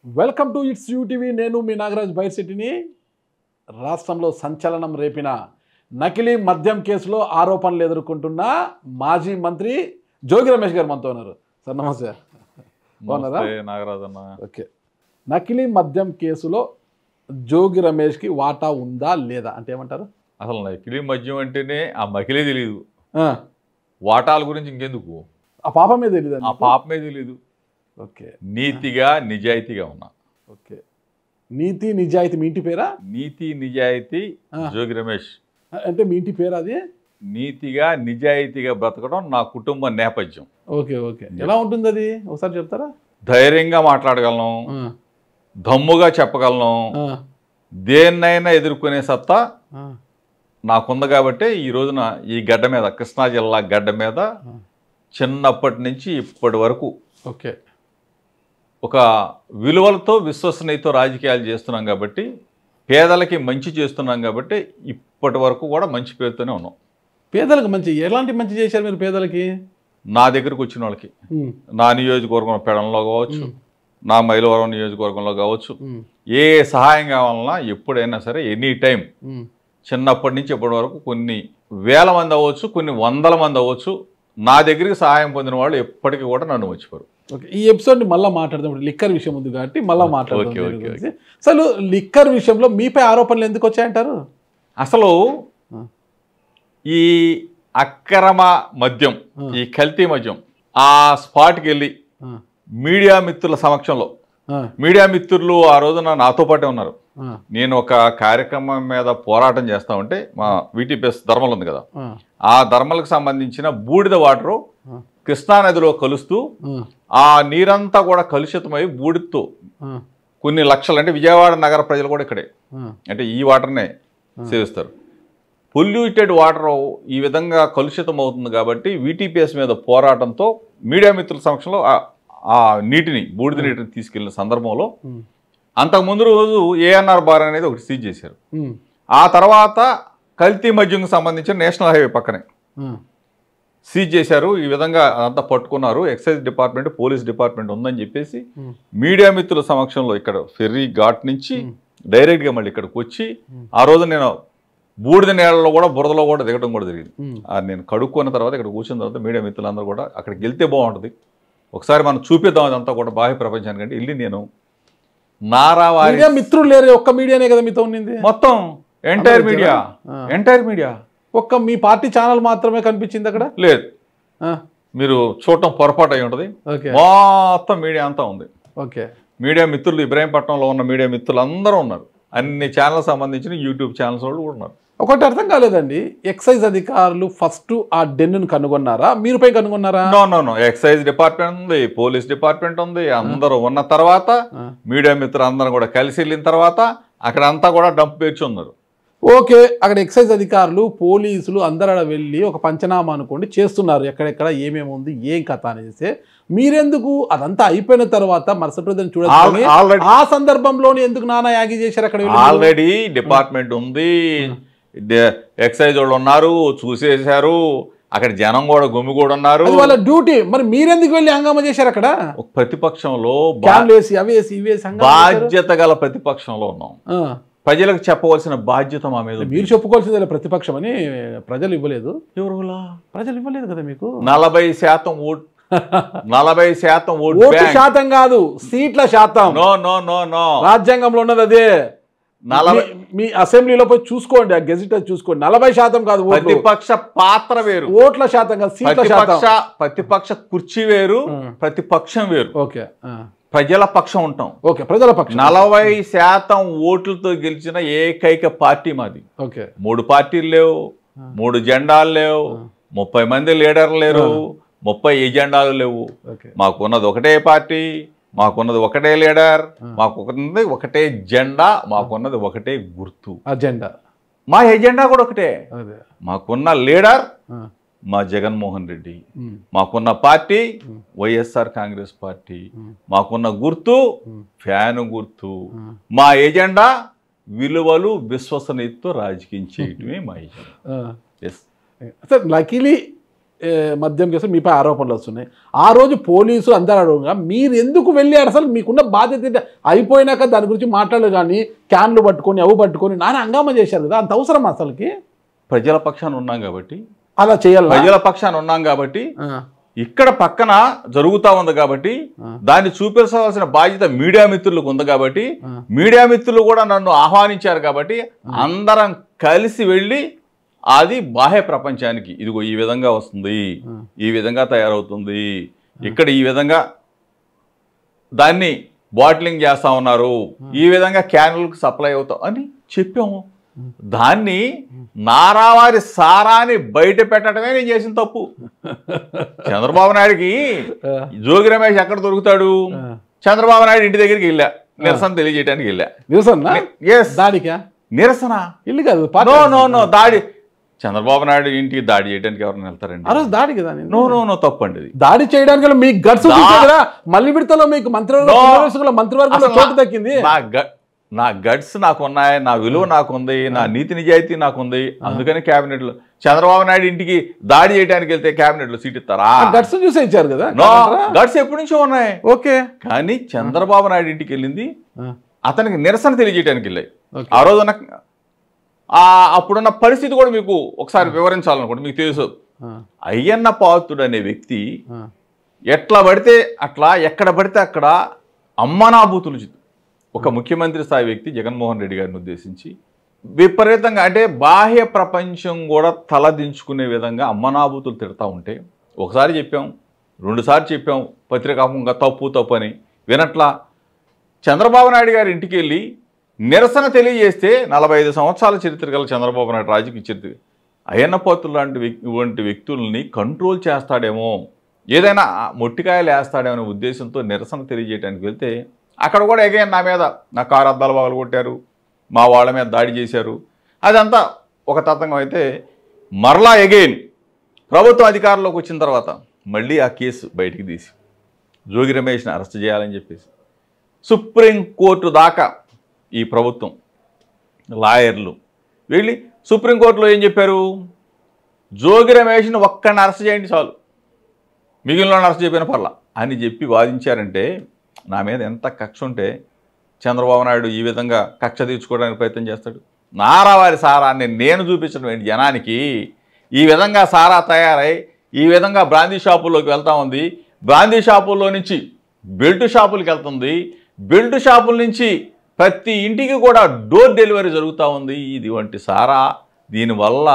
Welcome to it's UTV. నేను మీ నాగరాజ్ బైర్సిటీని. రాష్ట్రంలో సంచలనం రేపిన నకిలీ మద్యం కేసులో ఆరోపణలు ఎదుర్కొంటున్న మాజీ మంత్రి జోగి రమేష్ గారు మనతో ఉన్నారు. సార్ నమస్తే. బాగున్నారా? నాగరాజ్ అన్న. ఓకే. నకిలీ మద్యం కేసులో జోగి రమేష్కి వాటా ఉందా లేదా అంటే ఏమంటారు? అసలు నకిలీ మద్యం అంటేనే ఆ మకిలే తెలియదు, వాటాల గురించి ఇంకెందుకు, ఆ పాపమే తెలియదు, ఆ పాపమే తెలియదు. ఓకే. నీతిగా నిజాయితీగా ఉన్నా. ఓకే. నీతి నిజాయితీ మీ ఇంటి పేరా? నీతి నిజాయితీ జోగి రమేష్ అంటే మీ ఇంటి పేరు అది? నీతిగా నిజాయితీగా బ్రతకడం నా కుటుంబ నేపథ్యం. Okay okay. ఎలా ఉంటుంది అది ఒకసారి చెప్తారా? ధైర్యంగా మాట్లాడగలను, దమ్ముగా చెప్పగలను, దేన్నైనా ఎదుర్కొనే సత్తా నాకుంది. కాబట్టి ఈ రోజున ఈ గడ్డ మీద, కృష్ణా జిల్లా గడ్డ మీద చిన్నప్పటి నుంచి ఇప్పటి వరకు ఓకే ఒక విలువలతో విశ్వసనీయతో రాజకీయాలు చేస్తున్నాం. కాబట్టి పేదలకి మంచి చేస్తున్నాం. కాబట్టి ఇప్పటి వరకు కూడా మంచి పేరుతోనే ఉన్నాం. పేదలకు మంచి ఎలాంటి మంచి చేశారు మీరు పేదలకి? నా దగ్గరకు వచ్చిన వాళ్ళకి, నా నియోజకవర్గం పెడంలో కావచ్చు, నా మైలవరం నియోజకవర్గంలో కావచ్చు, ఏ సహాయం కావాలన్నా ఎప్పుడైనా సరే ఎనీ టైం, చిన్నప్పటి నుంచి ఇప్పటి వరకు కొన్ని వేల మంది అవ్వచ్చు, కొన్ని వందల మంది అవ్వచ్చు, నా దగ్గరికి సహాయం పొందిన వాళ్ళు ఎప్పటికీ కూడా నన్ను వచ్చిపోరు. ఓకే. ఈ ఎపిసోడ్ని మళ్ళీ మాట్లాడదాం. లిక్కర్ విషయం ఉంది కాబట్టి మళ్ళీ మాట్లాడదాం. అసలు లిక్కర్ విషయంలో మీపై ఆరోపణలు ఎందుకు వచ్చాయంటారు? అసలు ఈ అక్రమ మద్యం, ఈ కల్తీ మద్యం ఆ స్పాట్కి వెళ్ళి మీడియా మిత్రుల సమక్షంలో, మీడియా మిత్రులు ఆ రోజున నాతో పాటే ఉన్నారు. నేను ఒక కార్యక్రమం మీద పోరాటం చేస్తా ఉంటే, మా వీటీపీఎస్ ధర్మల్ ఉంది కదా, ఆ ధర్మలకు సంబంధించిన బూడిద వాటరు కృష్ణానదిలో కలుస్తూ ఆ నీరంతా కూడా కలుషితమై బూడిదతో కొన్ని లక్షలు, అంటే విజయవాడ నగర ప్రజలు కూడా ఇక్కడే అంటే ఈ వాటర్నే సేవిస్తారు. పొల్యూటెడ్ వాటర్ ఈ విధంగా కలుషితం అవుతుంది. కాబట్టి వీటీపీఎస్ మీద పోరాటంతో మీడియా మిత్రుల సమక్షంలో ఆ నీటిని, బూడిద నీటిని తీసుకెళ్లిన సందర్భంలో అంతకుముందు రోజు ఏఎన్ఆర్ బార్ అనేది ఒకటి సీజ్ చేశారు. ఆ తర్వాత కల్తీ మద్యంకు సంబంధించిన నేషనల్ హైవే పక్కనే సీజ్ చేశారు. ఈ విధంగా అంతా పట్టుకున్నారు. ఎక్సైజ్ డిపార్ట్మెంట్, పోలీస్ డిపార్ట్మెంట్ ఉందని చెప్పేసి మీడియా మిత్రుల సమక్షంలో ఇక్కడ ఫెర్రీ ఘాట్ నుంచి డైరెక్ట్గా మళ్ళీ ఇక్కడికి వచ్చి, ఆ రోజు నేను బూడిద నీళ్ళలో కూడా బురదలో కూడా దిగడం కూడా జరిగింది. నేను కడుక్కున్న తర్వాత ఇక్కడ కూర్చున్న తర్వాత మీడియా మిత్రులందరూ కూడా అక్కడికి వెళ్తే బాగుంటుంది, ఒకసారి మనం చూపిద్దాం అదంతా కూడా బాహ్య ప్రపంచానికంటే వెళ్ళి నేను నారావారి మిత్రులు లేరు, ఒక్క మీడియానే కదా మీతో ఉన్నింది? మొత్తం ఎంటైర్ మీడియా ఒక్క మీ పార్టీ ఛానల్ మాత్రమే కనిపించింది అక్కడ? లేదు, మీరు చూడటం పొరపాటు అయి ఉంటుంది. మొత్తం మీడియా అంతా ఉంది. ఓకే. మీడియా మిత్రులు, ఇబ్రాహీంపట్నంలో ఉన్న మీడియా మిత్రులు అందరూ ఉన్నారు. అన్ని ఛానల్ సంబంధించిన యూట్యూబ్ ఛానల్స్ వాళ్ళు కూడా ఉన్నారు. ఒకటి అర్థం కాలేదండి, ఎక్సైజ్ అధికారులు ఫస్ట్ ఆ డెన్ను కనుగొన్నారా, మీరుపై కనుగొన్నారా? నో, ఎక్సైజ్ డిపార్ట్మెంట్ ఉంది, పోలీస్ డిపార్ట్మెంట్ ఉంది, అందరూ ఉన్న తర్వాత మీడియా మిత్రులు అందరూ కూడా కలిసి వెళ్ళిన తర్వాత అక్కడ అంతా కూడా డంప్ పేర్చి ఉన్నారు. ఓకే. అక్కడ ఎక్సైజ్ అధికారులు, పోలీసులు అందరూ వెళ్ళి ఒక పంచనామా అనుకోండి చేస్తున్నారు, ఎక్కడెక్కడ ఏమేమి ఉంది, ఏం కథ అనేసి. మీరెందుకు అదంతా అయిపోయిన తర్వాత మరుసటి రోజు చూడాలి, ఆ సందర్భంలోనే ఎందుకు నానా యాగి చేశారు? అక్కడ ఆల్రెడీ డిపార్ట్మెంట్ ఉంది, ఎక్సైజ్ వాళ్ళు ఉన్నారు, చూసేశారు, అక్కడ జనం కూడా గుమ్మి కూడా ఉన్నారు, వాళ్ళ డ్యూటీ. మరి మీరెందుకు వెళ్ళి హంగామా చేశారు? అక్కడ ప్రతిపక్షంలో బాధ్యత గల ప్రతిపక్షంలో ఉన్నాం. ప్రజలకు చెప్పవలసిన బాధ్యత మా మీద. మీరు చెప్పుకోవాల్సిందే ప్రతిపక్షం అని. ప్రజలు ఇవ్వలేదు. ఎవరు? ప్రజలు ఇవ్వలేదు కదా మీకు. 40% ఓటు, 40% ఓటు శాతం కాదు, సీట్ల శాతం. నో, రాజ్యాంగంలో ఉన్నది అదే. మీ అసెంబ్లీలో పోయి చూసుకోండి, ఆ గెజిట్ చూసుకోండి. 40% కాదు. ప్రతిపక్ష పాత్ర వేరు, ఓట్ల శాతం కాదు, సీట్ల శాతం. ప్రతిపక్ష కుర్చీ వేరు, ప్రతిపక్షం వేరు. ఓకే. ప్రజల పక్షం ఉంటాం. ఓకే, ప్రజల పక్షం. 40% ఓట్లతో గెలిచిన ఏకైక పార్టీ మాది. ఓకే. 3 పార్టీలు లేవు, 3 జెండాలు లేవు, 30 మంది లీడర్లు లేరు, 30 ఎజెండాలు లేవు. మాకున్నది ఒకటే పార్టీ, మాకున్నది ఒకటే లీడర్, మాకున్నది ఒకటే జెండా, మాకున్నది ఒకటే గుర్తు. అజెండా, మా ఎజెండా కూడా ఒకటే. మాకున్న లీడర్ మా జగన్మోహన్ రెడ్డి, మాకున్న పార్టీ వైఎస్ఆర్ కాంగ్రెస్ పార్టీ, మాకున్న గుర్తు ఫ్యాను గుర్తు. మా ఎజెండా విలువలు, విశ్వసనీయతతో రాజకీయం చేయటమే మా ఎజెండా. లకీలీ మద్యం కేసులు మీపై ఆరోపణలు వస్తున్నాయి. ఆ రోజు పోలీసు అందరూ అడగగా మీరు ఎందుకు వెళ్ళారు? అసలు మీకున్న బాధ్యత అయిపోయినాక దాని గురించి మాట్లాడరు కానీ క్యాన్లు పట్టుకొని అవి పట్టుకొని నాన్న హంగామా చేశారు కదా, అంత అవసరం అసలుకి? ప్రజల పక్షాన ఉన్నాం కాబట్టి అలా చేయాలి. ప్రజల పక్షాన ఉన్నాం కాబట్టి ఇక్కడ పక్కన జరుగుతా ఉంది కాబట్టి దాన్ని చూపించవలసిన బాధ్యత మీడియా మిత్రులకు ఉంది కాబట్టి మీడియా మిత్రులు కూడా నన్ను ఆహ్వానించారు కాబట్టి అందరం కలిసి వెళ్ళి అది బాహ్య ప్రపంచానికి ఇదిగో ఈ విధంగా వస్తుంది, ఈ విధంగా తయారవుతుంది, ఇక్కడ ఈ విధంగా దాన్ని బాటిలింగ్ చేస్తా ఉన్నారు, ఈ విధంగా క్యాన్లకు సప్లై అవుతాం అని చెప్పాము. దాన్ని నారావారి సారాన్ని బయట పెట్టడమే నేను చేసిన తప్పు. చంద్రబాబు నాయుడికి జోగి రమేష్ ఎక్కడ దొరుకుతాడు? చంద్రబాబు నాయుడు ఇంటి దగ్గరికి వెళ్ళా, నిరసన తెలియజేయడానికి వెళ్ళా. నిరసన ఇల్లు కాదు, నో దాడి. చంద్రబాబు నాయుడు ఇంటికి దాడి చేయడానికి ఎవరైనా వెళ్తారండి? ఆ రోజు దాడి కదా. నో తప్పండి. దాడి చేయడానికి మీకు గట్స్ కదా. మళ్ళీ విడతలో మీకు మంత్రివర్గంలో చోటు దక్కింది. నా గట్స్ నాకు ఉన్నాయి, నా విలువ నాకుంది, నా నీతి నిజాయితీ నాకుంది. అందుకని క్యాబినెట్ లో చంద్రబాబు నాయుడు ఇంటికి దాడి చేయడానికి వెళ్తే క్యాబినెట్ లో సీట్ ఇస్తారా? గట్స్ చూసే ఇచ్చారు కదా. గట్స్ ఎప్పటి నుంచో ఉన్నాయి. ఓకే, కానీ చంద్రబాబు నాయుడు ఇంటికి వెళ్ళింది అతనికి నిరసన తెలియజేయడానికి వెళ్ళాయి. ఆ రోజున అప్పుడున్న పరిస్థితి కూడా మీకు ఒకసారి వివరించాలనుకోండి. మీకు తెలుసు, అయ్యన్న పాత్రుడు అనే వ్యక్తి ఎట్లా పడితే అట్లా ఎక్కడ పడితే అక్కడ అమ్మనాభూతులు ఒక ముఖ్యమంత్రి స్థాయి వ్యక్తి జగన్మోహన్ రెడ్డి గారిని ఉద్దేశించి విపరీతంగా అంటే బాహ్య ప్రపంచం కూడా తలదించుకునే విధంగా అమ్మనాభూతులు తిడతా ఉంటే ఒకసారి చెప్పాం, రెండుసార్లు చెప్పాం పత్రికాముఖంగా తప్పు అని వినట్లా. చంద్రబాబు నాయుడు గారి ఇంటికి వెళ్ళి నిరసన తెలియజేస్తే 45 సంవత్సరాల చరిత్ర గల చంద్రబాబు నాయుడు రాజకీయ చరిత్ర అయ్యన్న పాత్రుడు లాంటి వ్యక్తుల్ని కంట్రోల్ చేస్తాడేమో, ఏదైనా మొట్టికాయలు వేస్తాడేమో అనే ఉద్దేశంతో నిరసన తెలియజేయడానికి వెళ్తే అక్కడ కూడా ఎగైన్ నా మీద నా కారు అద్దాలు పగలు కొట్టారు, మా వాళ్ళ మీద దాడి చేశారు. అదంతా ఒక తతంగం అయితే మరలా ఎగైన్ ప్రభుత్వం అధికారంలోకి వచ్చిన తర్వాత మళ్ళీ ఆ కేసు బయటికి తీసి జోగి రమేష్ని అరెస్ట్ చేయాలని చెప్పేసి సుప్రీంకోర్టు దాకా ఈ ప్రభుత్వం లాయర్లు వెళ్ళి సుప్రీంకోర్టులో ఏం చెప్పారు? జోగి రమేష్ని ఒక్కడిని అరెస్ట్ చేయండి చాలు, మిగిలిన అరెస్ట్ చేయకపోయినా పర్లా అని చెప్పి వాదించారంటే నా మీద ఎంత కక్ష ఉంటే చంద్రబాబు నాయుడు ఈ విధంగా కక్ష తీర్చుకోవడానికి ప్రయత్నం చేస్తాడు. నారావారి సారాన్ని నేను చూపించడం ఏంటి జనానికి? ఈ విధంగా సారా తయారై ఈ విధంగా బ్రాందీ షాపుల్లోకి వెళ్తూ ఉంది, బ్రాందీ షాపుల్లో నుంచి బెల్ట్ షాపులకు వెళ్తుంది, బెల్ట్ షాపుల నుంచి ప్రతి ఇంటికి కూడా డోర్ డెలివరీ జరుగుతూ ఉంది. ఇది వంటి సారా దీనివల్ల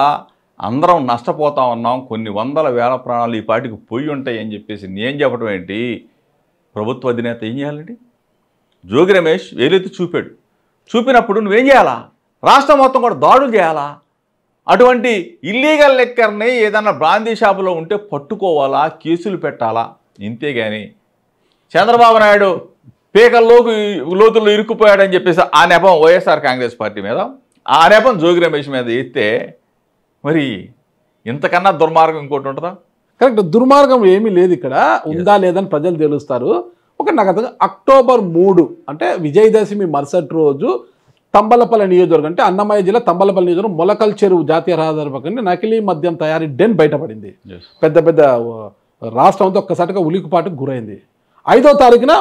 అందరం నష్టపోతా ఉన్నాం, కొన్ని వందల వేల ప్రాణాలు ఈ పాటికి పోయి ఉంటాయి అని చెప్పేసి నేను చెప్పడం ఏంటి? ప్రభుత్వ అధినేత ఏం చేయాలండి? జోగి రమేష్ వేలెత్తి చూపాడు, చూపినప్పుడు నువ్వేం చేయాలా? రాష్ట్రం మొత్తం కూడా దాడులు చేయాలా? అటువంటి ఇల్లీగల్ లెక్కర్ని ఏదన్నా బ్రాందీ షాపులో ఉంటే పట్టుకోవాలా, కేసులు పెట్టాలా? ఇంతేగాని చంద్రబాబు నాయుడు లోతుల్లో ఇరుక్కుపోయాడని చెప్పేసి ఆ నెపం వైఎస్ఆర్ కాంగ్రెస్ పార్టీ మీద, ఆ నెపం జోగి రమేష్ మీద ఎత్తే మరి ఇంతకన్నా దుర్మార్గం ఇంకోటి ఉంటుందా? కరెక్ట్, దుర్మార్గం ఏమీ లేదు ఇక్కడ. ఉందా లేదని ప్రజలు తెలుస్తారు. నాకు అర్థం అక్టోబర్ 3 అంటే విజయదశమి మరుసటి రోజు తంబలపల్లి నియోజకవర్గం అంటే అన్నమయ్య జిల్లా తంబలపల్లి నియోజకవర్గం మొలకల్ చెరువు జాతీయ రహదారి పక్కన నకిలీ మద్యం తయారీ డెన్ బయటపడింది. పెద్ద పెద్ద రాష్ట్రం అంతా ఒక్కసారిగా ఉలికిపాటుకు గురైంది. 5వ తారీఖున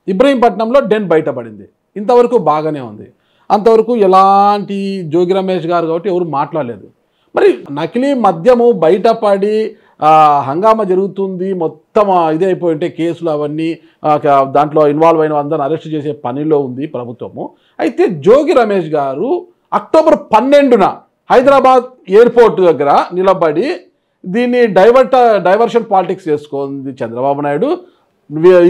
ఇబ్రహీంపట్నంలో డెన్ బయటపడింది. ఇంతవరకు బాగానే ఉంది. అంతవరకు ఎలాంటి జోగి రమేష్ గారు కాబట్టి ఎవరు మాట్లాడలేదు. మరి నకిలీ మద్యము బయటపడి హంగామా జరుగుతుంది, మొత్తం ఇదే అయిపోయి ఉంటే కేసులు అవన్నీ దాంట్లో ఇన్వాల్వ్ అయిన అందరిని అరెస్ట్ చేసే పనిలో ఉంది ప్రభుత్వము. అయితే జోగి రమేష్ గారు అక్టోబర్ 12న హైదరాబాద్ ఎయిర్పోర్ట్ దగ్గర నిలబడి దీన్ని డైవర్షన్ పాలిటిక్స్ చేసుకుంది చంద్రబాబు నాయుడు.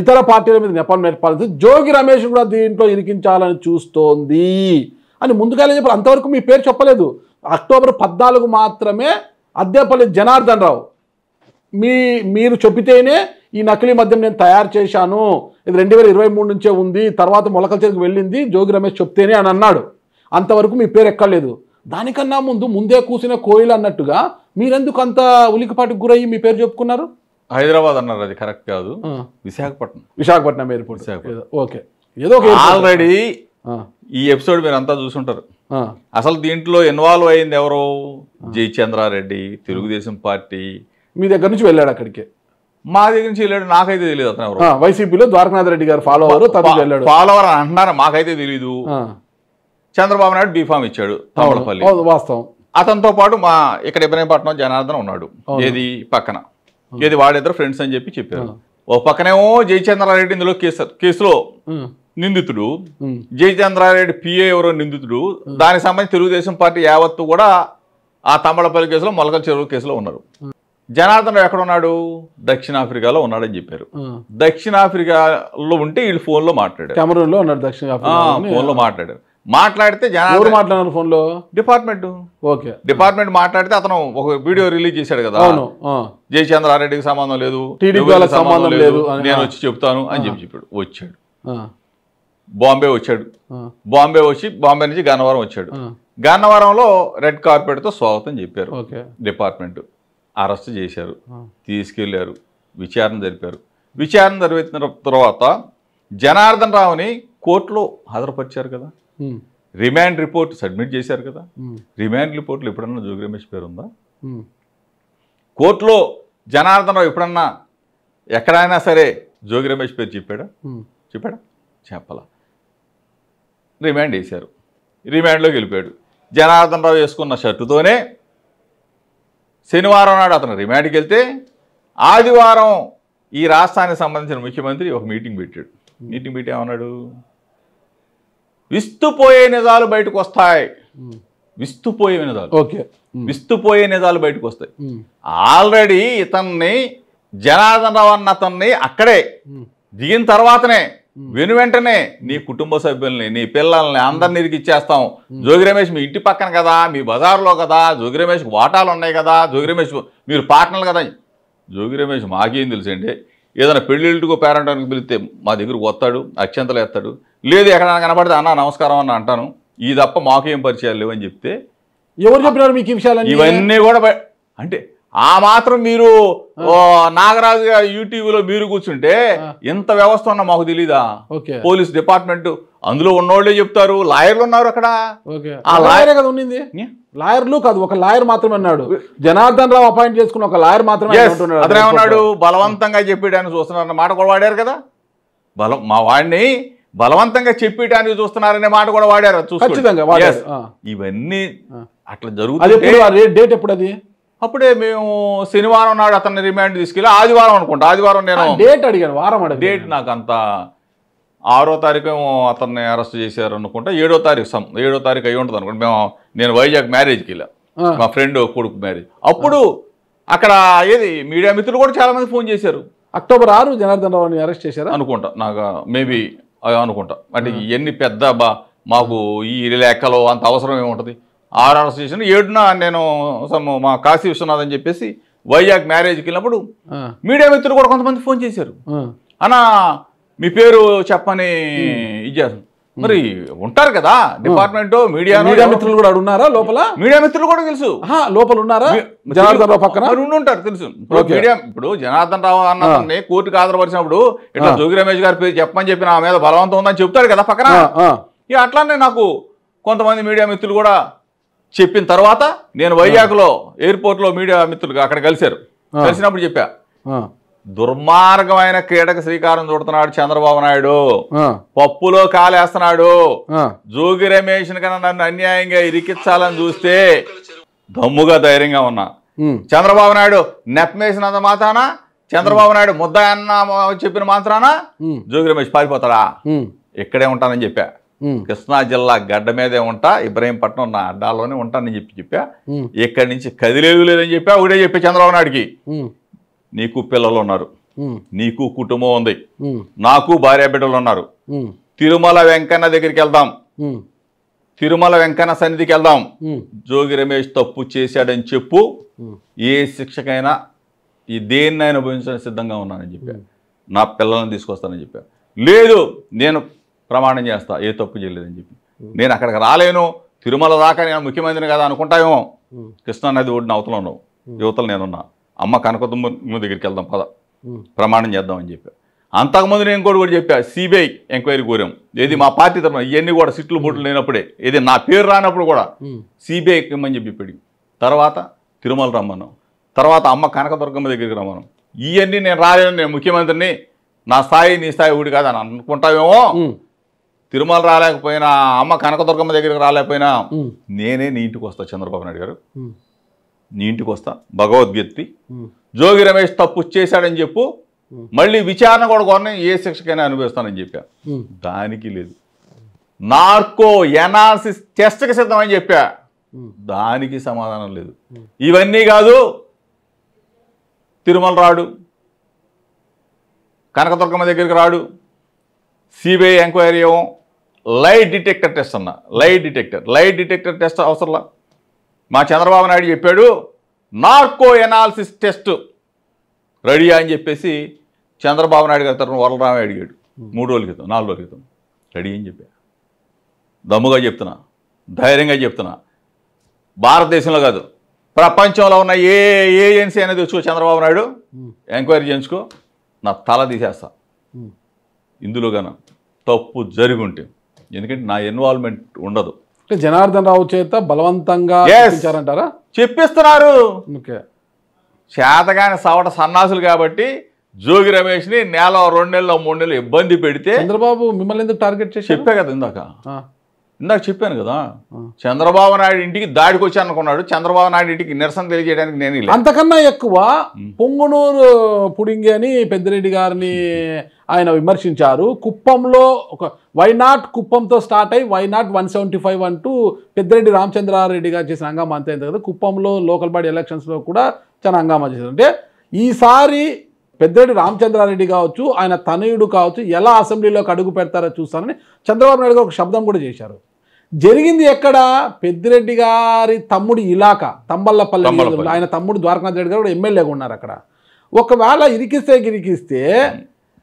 ఇతర పార్టీల మీద నెపం నేర్పాలని జోగి రమేష్ కూడా దీంట్లో ఇరికించాలని చూస్తోంది అని ముందుగానే చెప్పారు. అంతవరకు మీ పేరు చెప్పలేదు. అక్టోబర్ 14 మాత్రమే అద్దెపల్లి జనార్దన్ రావు మీరు చెప్పితేనే ఈ నకిలీ మద్యం నేను తయారు చేశాను, ఇది 2023 నుంచే ఉంది, తర్వాత మొలకల చెరువుకు వెళ్ళింది జోగి రమేష్ చెప్తేనే అని అన్నాడు. అంతవరకు మీ పేరు ఎక్కలేదు. దానికన్నా ముందే కూసిన కోయిలు అన్నట్టుగా మీరెందుకు అంత ఉలికిపాటికి గురయ్యి మీ పేరు చెప్పుకున్నారు? హైదరాబాద్ అన్నారు, అది కరెక్ట్ కాదు. విశాఖపట్నం ఎయిర్పోర్ట్. ఓకే, ఏదో ఆల్రెడీ ఈ ఎపిసోడ్ మీరు అంతా చూసుంటారు. అసలు దీంట్లో ఇన్వాల్వ్ అయింది ఎవరో? జయచంద్రారెడ్డి, తెలుగుదేశం పార్టీ, మీ దగ్గర నుంచి వెళ్ళాడు అక్కడికి? మా దగ్గర నుంచి వెళ్ళాడు, నాకైతే తెలియదు అతను ఎవరు. వైసీపీలో ద్వారకానాథ్ రెడ్డి గారు ఫాలోవర్ వెళ్ళాడు. ఫాలోవర్ అంటున్నారు, మాకైతే తెలీదు. చంద్రబాబు నాయుడు బీఫామ్ ఇచ్చాడు తామలపల్లి, వాస్తవం. అతనితో పాటు మా ఇక్కడ ఇబ్రహీంపట్నం జనార్దన్ ఉన్నాడు, ఏది పక్కన, ఏది వాడిద్దరు ఫ్రెండ్స్ అని చెప్పారు. ఓ పక్కనేమో జయచంద్రారెడ్డి ఇందులో కేసులో నిందితుడు, జయచంద్రారెడ్డి పిఏ ఎవరో నిందితుడు. దానికి సంబంధించి తెలుగుదేశం పార్టీ యావత్తు కూడా ఆ తమ్మలపల్లి కేసులో, మొలకల చెరువు కేసులో ఉన్నారు. జనార్దన్ రావు ఎక్కడ ఉన్నాడు? దక్షిణాఫ్రికాలో ఉన్నాడని చెప్పారు. దక్షిణాఫ్రికాలో ఉంటే వీళ్ళు ఫోన్లో మాట్లాడారు, కెమెరాలో ఉన్నాడు దక్షిణాఫ్రికా, ఫోన్లో మాట్లాడారు. మాట్లాడితే జనార్దన్ మాట్లాడారు ఫోన్లో, డిపార్ట్మెంట్ మాట్లాడితే అతను ఒక వీడియో రిలీజ్ చేశాడు కదా, జయచంద్రారెడ్డికి సంబంధం లేదు, సంబంధం లేదు, నేను వచ్చి చెప్తాను అని చెప్పాడు. వచ్చాడు, బాంబే వచ్చాడు, బాంబే నుంచి గన్నవరం వచ్చాడు. గన్నవరంలో రెడ్ కార్పెట్తో స్వాగతం చెప్పారు. డిపార్ట్మెంట్ అరెస్ట్ చేశారు, తీసుకెళ్లారు, విచారణ జరిపారు. విచారణ జరిపిన తర్వాత జనార్దన్ రావుని కోర్టులో హాజరుపరిచారు కదా, రిమాండ్ రిపోర్ట్ సబ్మిట్ చేశారు కదా. రిమాండ్ రిపోర్ట్లో ఎప్పుడన్నా జోగి రమేష్ పేరు ఉందా? కోర్టులో జనార్దన్ రావు ఎప్పుడన్నా ఎక్కడైనా సరే జోగి రమేష్ పేరు చెప్పాడా? చెప్పలా. రిమాండ్ వేశారు, రిమాండ్లోకి వెళ్ళిపోయాడు. జనార్దన్ రావు వేసుకున్న షర్టుతోనే శనివారం నాడు అతను రిమాండ్కి వెళ్తే, ఆదివారం ఈ రాష్ట్రానికి సంబంధించిన ముఖ్యమంత్రి ఒక మీటింగ్ పెట్టాడు. మీటింగ్ పెట్టి ఏమన్నాడు? విస్తుపోయే నిజాలు బయటకు వస్తాయి, విస్తుపోయే నిజాలు బయటకు వస్తాయి. ఆల్రెడీ ఇతన్ని జనార్దన్ రావు అన్న అతన్ని అక్కడే దిగిన తర్వాతనే వెంటనే నీ కుటుంబ సభ్యుల్ని, నీ పిల్లల్ని అందరినీ ఇరికిచ్చేస్తాం. జోగి రమేష్ మీ ఇంటి పక్కన కదా, మీ బజార్లో కదా, జోగి రమేష్ వాటాలు ఉన్నాయి కదా, జోగి రమేష్ మీరు పార్ట్నర్లు కదా. జోగి రమేష్ మాకేం తెలుసండి, ఏదైనా పెళ్ళిళ్ళకో పేరెంటానికి పిలిస్తే మా దగ్గరకు వస్తాడు, అక్షంతలు వేస్తాడు, లేదు ఎక్కడైనా కనపడితే అన్న నమస్కారం అన్న అంటాను, ఈ తప్ప మాకేం పరిచయాలు లేవని చెప్తే, ఎవరు చెప్పినారు మీకు ఈ విషయాలు? ఇవన్నీ కూడా అంటే ఆ మాత్రం మీరు నాగరాజు గారు యూట్యూబ్లో మీరు కూర్చుంటే ఎంత వ్యవస్థ ఉన్నా మాకు తెలీదా? పోలీస్ డిపార్ట్మెంట్ అందులో ఉన్నోళ్ళే చెప్తారు, లాయర్లు ఉన్నారు అక్కడ. లాయర్లు కాదు, ఒక లాయర్ మాత్రమే అన్నాడు. జనార్దన్ రావు అపాయింట్ చేసుకున్న ఒక లాయర్ మాత్రమే అతనేమన్నాడు, బలవంతంగా చెప్పేయడానికి చూస్తున్నారన్న మాట కూడా వాడారు కదా. మా వాడిని బలవంతంగా చెప్పేయడానికి చూస్తున్నారనే మాట కూడా వాడారు. ఇవన్నీ అట్లా జరుగుతుంది. డేట్ ఎప్పుడు అది? అప్పుడే మేము శనివారం నాడు అతన్ని రిమాండ్ తీసుకెళ్ళి, ఆదివారం అనుకుంటా, ఆదివారం నేను డేట్ అడిగాను, వారం అడిగాను. డేట్ నాకు అంత 6వ తారీఖు అతన్ని అరెస్ట్ చేశారు అనుకుంటా, 7వ తారీఖు అయి ఉంటుంది అనుకుంటా. నేను వైజాగ్ మ్యారేజ్కి వెళ్ళా, మా ఫ్రెండ్ కొడుకు మ్యారేజ్. అప్పుడు అక్కడ ఏది మీడియా మిత్రులు కూడా చాలా మంది ఫోన్ చేశారు. అక్టోబర్ 6 జనార్దన్ రావుని అరెస్ట్ చేశారు అనుకుంటా, నాకు మేబీ అనుకుంటా. అంటే ఎన్ని పెద్ద మాకు ఈ లెక్కలో అంత అవసరం ఏముంటుంది. 6 అరెస్ట్ చేసిన, 7న నేను మా కాశీ విశ్వనాథ్ అని చెప్పేసి వైజాగ్ మ్యారేజ్కి వెళ్ళినప్పుడు మీడియా మిత్రులు కూడా కొంతమంది ఫోన్ చేశారు, అన్న మీ పేరు చెప్పని ఇచ్చారు. మరి ఉంటారు కదా డిపార్ట్మెంట్, మీడియా మిత్రులు కూడా ఉన్నారా లోపల? మీడియా మిత్రులు కూడా తెలుసు లోపల ఉన్నారా, జనార్దన్ రావు పక్కన ఉంటారు తెలుసు. మీడియా ఇప్పుడు జనార్దన్ రావు అన్నదాన్ని కోర్టుకు హాజరుపరిచినప్పుడు ఇట్లా జోగి రమేష్ గారి పేరు చెప్పని చెప్పి నా మీద బలవంతం ఉందని చెప్తాడు కదా పక్కన. ఇక అట్లానే నాకు కొంతమంది మీడియా మిత్రులు కూడా చెప్పిన తర్వాత నేను వైజాగ్లో ఎయిర్పోర్ట్లో మీడియా మిత్రులుగా అక్కడ కలిసినప్పుడు చెప్పా, దుర్మార్గమైన క్రీడకు శ్రీకారం చుడుతున్నాడు చంద్రబాబు నాయుడు, పప్పులో కాలేస్తున్నాడు. జోగి రమేష్ కన్నా నన్ను అన్యాయంగా ఇరికించాలని చూస్తే దమ్ముగా ధైర్యంగా ఉన్నా. చంద్రబాబు నాయుడు నెప్పమేసినంత మాత్రాన, చంద్రబాబు నాయుడు ముద్ద అన్న చెప్పిన మాత్రాన జోగి రమేష్ పారిపోతాడా? ఇక్కడే ఉంటానని చెప్పా. కృష్ణా జిల్లా గడ్డ మీదే ఉంటా, ఇబ్రహీంపట్నం నా అడ్డాలోనే ఉంటానని చెప్పా. ఇక్కడి నుంచి కదిలేదు లేదని చెప్పా. ఒకటే చెప్పా చంద్రబాబు నాయుడికి, నీకు పిల్లలు ఉన్నారు, నీకు కుటుంబం ఉంది, నాకు భార్య బిడ్డలు ఉన్నారు, తిరుమల వెంకన్న దగ్గరికి వెళ్దాం, తిరుమల వెంకన్న సన్నిధికి వెళ్దాం, జోగి రమేష్ తప్పు చేశాడని చెప్పు, ఏ శిక్షకైనా ఈ దేన్నైనా అనుభవించడానికి సిద్ధంగా ఉన్నానని చెప్పా. నా పిల్లల్ని తీసుకొస్తానని చెప్పా. లేదు నేను ప్రమాణం చేస్తా ఏ తప్పు చేయలేదని చెప్పి. నేను అక్కడికి రాలేను, తిరుమల దాకా నేను ముఖ్యమంత్రిని కదా అనుకుంటామేమో, కృష్ణానది ఒడిన అవతల ఉన్నావు, యువతలు నేనున్నా, అమ్మ కనకదుమ్మ దగ్గరికి వెళ్దాం పద, ప్రమాణం చేద్దామని చెప్పా. అంతకుముందు నేను కూడా చెప్పా, సిబిఐ ఎంక్వైరీ కోరాం, ఏది మా పార్టీ తరఫున, ఇవన్నీ కూడా సిట్లు బోట్లు లేనప్పుడే, ఏది నా పేరు రానప్పుడు కూడా సిబిఐ ఇమ్మని చెప్పి పెడి. తర్వాత తిరుమల రమ్మన్నాం, తర్వాత అమ్మ కనకదుర్గమ్మ దగ్గరికి రమ్మను. ఇవన్నీ నేను రాలేను, నేను ముఖ్యమంత్రిని, నా స్థాయి నీ స్థాయి ఊడి కాదని అనుకుంటావేమో. తిరుమల రాలేకపోయినా, అమ్మ కనకదుర్గమ్మ దగ్గరికి రాలేకపోయినా నేనే నీ ఇంటికి వస్తా చంద్రబాబు నాయుడు గారు, నీ ఇంటికి వస్తా భగవద్గీత. జోగి రమేష్ తప్పు చేశాడని చెప్పు, మళ్ళీ విచారణ కూడా కొన్న ఏ శిక్షకైనా అనుభవిస్తానని చెప్పా. దానికి లేదు. నార్కో ఎనాలిసిస్ టెస్ట్కి సిద్ధమని చెప్పా, దానికి సమాధానం లేదు. ఇవన్నీ కాదు, తిరుమల రాడు, కనకదుర్గమ్మ దగ్గరికి రాడు, సిబిఐ ఎంక్వైరీ ఏమో, లైట్ డిటెక్టర్ టెస్ట్ అన్న. లైట్ డిటెక్టర్ టెస్ట్ అవసరంలా. మా చంద్రబాబు నాయుడు చెప్పాడు నార్కో ఎనాలిసిస్ టెస్ట్ రెడీ అని చెప్పేసి చంద్రబాబు నాయుడు గారి తరఫున వరలరామయ్య అడిగాడు 3 రోజుల క్రితం 4 రోజుల క్రితం. రెడీ అని చెప్పా. దమ్ముగా చెప్తున్నా, ధైర్యంగా చెప్తున్నా. భారతదేశంలో కాదు, ప్రపంచంలో ఉన్న ఏ ఏజెన్సీ అనేది వచ్చుకో చంద్రబాబు నాయుడు, ఎంక్వైరీ చేయించుకో, నా తల తీసేస్తా ఇందులో గాన తప్పు జరిగి ఉంటే. ఎందుకంటే నా ఇన్వాల్వ్మెంట్ ఉండదు. జనార్దన్ రావు చేత బలవంతంగా చెప్పించారంటారా? చెప్పిస్తున్నారు. ఓకే, చేతగాని సవట సన్నాసులు కాబట్టి జోగి రమేష్ని 1 2 నెలలు 3 నెలలు ఇబ్బంది పెడితే చంద్రబాబు మిమ్మల్ని ఎందుకు టార్గెట్ చేసి చెప్పా కదా ఇందాక చెప్పాను కదా. చంద్రబాబు నాయుడు ఇంటికి దాడికి వచ్చాను అనుకున్నాడు. చంద్రబాబు నాయుడు ఇంటికి నిరసన తెలియజేయడానికి నేను అంతకన్నా ఎక్కువ పొంగునూరు పుడింగి అని పెద్దిరెడ్డి గారిని ఆయన విమర్శించారు. కుప్పంలో ఒక వైనాట్ కుప్పంతో స్టార్ట్ అయ్యి వైనాట్ 175 అంటూ పెద్దిరెడ్డి రామచంద్రారెడ్డి గారు చేసిన హంగామా అంతే కదా. కుప్పంలో లోకల్ బాడీ ఎలక్షన్స్లో కూడా చాలా హంగామా చేశారు. అంటే ఈసారి పెద్దిరెడ్డి రామచంద్రారెడ్డి కావచ్చు, ఆయన తనయుడు కావచ్చు, ఎలా అసెంబ్లీలోకి అడుగు పెడతారో చూస్తారని చంద్రబాబు నాయుడు గారు ఒక శబ్దం కూడా చేశారు. జరిగింది ఎక్కడ? పెద్దిరెడ్డి గారి తమ్ముడు ఇలాకా తంబల్లపల్లి, ఆయన తమ్ముడు ద్వారకానాథ్ రెడ్డి గారు కూడా ఎమ్మెల్యేగా ఉన్నారు అక్కడ. ఒకవేళ ఇరికిస్తే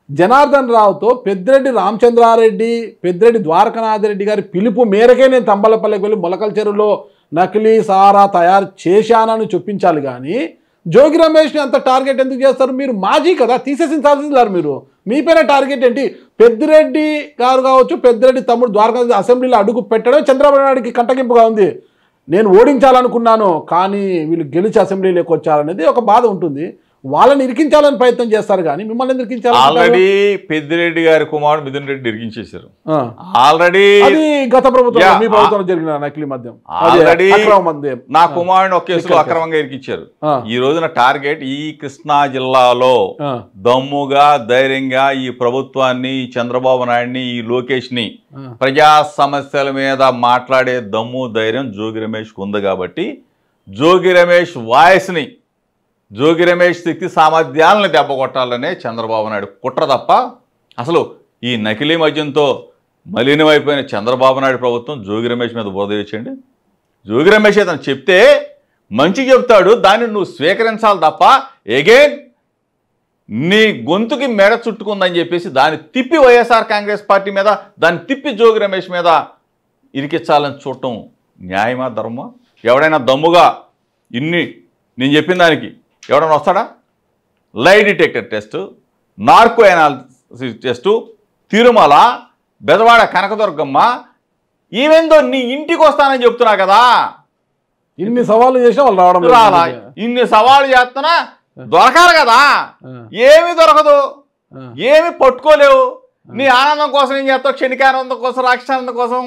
జనార్దన్ రావుతో పెద్దిరెడ్డి రామచంద్రారెడ్డి, పెద్దిరెడ్డి ద్వారకానాథ్ రెడ్డి గారి పిలుపు మేరకే నేను తంబల్లపల్లికి వెళ్ళి మొలకల చెరువులో నకిలీ సారా తయారు చేశానని చూపించాలి. కానీ జోగి రమేష్ని అంత టార్గెట్ ఎందుకు చేస్తారు? మీరు మాజీ కదా, తీసేసించాల్సిందారు మీరు. మీ పైన టార్గెట్ ఏంటి? పెద్దిరెడ్డి గారు కావచ్చు, పెద్దిరెడ్డి తమ్ముడు ద్వారకానాథ్ అసెంబ్లీలో అడుగు పెట్టడం చంద్రబాబు నాయుడికి కంటగింపుగా ఉంది. నేను ఓడించాలనుకున్నాను, కానీ వీళ్ళు గెలిచి అసెంబ్లీలోకి వచ్చారనేది ఒక బాధ ఉంటుంది. వాళ్ళని ఇరికించాలని ప్రయత్నం చేస్తారు, కానీ మిమ్మల్ని ఇరికించాలి. ఆల్రెడీ పెద్దిరెడ్డి గారి కుమారుడు మిథున్ రెడ్డి ఇరికించేశారు. ఆల్రెడీ అది గత ప్రభుత్వం, మీ ప్రభుత్వం జరిగిన నకిలీ మద్యం, ఆల్రెడీ నా కుమారుడిని ఒక కేసులో అక్రమంగా ఇరికించారు. ఈ రోజున టార్గెట్ ఈ కృష్ణా జిల్లాలో దమ్ముగా ధైర్యంగా ఈ ప్రభుత్వాన్ని, ఈ నాయుడిని, ఈ లోకేష్ ని ప్రజా సమస్యల మీద మాట్లాడే దమ్ము ధైర్యం జోగి రమేష్ ఉంది. కాబట్టి జోగి రమేష్ వాయిస్ ని, జోగి రమేష్ శక్తి సామర్థ్యాలను దెబ్బ కొట్టాలనే చంద్రబాబు నాయుడు కుట్ర తప్ప అసలు ఈ నకిలీ మద్యంతో మలినమైపోయిన చంద్రబాబు నాయుడు ప్రభుత్వం జోగి రమేష్ మీద బురద వేయండి. జోగి రమేష్ అతను చెప్తే మంచి చెప్తాడు, దాన్ని నువ్వు స్వీకరించాలి తప్ప ఎగైన్ నీ గొంతుకి మెడ చుట్టుకుందని చెప్పేసి దాన్ని తిప్పి వైఎస్ఆర్ కాంగ్రెస్ పార్టీ మీద, దాన్ని తిప్పి జోగి రమేష్ మీద ఇరికించాలని చూడటం న్యాయమా ధర్మమా? ఎవడైనా దమ్ముగా ఇన్ని నేను చెప్పిన దానికి ఎవడన్నా వస్తాడా? Lie detector test, narco analysis test, Tirumala, Bezawada Kanakadurgamma, ఈవెందో నీ ఇంటికి వస్తానని చెప్తున్నా కదా. ఇన్ని సవాళ్ళు చేసినా వాళ్ళు రావడం రాలా. ఇన్ని సవాళ్ళు చేస్తున్నా దొరకాలి కదా. ఏమి దొరకదు, ఏమి పట్టుకోలేవు. నీ ఆనందం కోసం ఏం చేస్తావు? క్షణికానందం కోసం, రాక్షానందం కోసం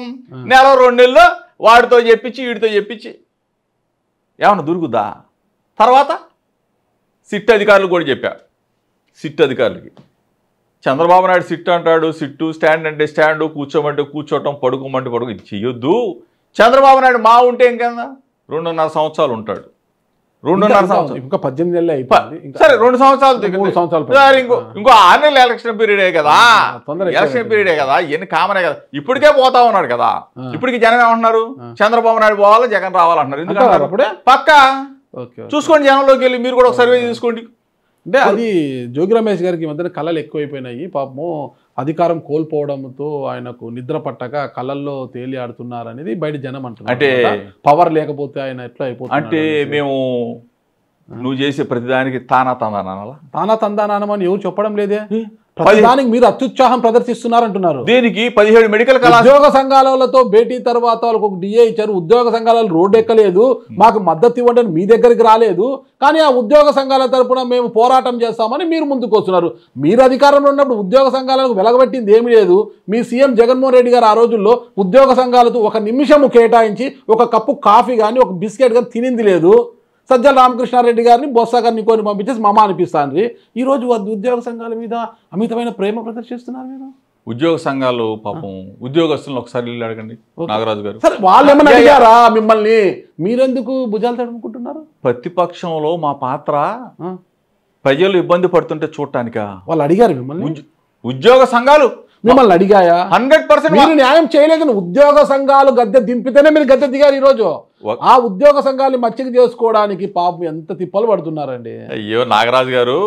1 2 నెలలు వాడితో చెప్పించి వీడితో చెప్పించి ఏమన్నా దొరుకుద్దా? తర్వాత సిట్ అధికారులు కూడా చెప్పారు. సిట్ అధికారులకి చంద్రబాబు నాయుడు సిట్ అంటాడు, సిట్టు, స్టాండ్ అంటే స్టాండు, కూర్చోమంటే కూర్చోవటం, పడుకోమంటే పడుకో, ఇది చెయ్యొద్దు. చంద్రబాబు నాయుడు మా ఉంటే ఇంకన్నా 2.5 సంవత్సరాలు ఉంటాడు. 2.5 సంవత్సరాలు ఇంకా 18 నెలలు అయిపోయింది. సరే 2 సంవత్సరాలు, 3 సంవత్సరాలు, ఇంకో 6 నెలలు ఎలక్షన్ పీరియడే కదా. ఎలక్షన్ పీరియడే కదా, ఎన్ని కామనే కదా. ఇప్పటికే పోతా ఉన్నాడు కదా. ఇప్పటికి జనం ఏమంటున్నారు? చంద్రబాబు నాయుడు పోవాలి, జగన్ రావాలంటున్నారు. ఎందుకంటారు? అప్పుడే పక్కా చూసుకోండి, జనంలోకి వెళ్ళి మీరు కూడా ఒక సర్వే తీసుకోండి. అంటే అది జోగి రమేష్ గారికి మధ్యన కళలు ఎక్కువైపోయినాయి. పాపము అధికారం కోల్పోవడంతో ఆయనకు నిద్ర పట్టక కళల్లో తేలి ఆడుతున్నారనేది బయట జనం అంటున్నారు. అంటే పవర్ లేకపోతే ఆయన ఎట్లా అయిపోతుంది అంటే మేము నువ్వు చేసే ప్రతిదానికి తానా తందానా అని ఎవరు చెప్పడం లేదే. ప్రతిదానికి మీరు అత్యుత్సాహం ప్రదర్శిస్తున్నారంటున్నారు. దీనికి 17 మెడికల్ కళాశాల ఉద్యోగ సంఘాలతో భేటీ తర్వాత వాళ్ళకు ఒక డిఏ ఇచ్చారు. ఉద్యోగ సంఘాలు రోడ్డు ఎక్కలేదు, మాకు మద్దతు ఇవ్వండి మీ దగ్గరికి రాలేదు. కానీ ఆ ఉద్యోగ సంఘాల తరపున మేము పోరాటం చేస్తామని మీరు ముందుకు వస్తున్నారు. మీరు అధికారంలో ఉన్నప్పుడు ఉద్యోగ సంఘాలకు వెలగబెట్టింది ఏమీ లేదు. మీ సీఎం జగన్మోహన్ రెడ్డి గారు ఆ రోజుల్లో ఉద్యోగ సంఘాలతో ఒక నిమిషము కేటాయించి ఒక కప్పు కాఫీ కానీ ఒక బిస్కెట్ కానీ తినింది లేదు. సజ్జల రామకృష్ణారెడ్డి గారిని బొత్స గారిని కొని పంపించేసి మమ అనిపిస్తాను. ఈరోజు ఉద్యోగ సంఘాల మీద అమితమైన ప్రేమ ప్రదర్శిస్తున్నారు మీరు. ఉద్యోగ సంఘాలు పాపం ఉద్యోగస్తులను ఒకసారి వెళ్ళి అడగండి నాగరాజు గారు. సరే వాళ్ళు ఏమన్నా అడిగారా మిమ్మల్ని? మీరెందుకు భుజాలు తడుముకుంటున్నారు? ప్రతిపక్షంలో మా పాత్ర ప్రజలు ఇబ్బంది పడుతుంటే చూడటానికా? వాళ్ళు అడిగారు మిమ్మల్ని? ఉద్యోగ సంఘాలు మిమ్మల్ని అడిగాయా? 100% మీరు న్యాయం చేయలేదు. ఉద్యోగ సంఘాలు గద్దె దింపితేనే మీరు గద్దె దిగారు. ఈరోజు ఆ ఉద్యోగ సంఘాలు మచ్చిక చేసుకోవడానికి పాపం ఎంత తిప్పలు పడుతున్నారండి. అయ్యో నాగరాజు గారు,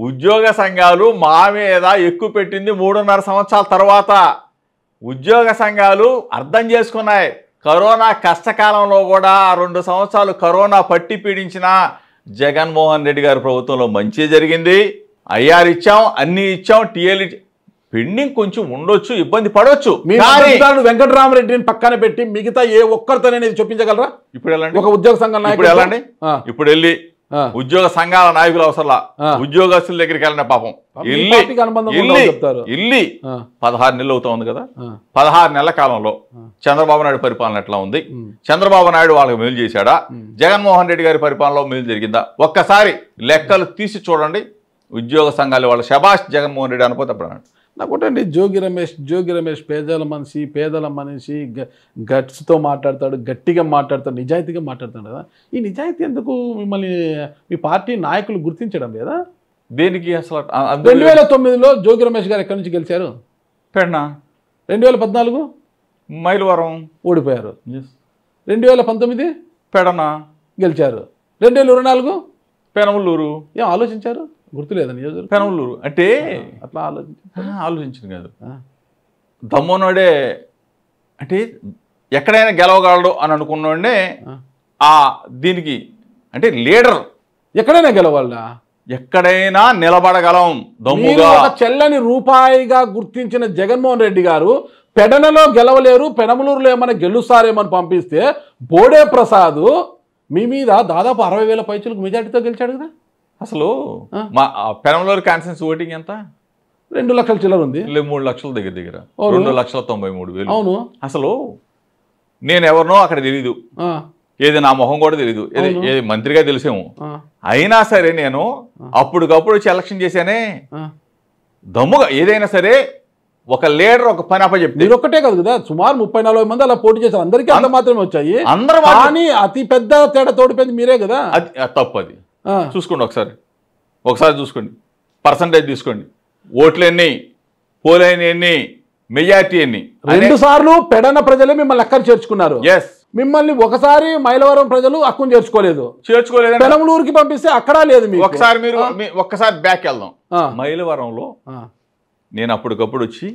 ఉద్యోగ సంఘాలు మా మీద ఎక్కువ పెట్టింది 3.5 సంవత్సరాల తర్వాత. ఉద్యోగ సంఘాలు అర్థం చేసుకున్నాయి. కరోనా కష్టకాలంలో కూడా 2 సంవత్సరాలు కరోనా పట్టి పీడించిన జగన్మోహన్ రెడ్డి గారి ప్రభుత్వంలో మంచి జరిగింది. ఐఆర్ ఇచ్చాం, అన్ని ఇచ్చాం, టీఎల్ పెండింగ్ కొంచెం ఉండొచ్చు, ఇబ్బంది పడవచ్చు. వెంకటరామరెడ్డిని పక్కన పెట్టి మిగతా ఏ ఒక్కరితోనే చూపించగలరా? ఇప్పుడు వెళ్ళండి, ఒక ఉద్యోగ సంఘం నాయకుడు వెళ్ళండి. ఇప్పుడు వెళ్ళి ఉద్యోగ సంఘాల నాయకులు అవసరంలా, ఉద్యోగస్తుల దగ్గరికి వెళ్ళిన పాపం వెళ్ళి 16 నెలలు అవుతా ఉంది కదా. 16 నెలల కాలంలో చంద్రబాబు నాయుడు పరిపాలన ఎట్లా ఉంది? చంద్రబాబు నాయుడు వాళ్ళకి మేలు చేశాడా? జగన్మోహన్ రెడ్డి గారి పరిపాలనలో మేలు జరిగిందా? ఒక్కసారి లెక్కలు తీసి చూడండి. ఉద్యోగ సంఘాలు వాళ్ళ శబాష్ జగన్మోహన్ రెడ్డి అనుకోతే అప్పుడు నాకుంటండి. జోగి రమేష్ పేదల మనిషి గట్స్తో మాట్లాడతాడు, గట్టిగా మాట్లాడతాడు, నిజాయితీగా మాట్లాడతాడు కదా. ఈ నిజాయితీ ఎందుకు మిమ్మల్ని మీ పార్టీ నాయకులు గుర్తించడం లేదా? దేనికి అసలు? 2009లో జోగి రమేష్ గారు ఎక్కడి నుంచి గెలిచారు? పెడనా. 2014 మైలవరం ఓడిపోయారు. 2019 పెడనా గెలిచారు. 2024 పెనమలూరు. ఏం ఆలోచించారు? గుర్తులేదా నియోజకవర్గం? పెనమలూరు అంటే అట్లా ఆలోచించింది కాదు. దమ్మోనోడే అంటే ఎక్కడైనా గెలవగలడు అని అనుకున్నోడే దీనికి అంటే లీడర్. ఎక్కడైనా గెలవాలా? ఎక్కడైనా నిలబడగలం దమ్ముగా. చెల్లని రూపాయిగా గుర్తించిన జగన్మోహన్ రెడ్డి గారు పెడనలో గెలవలేరు, పెనమలూరులో ఏమైనా గెలుస్తారేమని పంపిస్తే బోడే ప్రసాద్ మీ మీద దాదాపు 60,000 పైచులకు మెజార్టీతో గెలిచాడు కదా. అసలు మా పెనమలూరు కాన్స్టిట్యున్సీ ఓటింగ్ ఎంత? 2 లక్షల చిల్లర ఉంది. 3 లక్షల దగ్గర 2,93,000. అవును. అసలు నేను ఎవరినో అక్కడ తెలీదు, ఏది నా మొహం కూడా తెలీదు, ఏది మంత్రిగా తెలిసేమో. అయినా సరే నేను అప్పటికప్పుడు వచ్చి ఎలక్షన్ చేశానే దమ్ముగా. ఏదైనా సరే ఒక లీడర్ ఒక పని అప్పచెప్తే. మీరు ఒక్కటే కాదు కదా, సుమారు 30-40 మంది అలా పోటీ చేశారు. అందరికీ అంత మాత్రమే వచ్చాయి. అందరూ కానీ అతి పెద్ద తేడా తోడిపోయింది మీరే కదా. అది తప్పు. అది చూసుకోండి, ఒకసారి చూసుకోండి. పర్సంటేజ్ తీసుకోండి. ఓట్లు ఎన్ని, పోలైన ఎన్ని, మెజార్టీ ఎన్ని. 2 సార్లు పెడన ప్రజలే మిమ్మల్ని లెక్కలు చేర్చుకున్నారు. ఎస్. మిమ్మల్ని ఒకసారి మైలవరం ప్రజలు హక్కును చేర్చుకోలేదు. పెనమలూరుకి పంపిస్తే అక్కడ లేదు. ఒకసారి మీరు ఒక్కసారి బ్యాక్ వెళ్దాం. మైలవరంలో నేను అప్పటికప్పుడు వచ్చి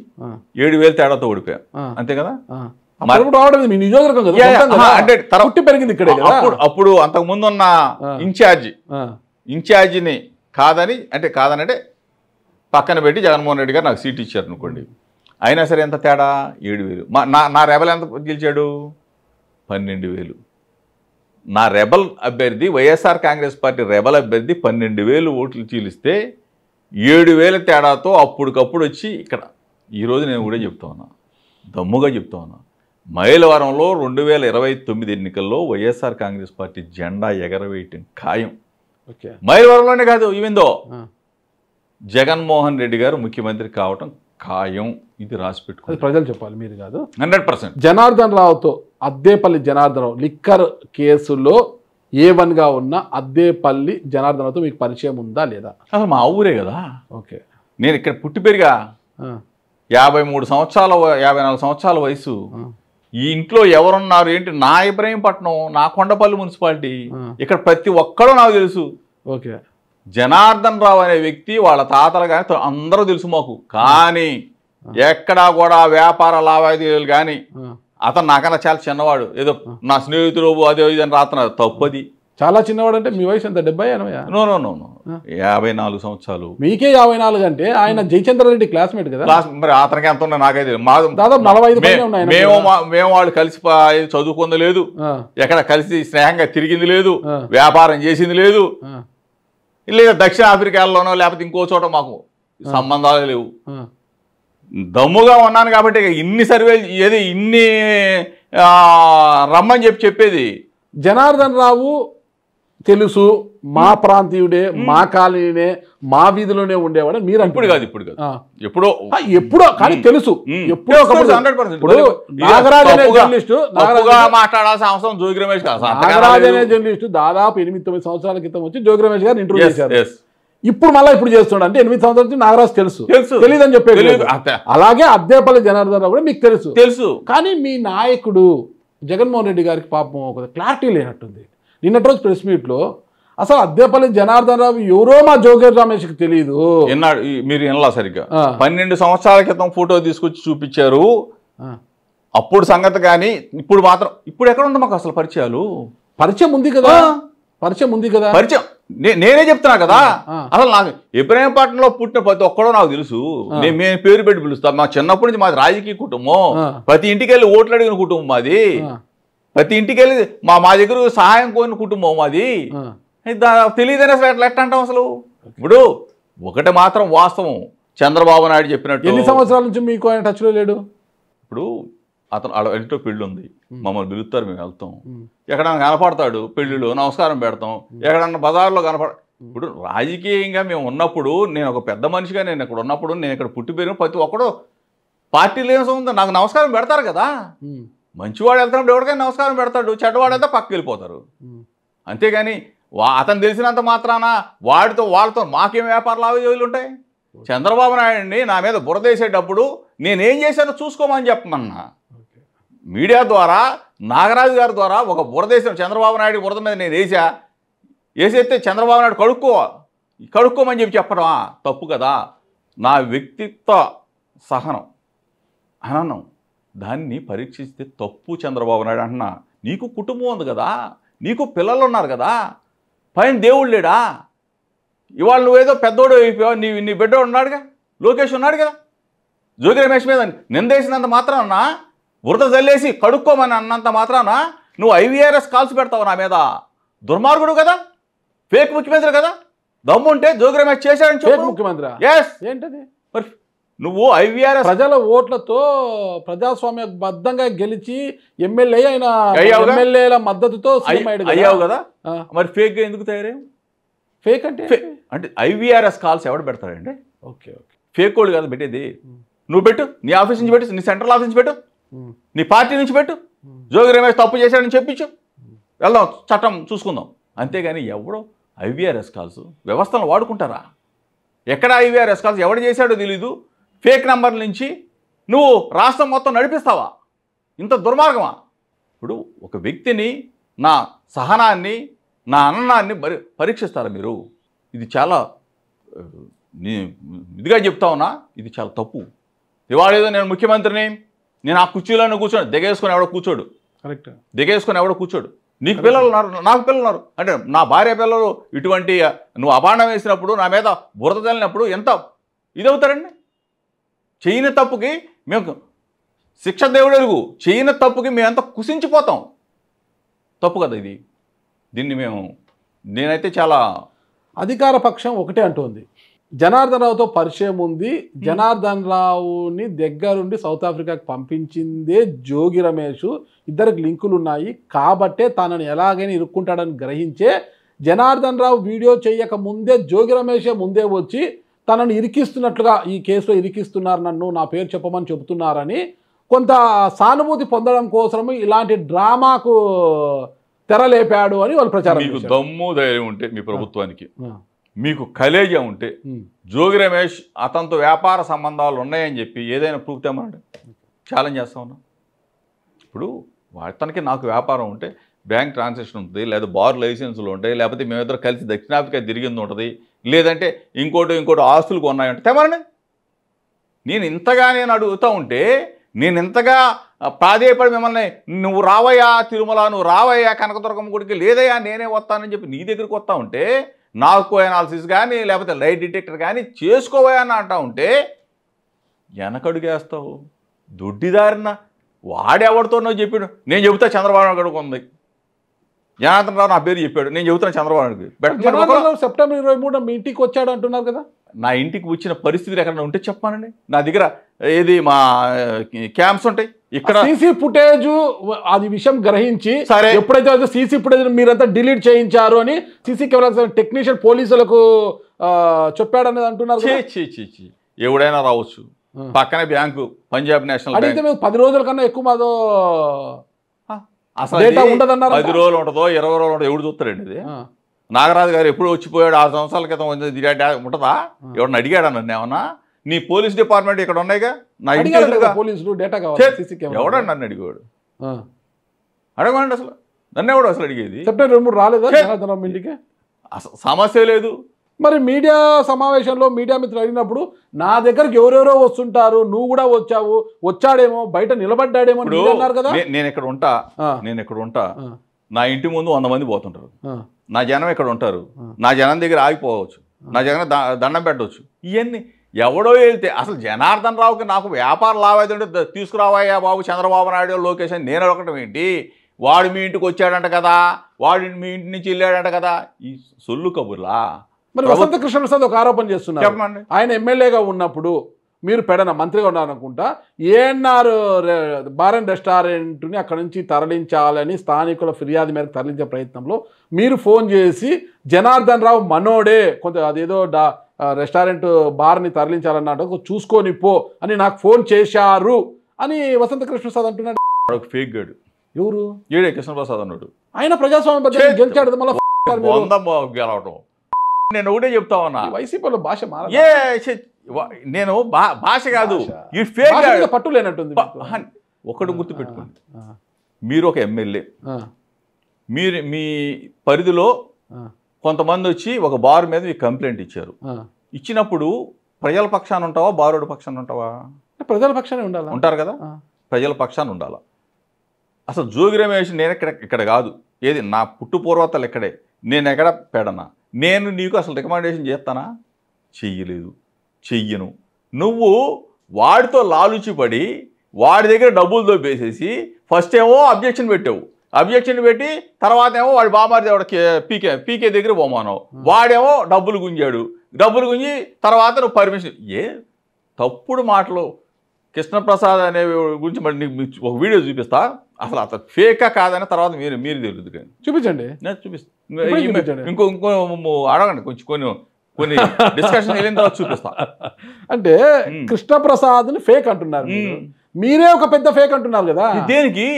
7,000 తేడాతో ఓడిపోయా, అంతే కదా. పెరిగింది ఇక్కడ. అప్పుడు అంతకు ముందు ఉన్న ఇన్ఛార్జిని కాదనంటే పక్కన పెట్టి జగన్మోహన్ రెడ్డి గారు నాకు సీట్ ఇచ్చారు అనుకోండి. అయినా సరే ఎంత తేడా? 7,000. నా రెబల్ ఎంత గెలిచాడు? 12,000. నా రెబల్ అభ్యర్థి, వైఎస్ఆర్ కాంగ్రెస్ పార్టీ రెబల్ అభ్యర్థి 12,000 ఓట్లు చీలిస్తే 7,000 తేడాతో అప్పటికప్పుడు వచ్చి ఇక్కడ. ఈరోజు నేను కూడా చెప్తా ఉన్నా, దమ్ముగా చెప్తా ఉన్నా, మైలవరంలో 2029 ఎన్నికల్లో వైఎస్ఆర్ కాంగ్రెస్ పార్టీ జెండా ఎగరవేయటం ఖాయం. మైలవరంలోనే కాదు, ఈవెందో జగన్మోహన్ రెడ్డి గారు ముఖ్యమంత్రి కావటం ఖాయం. ఇది రాసి పెట్టుకో. ప్రజలు చెప్పాలి, మీరు కాదు. 100%. జనార్దన్ రావుతో అద్దేపల్లి జనార్దన్ రావు లిక్కర్ కేసులో A1గా ఉన్న అద్దేపల్లి జనార్దన్ రావుతో మీకు పరిచయం ఉందా లేదా? అసలు మా ఊరే కదా. ఓకే. నేను ఇక్కడ పుట్టి పెరిగా. 53 సంవత్సరాల 54 సంవత్సరాల వయసు. ఈ ఇంట్లో ఎవరున్నారు ఏంటి? నా ఇబ్రహీంపట్నం, నా కొండపల్లి మున్సిపాలిటీ. ఇక్కడ ప్రతి ఒక్కడూ నాకు తెలుసు. ఓకే. జనార్దన్ రావు అనే వ్యక్తి వాళ్ళ తాతలు కానీ అందరూ తెలుసు మాకు. కానీ ఎక్కడా కూడా వ్యాపార లావాదేవీలు కానీ అతను నాకన్నా చాలా చిన్నవాడు, ఏదో నా స్నేహితుడు అదే ఇది అని రాస్తున్నారు. తప్పది. చాలా చిన్నవాడు అంటే మీ వయసు ఎంత 70, 80? నో 54 సంవత్సరాలు. మీకే 54 అంటే ఆయన జయచంద్రారెడ్డి క్లాస్మేట్ కదా. మరి అతనికి ఎంత ఉన్నా నాకైతే దాదాపు 45 పైనే ఉన్నాయి. మేము వాళ్ళు కలిసి చదువుకుంది లేదు, ఎక్కడ కలిసి స్నేహంగా తిరిగింది లేదు, వ్యాపారం చేసింది లేదు, లేదా దక్షిణ ఆఫ్రికాలోనో లేకపోతే ఇంకో చోట మాకు సంబంధాలు లేవు. దమ్ముగా ఉన్నాను కాబట్టి ఇన్ని సర్వేలు ఏది ఇన్ని రమ్మని చెప్పేది. జనార్దన్ రావు తెలుసు, మా ప్రాంతీయుడే, మా కాలనీనే, మా వీధిలోనే ఉండేవాడు మీరు. ఇప్పుడు కాదు ఎప్పుడో కానీ తెలుసు. ఎప్పుడో నాగరాజ్ అనే జర్నలిస్టు మాట్లాడాల్సిన అవసరం జోగి రమేష్ కాదు. నాగరాజ్ అనే జర్నలిస్టు దాదాపు 8-9 సంవత్సరాల క్రితం వచ్చి జోగి రమేష్ గారు ఇంటర్వ్యూ చేశారు. ఇప్పుడు మళ్ళీ ఇప్పుడు చేస్తున్నాడు అంటే 8 సంవత్సరాల నుంచి నాగరాజ్ తెలుసు, తెలియదని చెప్పేది. అలాగే అద్దేపల్లి జనార్దన్ రావు కూడా మీకు తెలుసు. కానీ మీ నాయకుడు జగన్మోహన్ రెడ్డి గారికి పాపం ఒక క్లారిటీ లేనట్టుంది. నిన్నటి రోజు ప్రెస్ మీట్లో అసలు అద్దేపల్లి జనార్దన్ రావు ఎవరో మా జోగి రమేష్కి తెలియదు. మీరు వినలా సరిగ్గా. 12 సంవత్సరాల క్రితం ఫోటో తీసుకొచ్చి చూపించారు అప్పుడు సంగతి. కానీ ఇప్పుడు మాత్రం ఇప్పుడు ఎక్కడ ఉంది మాకు అసలు పరిచయం ఉంది కదా. పరిచయం నేనే చెప్తున్నా కదా. అసలు నాకు ఇబ్రాహీంపట్నంలో పుట్టిన ప్రతి ఒక్కడో నాకు తెలుసు. మేము పేరు పెట్టి పిలుస్తాం. మా చిన్నప్పటి నుంచి మాది రాజకీయ కుటుంబం. ప్రతి ఇంటికి వెళ్ళి ఓట్లు అడిగిన కుటుంబం మాది. ప్రతి ఇంటికి వెళ్ళి మా దగ్గర సహాయం కోరిన కుటుంబం మాది. తెలియదని అసలు ఎట్లా అంటాం అసలు? ఇప్పుడు ఒకటి మాత్రం వాస్తవం, చంద్రబాబు నాయుడు చెప్పినట్టు. ఎన్ని సంవత్సరాల నుంచి మీకు ఆయన టచ్లో లేడు? ఇప్పుడు అతను ఇంట్లో పెళ్ళి ఉంది, మమ్మల్ని పిలుస్తారు, మేము వెళ్తాం. ఎక్కడన్నా కనపడతాడు పెళ్ళిలో నమస్కారం పెడతాం. ఎక్కడన్నా బజార్లో ఇప్పుడు రాజకీయంగా మేము ఉన్నప్పుడు, నేను ఒక పెద్ద మనిషిగా నేను ఇక్కడ ఉన్నప్పుడు, నేను ఇక్కడ పుట్టి పెరిగిన ప్రతి ఒక్కడు పార్టీలు ఏమవుతుంది నాకు నమస్కారం పెడతారు కదా. మంచివాడు వెళ్తున్నప్పుడు ఎవరికైనా నమస్కారం పెడతాడు, చెడ్డవాడు వెళ్తే పక్కకి వెళ్ళిపోతారు. అంతేగాని అతను తెలిసినంత మాత్రాన వాళ్ళతో మాకేం వ్యాపార లావాదేవీలు ఉంటాయి? చంద్రబాబు నాయుడిని నా మీద బురదేసేటప్పుడు నేనేం చేశానో చూసుకోమని చెప్పమన్నా. మీడియా ద్వారా నాగరాజు గారి ద్వారా ఒక బురదేశం చంద్రబాబు నాయుడు బురద మీద నేను వేసేస్తే చంద్రబాబు నాయుడు కడుక్కోమని చెప్పడమా తప్పు కదా. నా వ్యక్తిత్వ సహనం అననం దాన్ని పరీక్షిస్తే తప్పు చంద్రబాబు నాయుడు అంటున్నా. నీకు కుటుంబం ఉంది కదా, నీకు పిల్లలు ఉన్నారు కదా, పైన దేవుడు లేడా? ఇవాళ నువ్వేదో పెద్దోడు అయిపోయావు, నీ బిడ్డోడు ఉన్నాడుగా, లోకేష్ ఉన్నాడు కదా. జోగి రమేష్ మీద నిందేసినంత మాత్రాన, బురద జల్లేసి కడుక్కోమని అన్నంత మాత్రాన నువ్వు IVRS కాల్స్ పెడతావు నా మీద? దుర్మార్గుడు కదా, ఫేక్ ముఖ్యమంత్రి కదా. దమ్ముంటే జోగి రమేష్ చేశాడని చెప్పు. ముఖ్యమంత్రి ఏంటది? మరి నువ్వు IVRS ప్రజల ఓట్లతో ప్రజాస్వామ్యబద్ధంగా గెలిచి ఎమ్మెల్యే అయిన ఎమ్మెల్యేల మద్దతుతో అయ్యావు కదా. మరి ఫేక్ గా ఎందుకు తయారయ్యావు? ఫేక్ అంటే IVRS కాల్స్ ఎవడు పెడతాడండి? ఓకే ఫేక్ కోడ్ కదా పెట్టేది. నువ్వు పెట్టు, నీ ఆఫీస్ నుంచి పెట్టు, నీ సెంట్రల్ ఆఫీస్ నుంచి పెట్టు, నీ పార్టీ నుంచి పెట్టు. జోగి రమేష్ తప్పు చేశాడని చెప్పించు, వెళ్దాం, చట్టం చూసుకుందాం. అంతేగాని ఎవడో IVRS కాల్స్ వ్యవస్థను వాడుకుంటారా? ఎక్కడ IVRS కాల్స్ ఎవడు చేశాడో తెలీదు. ఫేక్ నంబర్ల నుంచి నువ్వు రాష్ట్రం మొత్తం నడిపిస్తావా? ఇంత దుర్మార్గమా? ఇప్పుడు ఒక వ్యక్తిని, నా సహనాన్ని, నా అన్నాన్ని పరీక్షిస్తారా మీరు? ఇది చాలా ఇదిగా చెప్తా ఉన్నా, ఇది చాలా తప్పు. ఇవాళ ఏదో నేను ముఖ్యమంత్రిని, నేను ఆ కుర్చీలోనే కూర్చోడు, దిగేసుకొని ఎవడో కూర్చోడు. కరెక్ట్. దిగేసుకొని ఎవడో కూర్చోడు. నీకు పిల్లలు ఉన్నారు, నాకు పిల్లలు ఉన్నారు. అంటే నా భార్య పిల్లలు ఇటువంటి నువ్వు అబాండం వేసినప్పుడు, నా మీద బురద తల్లినప్పుడు ఎంత ఇదవుతారండి? చేయని తప్పుకి మేము శిక్ష దేవుడు ఎరుగు, చేయని తప్పుకి మేమంతా కుసించిపోతాం. తప్పు కదా ఇది. దీన్ని నేనైతే చాలా అధికార పక్షం ఒకటే అంటోంది, జనార్దన్ రావుతో పరిచయం ఉంది, జనార్దన్ రావుని దగ్గరుండి సౌత్ ఆఫ్రికాకి పంపించిందే జోగి రమేష్, ఇద్దరికి లింకులు ఉన్నాయి కాబట్టే తనని ఎలాగైనా ఇరుక్కుంటాడని గ్రహించే జనార్దన్ రావు వీడియో చేయక ముందే జోగి రమేషే ముందే వచ్చి తనను ఇరికిస్తున్నట్లుగా, ఈ కేసులో ఇరికిస్తున్నారు, నన్ను నా పేరు చెప్పమని చెబుతున్నారని కొంత సానుభూతి పొందడం కోసము ఇలాంటి డ్రామాకు తెరలేపాడు అని వాళ్ళు ప్రచారం. మీకు దమ్ము ధైర్యం ఉంటే మీ ప్రభుత్వానికి, మీకు కలేజా ఉంటే, జోగి రమేష్ అతనితో వ్యాపార సంబంధాలు ఉన్నాయని చెప్పి ఏదైనా ప్రూఫ్ తెమ్మనండి, ఛాలెంజ్ చేస్తా ఉన్నా. ఇప్పుడు అతనికి నాకు వ్యాపారం ఉంటే బ్యాంక్ ట్రాన్సాక్షన్ ఉంటుంది, లేదా బార్ లైసెన్సులు ఉంటాయి, లేకపోతే మేమిద్దరు కలిసి దక్షిణాఫ్రికా తిరిగింది ఉంటుంది, లేదంటే ఇంకోటి ఆస్తులు ఉన్నాయంటే తెమ్మనండి. నేను ఇంతగా నేను అడుగుతూ ఉంటే నేను ఇంతగా ప్రాధేయపడి మిమ్మల్ని నువ్వు రావయ్యా తిరుమల, నువ్వు రావయ్యా కనకదుర్గమ్మ గుడికి, లేదయ్యా నేనే వస్తానని చెప్పి నీ దగ్గరికి వస్తా ఉంటే, నాకు అనాలిసిస్ కానీ లేకపోతే లైట్ డిటెక్టర్ కానీ చేసుకోవయా అని అంటా ఉంటే వెనకడుగేస్తావు దొడ్డిదారిన. వాడెవడితోనో చెప్పాడు, నేను చెబుతా చంద్రబాబు నాయుడు ఉంది, జనార్దన్ రావు నా పేరు చెప్పాడు, నేను చెబుతాను చంద్రబాబు నాయుడుకి. సెప్టెంబర్ 23 మీ ఇంటికి వచ్చాడు అంటున్నారు కదా. నా ఇంటికి వచ్చిన పరిస్థితులు ఎక్కడైనా ఉంటే చెప్పానండి. నా దగ్గర ఏది మా క్యాంప్స్ ఉంటాయి ఇక్కడ. సీసీ ఫుటేజ్ అది విషయం గ్రహించి సరే, ఎప్పుడైతే సీసీ ఫుటేజ్ మీరంతా డిలీట్ చేయించారు అని సీసీ కెమెరా టెక్నీషియన్ పోలీసులకు చెప్పాడనేది అంటున్నారు. ఎవడైనా రావచ్చు. పక్కనే బ్యాంకు, పంజాబ్ నేషనల్ అడిగితే మేము 10 రోజుల కన్నా ఎక్కువ మాదో అసలు 10 రోజులు ఉంటుందో 20 రోజులు ఉంటుందో ఎవడు చూస్తారండి ఇది. నాగరాజు గారు ఎప్పుడు వచ్చిపోయాడు, 6 సంవత్సరాల క్రితం ఉంటుందా? ఎవడన్నా అడిగాడా నన్ను ఏమన్నా? నీ పోలీస్ డిపార్ట్మెంట్ ఇక్కడ ఉన్నాయిగా, నా ఇంటి పోలీసులు డేటా ఎవడండి నన్ను అడిగాడు? అడగమండి అసలు, నన్ను ఎవడు అసలు అడిగేది? సెప్టెంబర్ 23 రాలేదా ఇంటికి? అసలు సమస్య లేదు. మరి మీడియా సమావేశంలో మీడియా మిత్రులు అడిగినప్పుడు నా దగ్గరకు ఎవరెవరో వస్తుంటారు, నువ్వు కూడా వచ్చావు, వచ్చాడేమో బయట నిలబడ్డాడేమో అన్నారు కదా. నేను ఇక్కడ ఉంటా, నా ఇంటి ముందు 100 మంది పోతుంటారు, నా జనం ఇక్కడ ఉంటారు, నా జనం దగ్గర ఆగిపోవచ్చు, నా జనం దండం పెట్టవచ్చు. ఇవన్నీ ఎవడో వెళ్తే అసలు జనార్దన్ రావుకి నాకు వ్యాపార లావాదేవీ ఉంటే తీసుకురావయ్యా బాబు చంద్రబాబు నాయుడు లోకేష్ అని నేను అడగటం ఏంటి? వాడు మీ ఇంటికి వచ్చాడంట కదా, వాడు మీ ఇంటి నుంచి వెళ్ళాడంట కదా, ఈ సొల్లు కబుర్లా. మరి వసంత కృష్ణప్రసాద్ ఒక ఆరోపణ చేస్తున్నారు. చెప్పండి. ఆయన ఎమ్మెల్యేగా ఉన్నప్పుడు మీరు పెడన మంత్రిగా ఉన్నారనుకుంటా, ఏఎన్ఆర్ బార్ అండ్ రెస్టారెంట్ని అక్కడ నుంచి తరలించాలని స్థానికుల ఫిర్యాదు మేరకు తరలించే ప్రయత్నంలో మీరు ఫోన్ చేసి జనార్దన్ రావు మనోడే కొంత అదేదో రెస్టారెంట్ బార్ని తరలించాలన్నట్టు చూసుకొని పో అని నాకు ఫోన్ చేశారు అని వసంత కృష్ణప్రసాద్ అంటున్నాడు. ఫేక్ గాడు. ఎవరు? ఏడే కృష్ణప్రసాద్ అన్నాడు. ఆయన ప్రజాస్వామ్య బద్దంగా గెలిచాడు. మళ్ళీ గెలవటం నేను ఒకటే చెప్తా ఉన్నా, వైసీపీలో భాష నేను భాష కాదు, ఈ ఫేక్ పట్టు లేనట్టుంది. ఒకటి గుర్తు పెట్టుకోండి, మీరు ఒక ఎమ్మెల్యే, మీరు మీ పరిధిలో కొంతమంది వచ్చి ఒక బార్ మీద మీకు కంప్లైంట్ ఇచ్చారు. ఇచ్చినప్పుడు ప్రజల పక్షాన ఉంటావా, బారోడు పక్షాన ఉంటావా? ప్రజల పక్షానే ఉండాలి. ఉంటారు కదా, ప్రజల పక్షాన ఉండాలా. అసలు జోగి రమేష్ నేను ఇక్కడ కాదు, ఏది నా పుట్టు పూర్వతలు ఇక్కడే, నేను ఎక్కడ పెడనా? నేను నీకు అసలు రికమెండేషన్ చేస్తానా? చెయ్యలేదు, చెయ్యను. నువ్వు వాడితో లాలుచిపడి వాడి దగ్గర డబ్బులు దొబ్బేసేసి ఫస్ట్ ఏమో అబ్జెక్షన్ పెట్టావు, అబ్జెక్షన్ పెట్టి తర్వాత ఏమో వాడి బామారిది పీకే దగ్గర పోమానవు, వాడేమో డబ్బులు గుంజాడు, డబ్బులు గుంజి తర్వాత నువ్వు పర్మిషన్. తప్పుడు మాటలు. కృష్ణప్రసాద్ అనే గురించి మరి నీకు ఒక వీడియో చూపిస్తా, అసలు అతను ఫేకా కాదని తర్వాత మీరు తెలుస్తుంది. కానీ చూపించండి, నేను చూపిస్తాను. ఇంకో అడగండి, కొన్ని డిస్కషన్ వెళ్ళిన తర్వాత చూపిస్తా. అంటే కృష్ణప్రసాద్ని ఫేక్ అంటున్నారు, మీరే ఒక పెద్ద ఫేక్ అంటున్నారు కదా. దేనికి?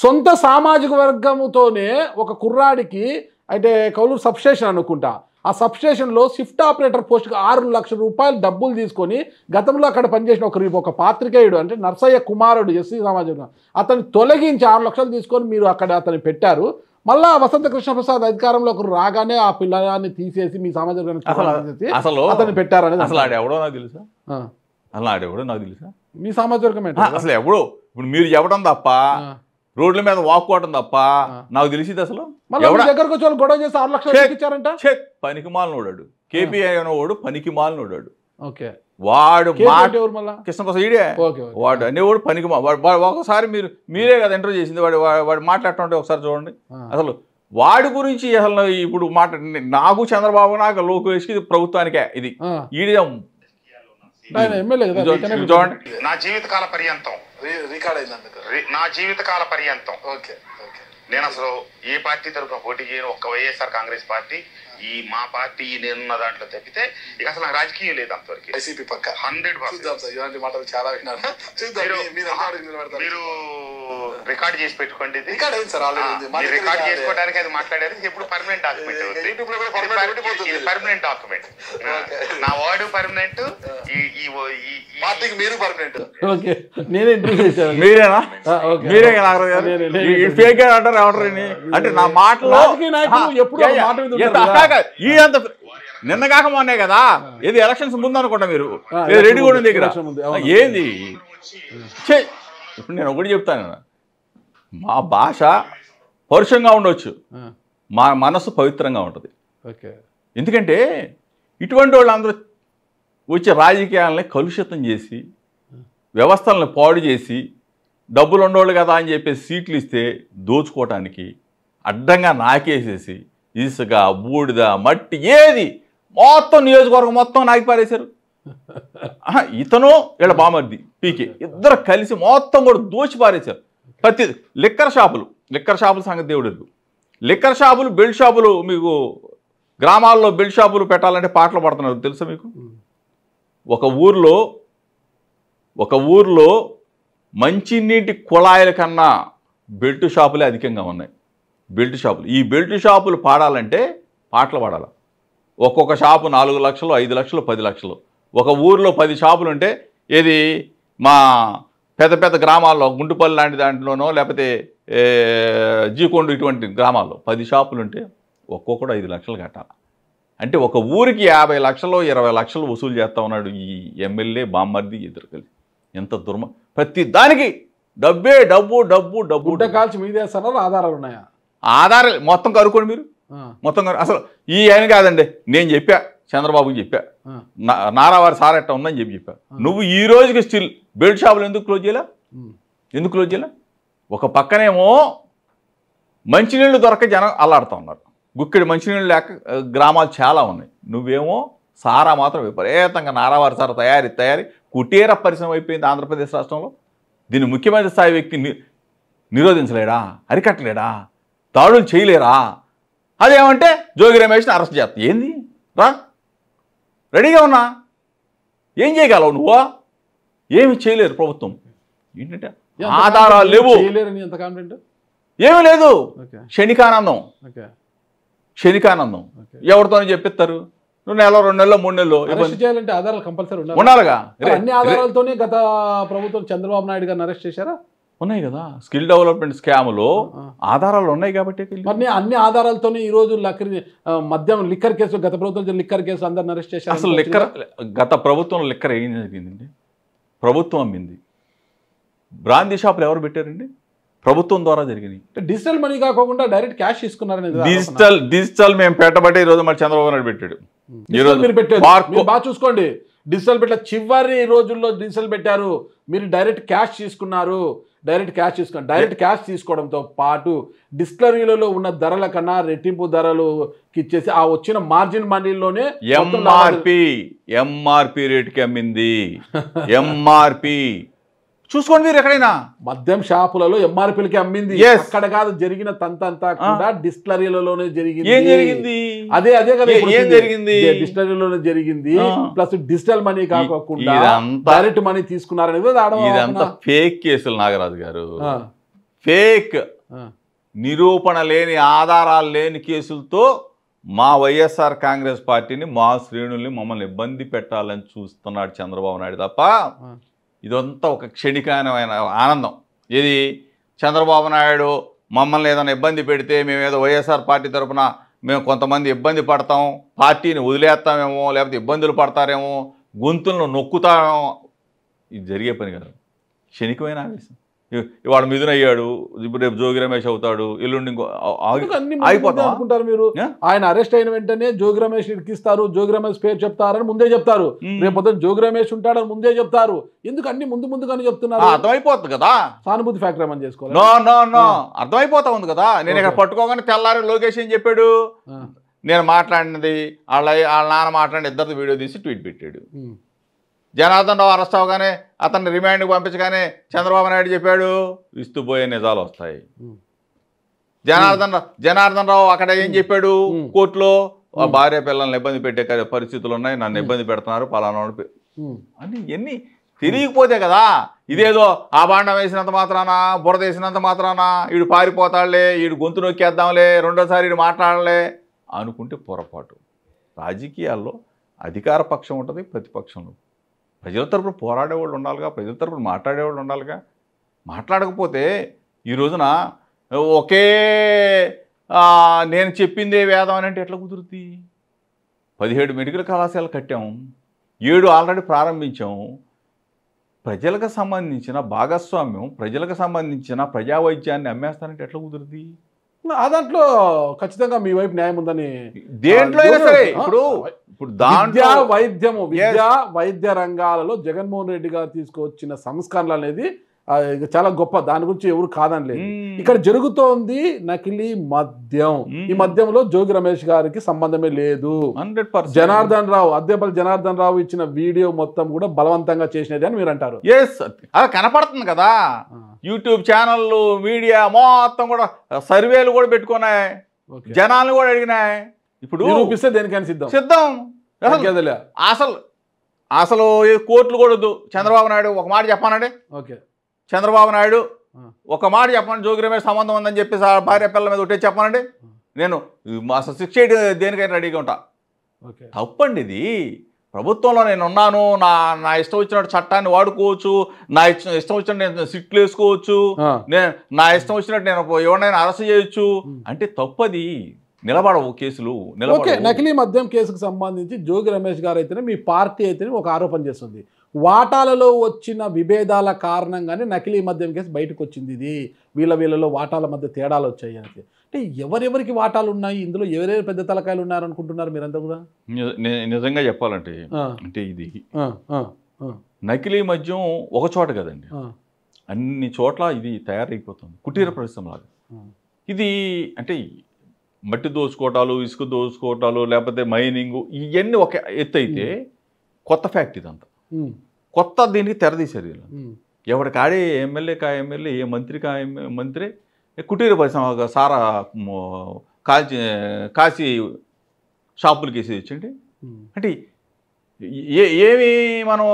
సొంత సామాజిక వర్గముతోనే ఒక కుర్రాడికి అంటే కౌలూరు సబ్స్టేషన్ అనుకుంటా, ఆ సబ్స్టేషన్లో షిఫ్ట్ ఆపరేటర్ పోస్ట్కి 6 లక్షల రూపాయలు డబ్బులు తీసుకొని గతంలో అక్కడ పనిచేసిన ఒక పాత్రికేయుడు అంటే నర్సయ్య కుమారుడు ఎస్సీ సమాజం అతన్ని తొలగించి 6 లక్షలు తీసుకొని మీరు అక్కడ అతన్ని పెట్టారు. మళ్ళా వసంత కృష్ణప్రసాద్ అధికారంలోకి రాగానే ఆ పిల్లగాన్ని తీసేసి మీ సామాజిక అతన్ని పెట్టారనేది. అసలు ఆడెవడో నాకు తెలుసా? అసలు ఆడెవడో నాకు తెలుసా? మీ సామాజిక వర్గం అసలు ఎవడో? ఇప్పుడు మీరు చెప్పడం తప్ప, రోడ్ల మీద వాక్కోవడం తప్ప నాకు తెలిసింది అసలు. దగ్గరకు వచ్చి గొడవ చేసి 6 లక్షలు ఇచ్చారంట. పనికి మాలినోడాడు, కేపీఐ అనేవాడు పనికి మాలినోడాడు. వాడు కృష్ణప్రసాద్ ఈడే వాడు అనేవాడు పనికి ఒకసారి మీరే కదా ఇంటర్వ్యూ చేసింది, వాడు మాట్లాడుతుంటే ఒకసారి చూడండి. అసలు వాడి గురించి అసలు ఇప్పుడు నాకు చంద్రబాబు నాకు లోకేష్కి ప్రభుత్వానికే ఇది ఈడే చూడండి. నా జీవితకాల పర్యంతం నా జీవితకాల పర్యంతం నేను అసలు ఏ పార్టీ తరఫున పోటీ చేయను, ఒక్క వైఎస్ఆర్ కాంగ్రెస్ పార్టీ, ఈ మా పార్టీ నేనున్న దాంట్లో తప్పితే ఇక అసలు నాకు రాజకీయం లేదు అంతవరకు. 100% చాలా మీరు రికార్డ్ చేసి పెట్టుకోండి. రికార్డ్ చేసుకోవడానికి అది మాట్లాడేది ఎప్పుడు పర్మనెంట్ డాక్యుమెంట్ అవుతుంది. పర్మనెంట్ డాక్యుమెంట్, నా వార్డు పర్మనెంట్, మీరు పర్మనెంట్. మీరేనా? మీరే అంటారు ఎవరు అంటే నా మాటలో నిన్న కాక మొన్నే కదా, ఏది ఎలక్షన్స్ ముందు అనుకుంటా మీరు రెడ్డిగూడెం దగ్గర ఏంది ఇప్పుడు నేను ఒకటి చెప్తాను, మా భాష పరుషంగా ఉండొచ్చు, మా మనసు పవిత్రంగా ఉంటుంది. ఓకే. ఎందుకంటే ఇటువంటి వాళ్ళందరూ వచ్చి రాజకీయాలని కలుషితం చేసి వ్యవస్థలను పాడు చేసి డబ్బులు ఉండేవాళ్ళు కదా అని చెప్పేసి సీట్లు ఇస్తే దోచుకోవటానికి అడ్డంగా నాకేసేసి ఇసుక బూడిద మట్టి ఏది మొత్తం నియోజకవర్గం మొత్తం నాకి పారేశారు. ఇతను వీళ్ళ బామర్ది పీకే ఇద్దరు కలిసి మొత్తం కూడా దోచి పారేశారు. ప్రతి లిక్కర్ షాపుల సంగతి దేవుడు, లిక్కర్ షాపులు బెల్ట్ షాపులు, మీకు గ్రామాల్లో బెల్ట్ షాపులు పెట్టాలంటే పాటలు పడుతున్నారు తెలుసా మీకు? ఒక ఊర్లో మంచినీటి కుళాయిల కన్నా బెల్ట్ షాపులే అధికంగా ఉన్నాయి. బెల్ట్ షాపులు, ఈ బెల్ట్ షాపులు పాడాలంటే పాటలు పాడాలి. ఒక్కొక్క షాపు 4 లక్షలు 5 లక్షలు 10 లక్షలు. ఒక ఊరిలో 10 షాపులు ఉంటే, ఏది మా పెద్ద పెద్ద గ్రామాల్లో గుంటుపల్లి లాంటి దాంట్లోనో లేకపోతే జీకొండ ఇటువంటి గ్రామాల్లో 10 షాపులు ఉంటే ఒక్కొక్కడు 5 లక్షలు కట్టాలి. అంటే ఒక ఊరికి 50 లక్షలు 20 లక్షలు వసూలు చేస్తా ఉన్నాడు ఈ ఎమ్మెల్యే బామ్మర్ది ఇద్దరు కలిసి. ఎంత ప్రతి దానికి డబ్బే, డబ్బు డబ్బు డబ్బు. గుడ్డ కాల్చి మీద వేస్తారా? ఆధారాలు ఉన్నాయా? ఆధారాలు మొత్తం కనుక్కోండి మీరు, మొత్తం అసలు ఈ ఆయన కాదండి, నేను చెప్పా చంద్రబాబుకి చెప్పా, నారావారి సార్ ఎట్టా ఉందని చెప్పా. నువ్వు ఈ రోజుకి స్టిల్ బెల్ట్ షాపులు ఎందుకు క్లోజ్ చేయలే? ఒక పక్కనేమో మంచినీళ్ళు దొరక జనం అల్లాడుతూ ఉన్నారు, గుక్కెడి మంచినీళ్ళు లేక గ్రామాలు చాలా ఉన్నాయి. నువ్వేమో సారా మాత్రం విపరీతంగా నారావారి సారా తయారీ కుటీర పరిశ్రమ అయిపోయింది ఆంధ్రప్రదేశ్ రాష్ట్రంలో. దీన్ని ముఖ్యమంత్రి స్థాయి వ్యక్తి నిరోధించలేడా, అరికట్టలేడా, దాడులు చేయలేరా? అదేమంటే జోగి రమేష్ని అరెస్ట్ చేస్తా. ఏంది రా, రెడీగా ఉన్నా, ఏం చేయగలవు నువ్వు? ఏమి చేయలేరు ప్రభుత్వం. ఏంటంటే ఆధారాలు లేవు, ఏమీ లేదు. క్షణికానందం ఎవరితోనే చెప్పిస్తారు. 1 నెల 2 నెలలు 3 నెలలు చేయాలంటే ఆధారాలు కంపల్సరీ ఉండాలిగా. అన్ని ఆధారాలతోనే గత ప్రభుత్వం చంద్రబాబు నాయుడు గారిని అరెస్ట్ చేశారా? ఉన్నాయి కదా, స్కిల్ డెవలప్మెంట్ స్కామ్లో ఆధారాలు ఉన్నాయి కాబట్టి. మరి అన్ని ఆధారాలతోనే ఈ రోజు మద్యం లిక్కర్ కేసు, గత ప్రభుత్వం లిక్కర్ కేసు అందరిని అరెస్ట్ చేశారు. అసలు గత ప్రభుత్వంలో లిక్కర్ ఏం జరిగిందండి? ప్రభుత్వం అమ్మింది. బ్రాందీ షాపులు ఎవరు పెట్టారండి? ప్రభుత్వం ద్వారా జరిగినాయి. డిజిటల్ మనీ కాకుండా డైరెక్ట్ క్యాష్ తీసుకున్నారని. డిజిటల్ మేము పెట్టబట్టే ఈ రోజు మరి చంద్రబాబు నాయుడు పెట్టాడు. మీరు పెట్టారు బాగా చూసుకోండి. డిజిటల్ పెట్ట చివరి రోజుల్లో డిజిటల్ పెట్టారు, మీరు డైరెక్ట్ క్యాష్ తీసుకున్నారు. డైరెక్ట్ క్యాష్ తీసుకోవడంతో పాటు డిస్టిలరీలలో ఉన్న ధరల కన్నా రెట్టింపు ధరలుకి ఇచ్చేసి ఆ వచ్చిన మార్జిన్ మనీలోనే ఎంఆర్పి రేటుకి అమ్మింది. ఎంఆర్పి చూసుకోండి మీరు, ఎక్కడైనా మద్యం షాపులలో ఎంఆర్పీలకి అమ్మింది. అక్కడ కాదు, జరిగిన తంతంతా కూడా డిస్టిలరీలలోనే జరిగింది. ఏం జరిగింది? అదే కదా ఏం జరిగింది? డిస్టిలరీలోనే జరిగింది. ప్లస్ డిజిటల్ మనీ కాకుండా డైరెక్ట్ మనీ తీసుకున్నారనేది ఇదంతా ఫేక్ కేసులు నాగరాజు గారు. ఫేక్, నిరూపణ లేని, ఆధారాలు లేని కేసులతో మా వైఎస్ఆర్ కాంగ్రెస్ పార్టీని, మా శ్రేణుల్ని, మమ్మల్ని ఇబ్బంది పెట్టాలని చూస్తున్నాడు చంద్రబాబు నాయుడు తప్ప ఇదంతా ఒక క్షణికమైన ఆనందం. ఇది చంద్రబాబు నాయుడు మమ్మల్ని ఏదైనా ఇబ్బంది పెడితే మేమేదో వైఎస్ఆర్ పార్టీ తరఫున మేము కొంతమంది ఇబ్బంది పడతాం, పార్టీని వదిలేస్తామేమో, లేకపోతే ఇబ్బందులు పడతారేమో, గొంతులను నొక్కుతామేమో, ఇది జరిగే పని కాదు. క్షణికమైన ఆవేశం. ఇవాడు మిథున్ అయ్యాడు, ఇప్పుడు రేపు జోగి రమేష్ అవుతాడు, ఎల్లుండి ఆగిపోతాం అనుకుంటారు మీరు. ఆయన అరెస్ట్ అయిన వెంటనే జోగి రమేష్ ఇరికిస్తారు, జోగి రమేష్ పేరు చెప్తారని ముందే చెప్తారు. రేపు పొద్దున జోగి రమేష్ ఉంటాడని ముందే చెప్తారు. ఎందుకు అన్ని ముందుగానే చెప్తున్నారు? అర్థమైపోతుంది కదా, సానుభూతి ఫ్యాక్టర్ అని చేసుకోవాలి. అర్థమైపోతా ఉంది కదా. నేను ఇక్కడ పట్టుకోగానే తెల్లారి లోకేష్ ఏం చెప్పాడు, నేను మాట్లాడినది వాళ్ళ నాన్న మాట్లాడిన ఇద్దరిది వీడియో తీసి ట్వీట్ పెట్టాడు. జనార్దన్ రావు అరెస్ట్ అవగానే అతన్ని రిమాండ్కి పంపించగానే చంద్రబాబు నాయుడు చెప్పాడు, ఇస్తుపోయే నిజాలు వస్తాయి. జనార్దన్ రావు అక్కడ ఏం చెప్పాడు కోర్టులో, భార్య పిల్లల్ని ఇబ్బంది పెట్టే పరిస్థితులు ఉన్నాయి, నన్ను ఇబ్బంది పెడుతున్నారు పలానా అని. ఎన్ని తెలియకపోతే కదా, ఇదేదో ఆ బాండం వేసినంత మాత్రాన, బురద వేసినంత మాత్రాన వీడు పారిపోతాడులే, వీడు గొంతు నొక్కేద్దాంలే, రెండోసారి వీడు మాట్లాడలే అనుకుంటే పొరపాటు. రాజకీయాల్లో అధికార పక్షం ఉంటుంది, ప్రతిపక్షంలో ప్రజల తరపున పోరాడేవాళ్ళు ఉండాలిగా, ప్రజల తరపున మాట్లాడేవాళ్ళు ఉండాలిగా. మాట్లాడకపోతే ఈ రోజున ఒకే నేను చెప్పిందే వేదం అని అంటే ఎట్లా కుదురుతుంది? 17 మెడికల్ కళాశాలలు కట్టాము, 7 ఆల్రెడీ ప్రారంభించాము. ప్రజలకు సంబంధించిన భాగస్వామ్యం, ప్రజలకు సంబంధించిన ప్రజా వైద్యాన్ని అమ్మేస్తానంటే ఎట్లా కుదురుతుంది? ఆ దాంట్లో ఖచ్చితంగా మీ వైపు న్యాయం ఉందని దేంట్లో అయినా సరే ఇప్పుడు విద్యా వైద్య రంగాలలో జగన్మోహన్ రెడ్డి గారు తీసుకొచ్చిన సంస్కరణలు అనేది చాలా గొప్ప, దాని గురించి ఎవరు కాదనలేదు. ఇక్కడ జరుగుతోంది నకిలీ మద్యం. ఈ మద్యంలో జోగి రమేష్ గారికి సంబంధమే లేదు. 100% జనార్దన్ రావు, అద్దెపల్లి జనార్దన్ రావు ఇచ్చిన వీడియో మొత్తం కూడా బలవంతంగా చేసినది అని మీరు అంటారు. ఎస్, అది కనపడుతుంది కదా. యూట్యూబ్ ఛానళ్ళు, మీడియా మొత్తం కూడా సర్వేలు కూడా పెట్టుకున్నాయి, జనాలు కూడా అడిగినాయి. ఇప్పుడు నిరూపిస్తే దేనికైనా సిద్ధం. అసలు కోర్టులు కూడా వద్దు. చంద్రబాబు నాయుడు ఒక మాట చెప్పానండి. ఓకే, చంద్రబాబు నాయుడు ఒక మాట చెప్పండి, జోగి రమేష్ సంబంధం ఉందని చెప్పి భార్య పిల్లల మీద ఒకటే చెప్పానండి, నేను అసలు 68 దేనికైనా రెడీగా ఉంటా. తప్పండి ఇది. ప్రభుత్వంలో నేను ఉన్నాను, నా ఇష్టం వచ్చినట్టు చట్టాన్ని వాడుకోవచ్చు, నా ఇష్టం వచ్చినట్టు నేను సిట్లు వేసుకోవచ్చు, నేను నా ఇష్టం వచ్చినట్టు నేను ఎవరినైనా అరెస్ట్ చేయొచ్చు అంటే తప్పది. నిలబడవు కేసులు. నకిలీ మద్యం కేసుకు సంబంధించి జోగి రమేష్ గారు అయితేనే, మీ పార్టీ అయితేనే ఒక ఆరోపణ చేస్తుంది, వాటాలలో వచ్చిన విభేదాల కారణంగానే నకిలీ మద్యం కేసు బయటకు వచ్చింది. ఇది వీళ్ళలో వాటాల మధ్య తేడాలు వచ్చాయి అంటే ఎవరెవరికి వాటాలు ఉన్నాయి, ఇందులో ఎవరెవరు పెద్ద తలకాయలు ఉన్నారు అనుకుంటున్నారు మీరంతా కూడా? నిజంగా చెప్పాలంటే అంటే ఇది నకిలీ మద్యం ఒక చోట కదండి, అన్ని చోట్ల ఇది తయారైపోతుంది కుటీర పరిశ్రమలాగా. ఇది అంటే మట్టి దోచుకోవటాలు, ఇసుక దోచుకోవటాలు, లేకపోతే మైనింగ్, ఇవన్నీ ఒక ఎత్తు అయితే కొత్త ఫ్యాక్టరీ ఇదంతా కొత్త దీనికి తెరదీశారు. ఎవరికాడే ఎమ్మెల్యే ఏ మంత్రి కుటీర పరిశ్రమ సారా కాసి షాపులకి వేసి ఇచ్చండి. అంటే ఏమి మనం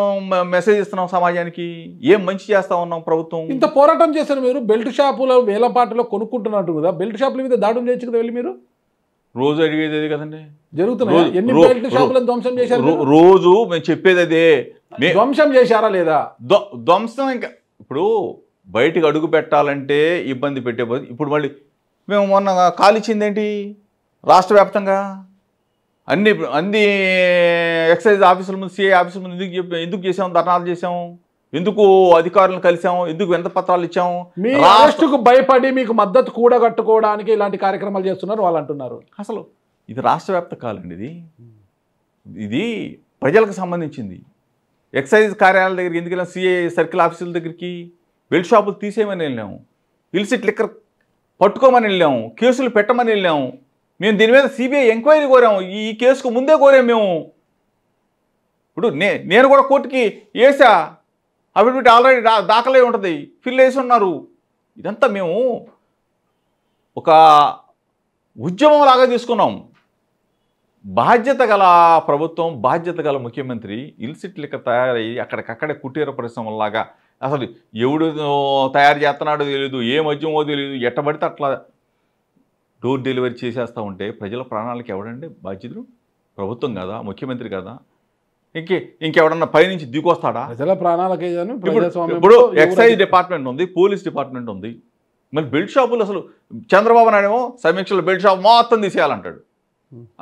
మెసేజ్ ఇస్తున్నాం సమాజానికి, ఏం మంచి చేస్తా ఉన్నాం ప్రభుత్వం? ఇంత పోరాటం చేశారు మీరు, బెల్ట్ షాపులో వేలంపాటలో కొనుక్కుంటున్నట్టు కదా, బెల్ట్ షాపుల మీద దాడులు చేయొచ్చు కదా వెళ్ళి మీరు. రోజు అడిగేది అది కదండి, జరుగుతున్నాయి. ఎన్ని బెల్ట్ షాపులను ధ్వంసం చేశారు? రోజు మేము చెప్పేది అదే. ధ్వంసం చేశారా లేదా? ధ్వంసం ఇంకా ఇప్పుడు బయటికి అడుగు పెట్టాలంటే ఇబ్బంది పెట్టే పోదు. ఇప్పుడు మళ్ళీ మేము మొన్న కాలిచ్చింది ఏంటి రాష్ట్ర వ్యాప్తంగా అన్ని ఎక్సైజ్ ఆఫీసుల ముందు, సిఐ ఆఫీసుల ముందు ఎందుకు చేసాం, ధర్నాలు చేసాం, ఎందుకు అధికారులను కలిసాము, ఎందుకు వినత పత్రాలు ఇచ్చాము? మీ రాష్ట్రకు భయపడి మీకు మద్దతు కూడగట్టుకోవడానికి ఇలాంటి కార్యక్రమాలు చేస్తున్నారు వాళ్ళు అంటున్నారు. అసలు ఇది రాష్ట్ర వ్యాప్త కాలండి, ఇది ప్రజలకు సంబంధించింది. ఎక్సైజ్ కార్యాలయాల దగ్గరికి ఎందుకు వెళ్ళాం, సిఐ సర్కిల్ ఆఫీసుల దగ్గరికి, బెల్ట్ షాపులు తీసేయమని వెళ్ళాము, ఇల్సిట్ లిక్కర్ పట్టుకోమని వెళ్ళాము, కేసులు పెట్టమని వెళ్ళాము. మేము దీని మీద సిబిఐ ఎంక్వైరీ కోరాము, ఈ కేసుకు ముందే కోరాము మేము. ఇప్పుడు నేను కూడా కోర్టుకి వేసా, అఫిడవిట్ ఆల్రెడీ దాఖలై ఉంటుంది, ఫిల్ వేసి ఉన్నారు. ఇదంతా మేము ఒక ఉద్యమం లాగా తీసుకున్నాం. బాధ్యత గల ప్రభుత్వం, బాధ్యత గల ముఖ్యమంత్రి ఇల్సిట్ లిక్కర్ తయారయ్యి అక్కడికక్కడే కుటీర పరిశ్రమలాగా అసలు ఎవడు తయారు చేస్తున్నాడో తెలియదు, ఏ మద్యమో తెలియదు, ఎట్టబడితే అట్లా డోర్ డెలివరీ చేసేస్తూ ఉంటే ప్రజల ప్రాణాలకి ఎవడండి బాధ్యతలు? ప్రభుత్వం కదా, ముఖ్యమంత్రి కదా, ఇంకెవడన్నా పైనుంచి దిగొస్తాడా? ప్రజల ప్రాణాలకే. ఇప్పుడు ఎక్సైజ్ డిపార్ట్మెంట్ ఉంది, పోలీస్ డిపార్ట్మెంట్ ఉంది, మరి బెల్ట్ షాపులు అసలు చంద్రబాబు నాయుడు ఏమో సమీక్షలో బెల్ట్ షాప్ మొత్తం తీసేయాలంటాడు.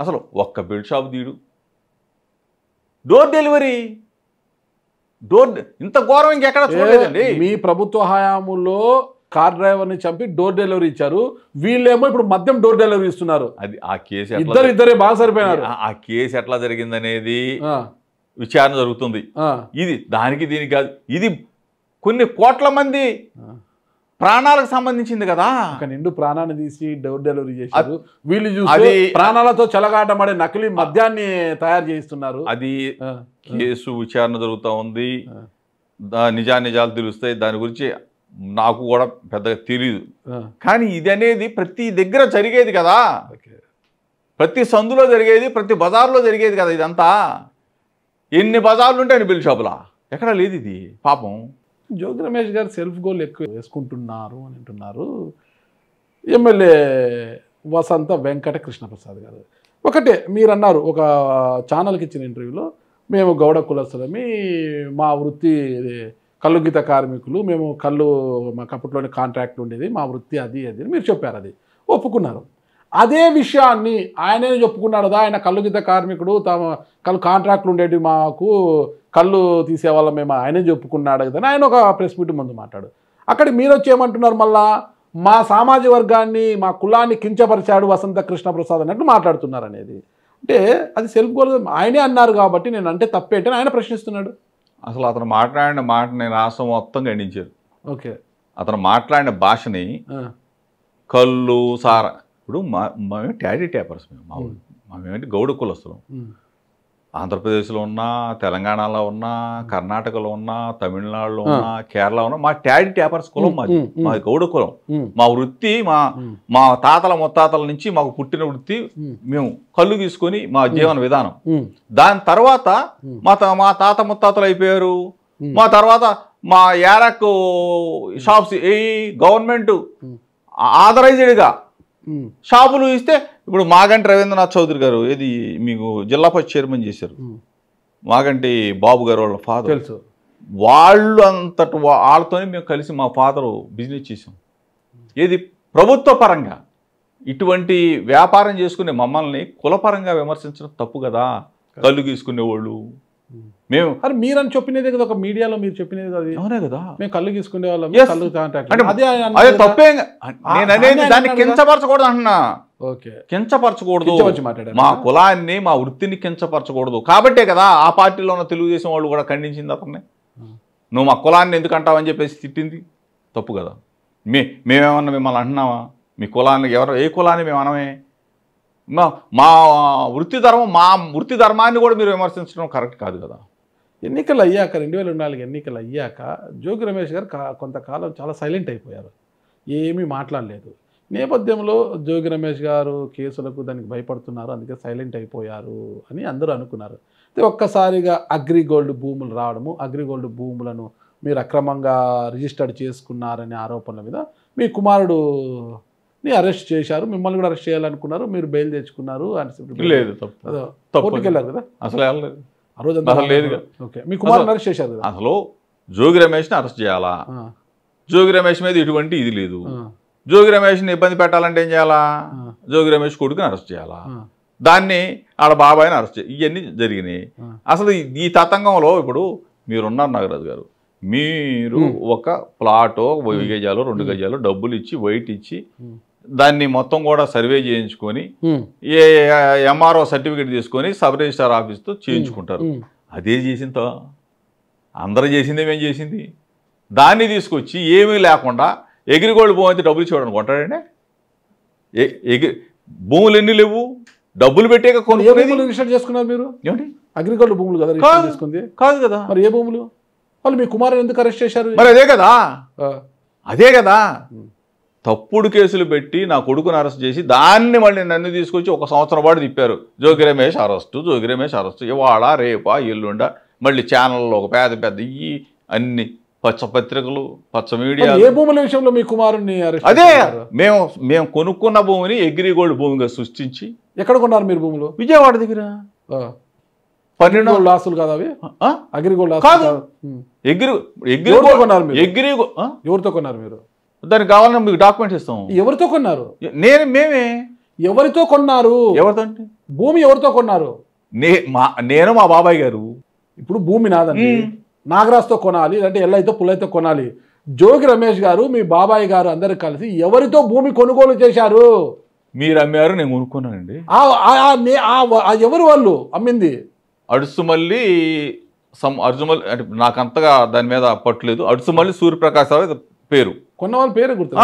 అసలు ఒక్క బెల్ట్ షాప్ తీయడు. డోర్ డెలివరీ, ఇంత ఘోరం ఇంకెక్కడ చూడలేదండి. మీ ప్రభుత్వ హయాంలో కార్ డ్రైవర్ని చంపి డోర్ డెలివరీ ఇచ్చారు, వీళ్ళేమో ఇప్పుడు మద్యం డోర్ డెలివరీ ఇస్తున్నారు. అది ఆ కేసు ఇద్దరే బాగా సరిపోయినారు. ఆ కేసు ఎట్లా జరిగిందనేది విచారణ జరుగుతుంది. ఇది దానికి దీనికి కాదు, ఇది కొన్ని కోట్ల మంది ప్రాణాలకు సంబంధించింది కదా. ఒక నిండు ప్రాణాన్ని తీసి డోర్ డెలివరీ చేశారు, వీళ్ళు చూసి ప్రాణాలతో చెలగాటమడే నకిలీ మద్యాన్ని తయారు చేస్తున్నారు. అది కేసు విచారణ జరుగుతూ ఉంది, నిజాలు తెలుస్తాయి. దాని గురించి నాకు కూడా పెద్దగా తెలియదు, కానీ ఇది అనేది ప్రతి దగ్గర జరిగేది కదా, ప్రతి సందులో జరిగేది, ప్రతి బజార్లో జరిగేది కదా. ఇదంతా ఎన్ని బజార్లు ఉంటాయి బెల్ట్ షాపులా, ఎక్కడా లేదు ఇది. పాపం జోగి రమేష్ గారు సెల్ఫ్ గోల్ ఎక్కువ వేసుకుంటున్నారు అని అంటున్నారు ఎమ్మెల్యే వసంత వెంకట కృష్ణప్రసాద్ గారు. ఒకటే మీరు అన్నారు ఒక ఛానల్కి ఇచ్చిన ఇంటర్వ్యూలో, మేము గౌడ కులస్తులమి, మా వృత్తి కళ్ళు గీత కార్మికులు, మేము మాకు అప్పట్లోనే కాంట్రాక్ట్ ఉండేది, మా వృత్తి అది మీరు చెప్పారు, అది ఒప్పుకున్నారు. అదే విషయాన్ని ఆయనే చెప్పుకున్నాడు కదా, ఆయన కళ్ళు గీత కార్మికుడు, తమ కాంట్రాక్ట్లు ఉండేవి, మాకు కళ్ళు తీసేవాళ్ళం మేము ఆయనే చెప్పుకున్నాడు కదా ఆయన ఒక ప్రెస్ మీట్ ముందు మాట్లాడు. అక్కడికి మీరు వచ్చి ఏమంటున్నారు మళ్ళా మా సామాజిక వర్గాన్ని మా కులాన్ని కించపరిచాడు వసంత కృష్ణ ప్రసాద్ అన్నట్టు మాట్లాడుతున్నారు అనేది. అంటే అది సెల్ఫ్ గోల్ ఆయనే అన్నారు కాబట్టి నేను అంటే తప్పేంటని ఆయన ప్రశ్నిస్తున్నాడు. అసలు అతను మాట్లాడిన మాటని రాష్ట్రం మొత్తం ఖండించారు. ఓకే, అతను మాట్లాడిన భాషని కళ్ళు సార ఇప్పుడు మేమే ట్యాడీ ట్యాపర్స్ మేమేంటి గౌడ కులస్తులం. ఆంధ్రప్రదేశ్లో ఉన్నా, తెలంగాణలో ఉన్నా, కర్ణాటకలో ఉన్నా, తమిళనాడులో ఉన్నా, కేరళ ఉన్నా మా ట్యాడీ ట్యాపర్స్ కులం మా గౌడ కులం. మా వృత్తి మా తాతల ముత్తాతల నుంచి మాకు పుట్టిన వృత్తి మేము కళ్ళు తీసుకొని మా జీవన విధానం. దాని తర్వాత మా తాత ముత్తాతలు అయిపోయారు. మా తర్వాత మా యారక్ షాప్స్ గవర్నమెంట్ ఆథరైజ్డ్గా షాపులు ఇస్తే ఇప్పుడు మాగంటి రవీంద్రనాథ్ చౌదరి గారు ఏది మీకు జిల్లా పరిషత్ చైర్మన్ చేశారు. మాగంటి బాబు గారు వాళ్ళ ఫాదర్ తెలుసు. వాళ్ళు అంతటి వాళ్ళతోనే మేము కలిసి మా ఫాదరు బిజినెస్ చేసాం. ఏది ప్రభుత్వ పరంగా ఇటువంటి వ్యాపారం చేసుకునే మమ్మల్ని కులపరంగా విమర్శించడం తప్పు కదా. కళ్ళు తీసుకునేవాళ్ళు మేము అరే మీరని చెప్పినదే కదా, ఒక మీడియాలో మీరు చెప్పినది కదా. అవునే కదా, మేము కళ్ళు తీసుకునే వాళ్ళం. అదే తప్పే. నేను అనేది దాన్ని కించపరచకూడదు అంటున్నా. ఓకే, కించపరచకూడదు. మా కులాన్ని మా వృత్తిని కించపరచకూడదు కాబట్టే కదా ఆ పార్టీలో ఉన్న తెలుగుదేశం వాళ్ళు కూడా ఖండించింది అతన్ని. నువ్వు మా కులాన్ని ఎందుకు అంటావని చెప్పేసి తిట్టింది. తప్పు కదా. మేమేమన్నా మిమ్మల్ని అంటున్నావా? మీ కులాన్ని ఏ కులాన్ని మేము అనమే. మా వృత్తి ధర్మాన్ని కూడా మీరు విమర్శించడం కరెక్ట్ కాదు కదా. ఎన్నికలు అయ్యాక 2004 ఎన్నికలు అయ్యాక జోగి రమేష్ గారు కొంతకాలం చాలా సైలెంట్ అయిపోయారు, ఏమీ మాట్లాడలేదు. నేపథ్యంలో జోగి రమేష్ గారు కేసులకు దానికి భయపడుతున్నారు, అందుకే సైలెంట్ అయిపోయారు అని అందరూ అనుకున్నారు. అయితే ఒక్కసారిగా అగ్రిగోల్డ్ భూములు రావడము, అగ్రిగోల్డ్ భూములను మీరు అక్రమంగా రిజిస్టర్డ్ చేసుకున్నారనే ఆరోపణల మీద మీ కుమారుడుని అరెస్ట్ చేశారు. మిమ్మల్ని కూడా అరెస్ట్ చేయాలనుకున్నారు, మీరు బెయిల్ తెచ్చుకున్నారు. లేదు, కోర్టుకి వెళ్ళారు కదా అసలు వెళ్ళలేదు ఆ రోజు. లేదు. ఓకే, మీ కుమారుని అరెస్ట్ చేశారు కదా. అసలు జోగి రమేష్ని అరెస్ట్ చేయాలా? జోగి రమేష్ మీద ఇటువంటి ఇది లేదు. జోగి రమేష్ని ఇబ్బంది పెట్టాలంటే ఏం చేయాలా? జోగి రమేష్ కొడుకుని అరెస్ట్ చేయాలా? దాన్ని ఆడ బాబాయిని అరెస్ట్ ఇవన్నీ జరిగినాయి. అసలు ఈ తతంగంలో ఇప్పుడు మీరున్నారు నాగరాజు గారు, మీరు ఒక ప్లాటో 1 గజాలు 2 గజాలు డబ్బులు ఇచ్చి వైట్ ఇచ్చి దాన్ని మొత్తం కూడా సర్వే చేయించుకొని ఏ ఎంఆర్ఓ సర్టిఫికేట్ తీసుకొని సబ్ రిజిస్ట్రార్ ఆఫీస్తో చేయించుకుంటారు. అదే చేసిందో అందరూ చేసింది ఏమేం చేసింది. దాన్ని తీసుకొచ్చి ఏమీ లేకుండా అగ్రిగోల్డ్ భూమి అయితే డబ్బులు ఇచ్చేవాడు కొంటాడండి. భూములు ఎన్ని లేవు, డబ్బులు పెట్టాక కొన్ని రిజిస్టర్ చేసుకున్నారు మీరు. ఏమిటి అగ్రిగోల్డ్ భూములు కదా రిజిస్టర్ చేసుకుంది? కాదు కదా. మరి ఏ భూములు? వాళ్ళు మీ కుమారుని ఎందుకు అరెస్ట్ చేశారు? మరి అదే కదా తప్పుడు కేసులు పెట్టి నా కొడుకుని అరెస్ట్ చేసి దాన్ని మళ్ళీ నన్ను తీసుకొచ్చి 1 సంవత్సరం పాటు తిప్పారు. జోగి రమేష్ అరెస్టు ఇవాళ రేపా ఎల్లుండ మళ్ళీ ఛానల్లో ఒక పెద్ద ఈ అన్ని పచ్చ పత్రికలు పచ్చ మీడియా. ఏ భూముల విషయంలో మీ కుమారుని అరెస్ట్? అదే మేము కొనుక్కున్న భూమిని అగ్రిగోల్డ్ భూమిగా సృష్టించి. ఎక్కడ కొన్నారు మీరు భూములు? విజయవాడ దగ్గర. 12 ఆస్తులు కాదు అవి? అగ్రిగోల్డ్ కాదు. ఎవరితో కొన్నారు మీరు? దానికి కావాలన్నా మీకు డాక్యుమెంట్స్ ఇస్తాం. ఎవరితో కొన్నారు? మేమే. ఎవరితో కొన్నారు? ఎవరితో అంటే భూమి ఎవరితో కొన్నారు? నేను మా బాబాయ్ గారు. ఇప్పుడు భూమి నాదండి, నాగరాజ్తో కొనాలి, అంటే ఎల్లైతో పుల్లైతో కొనాలి. జోగి రమేష్ గారు మీ బాబాయ్ గారు అందరు కలిసి ఎవరితో భూమి కొనుగోలు చేశారు? మీరు అమ్మారు, నేను కొనుక్కున్నానండి. ఎవరు వాళ్ళు అమ్మింది? అడుసుమల్లి అంటే నాకు అంతగా దాని మీద పట్టలేదు. అడుసుమల్లి సూర్యప్రకాశ్ రావు పేరు. కొన్న వాళ్ళ పేరు గుర్తు?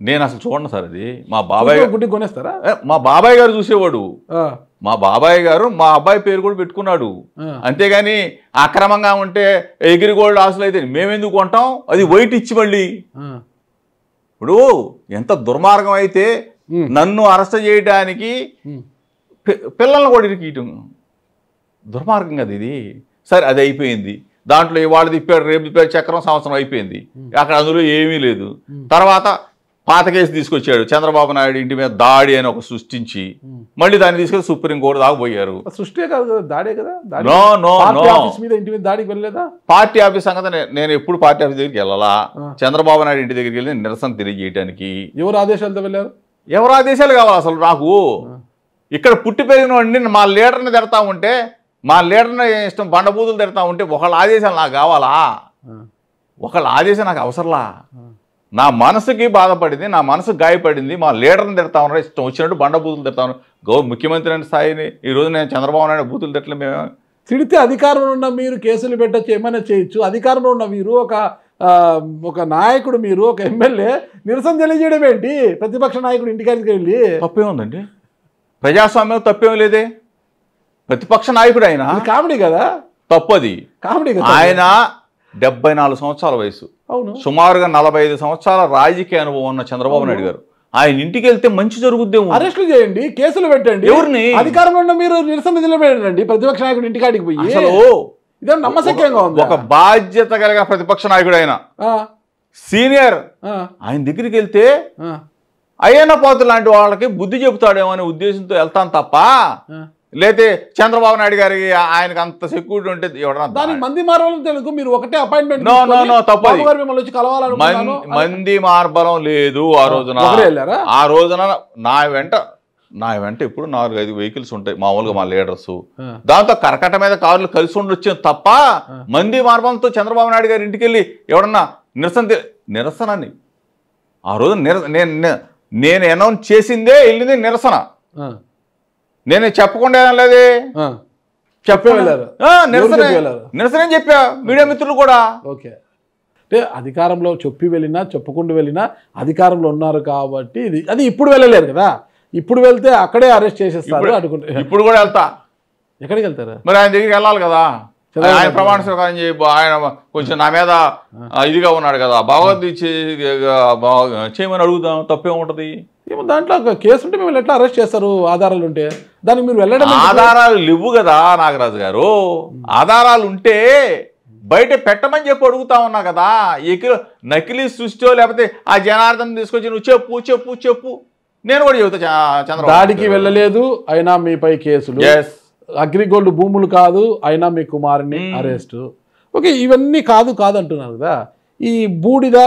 నేను అసలు చూడండి సార్, అది మా బాబాయ్ గుడ్డి కొనేస్తారా? మా బాబాయ్ గారు చూసేవాడు. మా బాబాయ్ గారు మా అబ్బాయి పేరు కూడా పెట్టుకున్నాడు. అంతేగాని అక్రమంగా ఉంటే అగ్రిగోల్డ్ ఆస్తులు అయితే మేమెందుకు కొంటాం? అది వైట్ ఇచ్చి మళ్ళీ. ఇప్పుడు ఎంత దుర్మార్గం అయితే నన్ను అరెస్ట్ చేయడానికి పిల్లల్ని కూడా ఇరికియటం దుర్మార్గం కదా ఇది. సరే అది అయిపోయింది. దాంట్లో ఇవాళ తిప్పాడు, రేపు తిప్పాడు, చక్రం సంవత్సరం అయిపోయింది. అక్కడ అందులో ఏమీ లేదు. తర్వాత పాత కేసు తీసుకొచ్చాడు, చంద్రబాబు నాయుడు ఇంటి మీద దాడి అని ఒక సృష్టించి మళ్ళీ దాన్ని తీసుకెళ్ళి సుప్రీంకోర్టు దాకా పోయారు. సృష్టి కాదు కదా, దాడే కదా. ఇంటి మీద దాడికి వెళ్ళలేదా? పార్టీ ఆఫీస్ సంగతి నేను ఎప్పుడు పార్టీ ఆఫీస్ దగ్గరికి వెళ్ళాలా? చంద్రబాబు నాయుడు ఇంటి దగ్గరికి వెళ్ళి నిరసన తెలియజేయడానికి. ఎవరు ఆదేశాలతో వెళ్ళారు? ఎవరు ఆదేశాలు కావాలి అసలు నాకు? ఇక్కడ పుట్టి పెరిగిన వాడిని మా లీడర్ని తిడతా ఉంటే మా లీడర్ని ఇష్టం బండబూతులు తిడతా ఉంటే ఒకళ్ళ ఆదేశాలు నాకు కావాలా? ఒకళ్ళ ఆదేశం నాకు అవసరంలా? నా మనసుకి బాధపడింది, నా మనసు గాయపడింది, మా లీడర్ని తిడతా ఉన్నారు, ఇష్టం వచ్చినట్టు బండబూతులు తిడతా ఉన్నారు. ముఖ్యమంత్రి అనే స్థాయిని ఈరోజు నేను చంద్రబాబు నాయుడు బూతులు తిట్టలే. మేము తిడితే అధికారంలో ఉన్న మీరు కేసులు పెట్టచ్చు, ఏమైనా చేయొచ్చు. అధికారంలో ఉన్న మీరు ఒక నాయకుడు, మీరు ఒక ఎమ్మెల్యే నిరసన తెలియజేయడం ఏంటి? ప్రతిపక్ష నాయకుడు ఇంటికాడికి వెళ్ళి తప్పే ఉందండి? ప్రజాస్వామ్యం తప్పేం లేదే. ప్రతిపక్ష నాయకుడు ఆయన కామెడీ కదా, తప్పది కామెడీ కదా. ఆయన 74 సంవత్సరాల వయసు, అవును, సుమారుగా 45 సంవత్సరాల రాజకీయ అనుభవం ఉన్న చంద్రబాబు నాయుడు గారు ఆయన ఇంటికి వెళ్తే మంచి జరుగుద్దేమో. అరెస్టులు చేయండి, కేసులు పెట్టండి. ఎవరిని? అధికారంలో ఉన్న మీరు నిరసన తెలియబెట్టండి ప్రతిపక్ష నాయకుడు ఇంటికాడికి పోయి. అసలు ఇదే నమ్మశక్యంగా ఉంది. ఒక బాధ్యత కలిగిన ప్రతిపక్ష నాయకుడు ఆయన, సీనియర్, ఆయన దగ్గరికి వెళ్తే అయ్యన్న పాత్ర లాంటి వాళ్ళకి బుద్ధి చెబుతాడేమో అనే ఉద్దేశంతో వెళ్తాను తప్ప, లేతే చంద్రబాబు నాయుడు గారికి ఆయనకు అంత సెక్యూరిటీ ఉంటే దానికి మంది మార్బలం తెలుగు. మీరు ఒకటే అపాయింట్మెంట్ మంది మార్బలం లేదు. ఆ రోజున నా వెంట ఇప్పుడు 4-5 వెహికల్స్ ఉంటాయి మామూలుగా మా లీడర్స్, దాంతో కరకట మీద కార్లు కలిసి ఉండొచ్చు తప్ప మంది మార్బలంతో చంద్రబాబు నాయుడు గారి ఇంటికి వెళ్ళి ఎవడన్నా నిరసనని ఆ రోజు నేను అనౌన్స్ చేసిందే వెళ్ళింది నిరసన. నేను చెప్పకుండా లేదే, నిరసన చెప్పా మీడియా మిత్రులు కూడా. ఓకే, అంటే అధికారంలో చెప్పి వెళ్ళినా చెప్పకుండా వెళ్ళినా అధికారంలో ఉన్నారు కాబట్టి అది ఇప్పుడు వెళ్ళలేరు కదా. ఇప్పుడు వెళ్తే అక్కడే అరెస్ట్ చేసేస్తారు అనుకుంటే. ఇప్పుడు కూడా వెళ్తా. ఎక్కడికి వెళ్తారు మరి? ఆయన దగ్గరికి వెళ్ళాలి కదా. ఆయన ప్రమాణ స్వీకారం ఆయన కొంచెం నా మీద ఇదిగా ఉన్నాడు కదా, భగవద్గీత చేయమని అడుగుదాం, తప్పేముంటది? ఏమో దాంట్లో కేసు ఉంటే మేము ఎట్లా అరెస్ట్ చేస్తారు? ఆధారాలు ఉంటే దానికి మీరు వెళ్ళడం. ఆధారాలు లేవు కదా నాగరాజు గారు. ఆధారాలు ఉంటే బయట పెట్టమని చెప్పి అడుగుతా ఉన్నా కదా. నకిలీ సృష్టి లేకపోతే ఆ జనార్దన్ తీసుకొచ్చి నువ్వు చెప్పు చెప్పు చెప్పు నేను కూడా చెబుతా. చంద్రబాబు దాడికి వెళ్ళలేదు అయినా మీపై కేసులు, అగ్రిగోల్డ్ భూములు కాదు అయినా మీ కుమారుని అరెస్టు. ఓకే, ఇవన్నీ కాదు అంటున్నారు కదా. ఈ బూడిద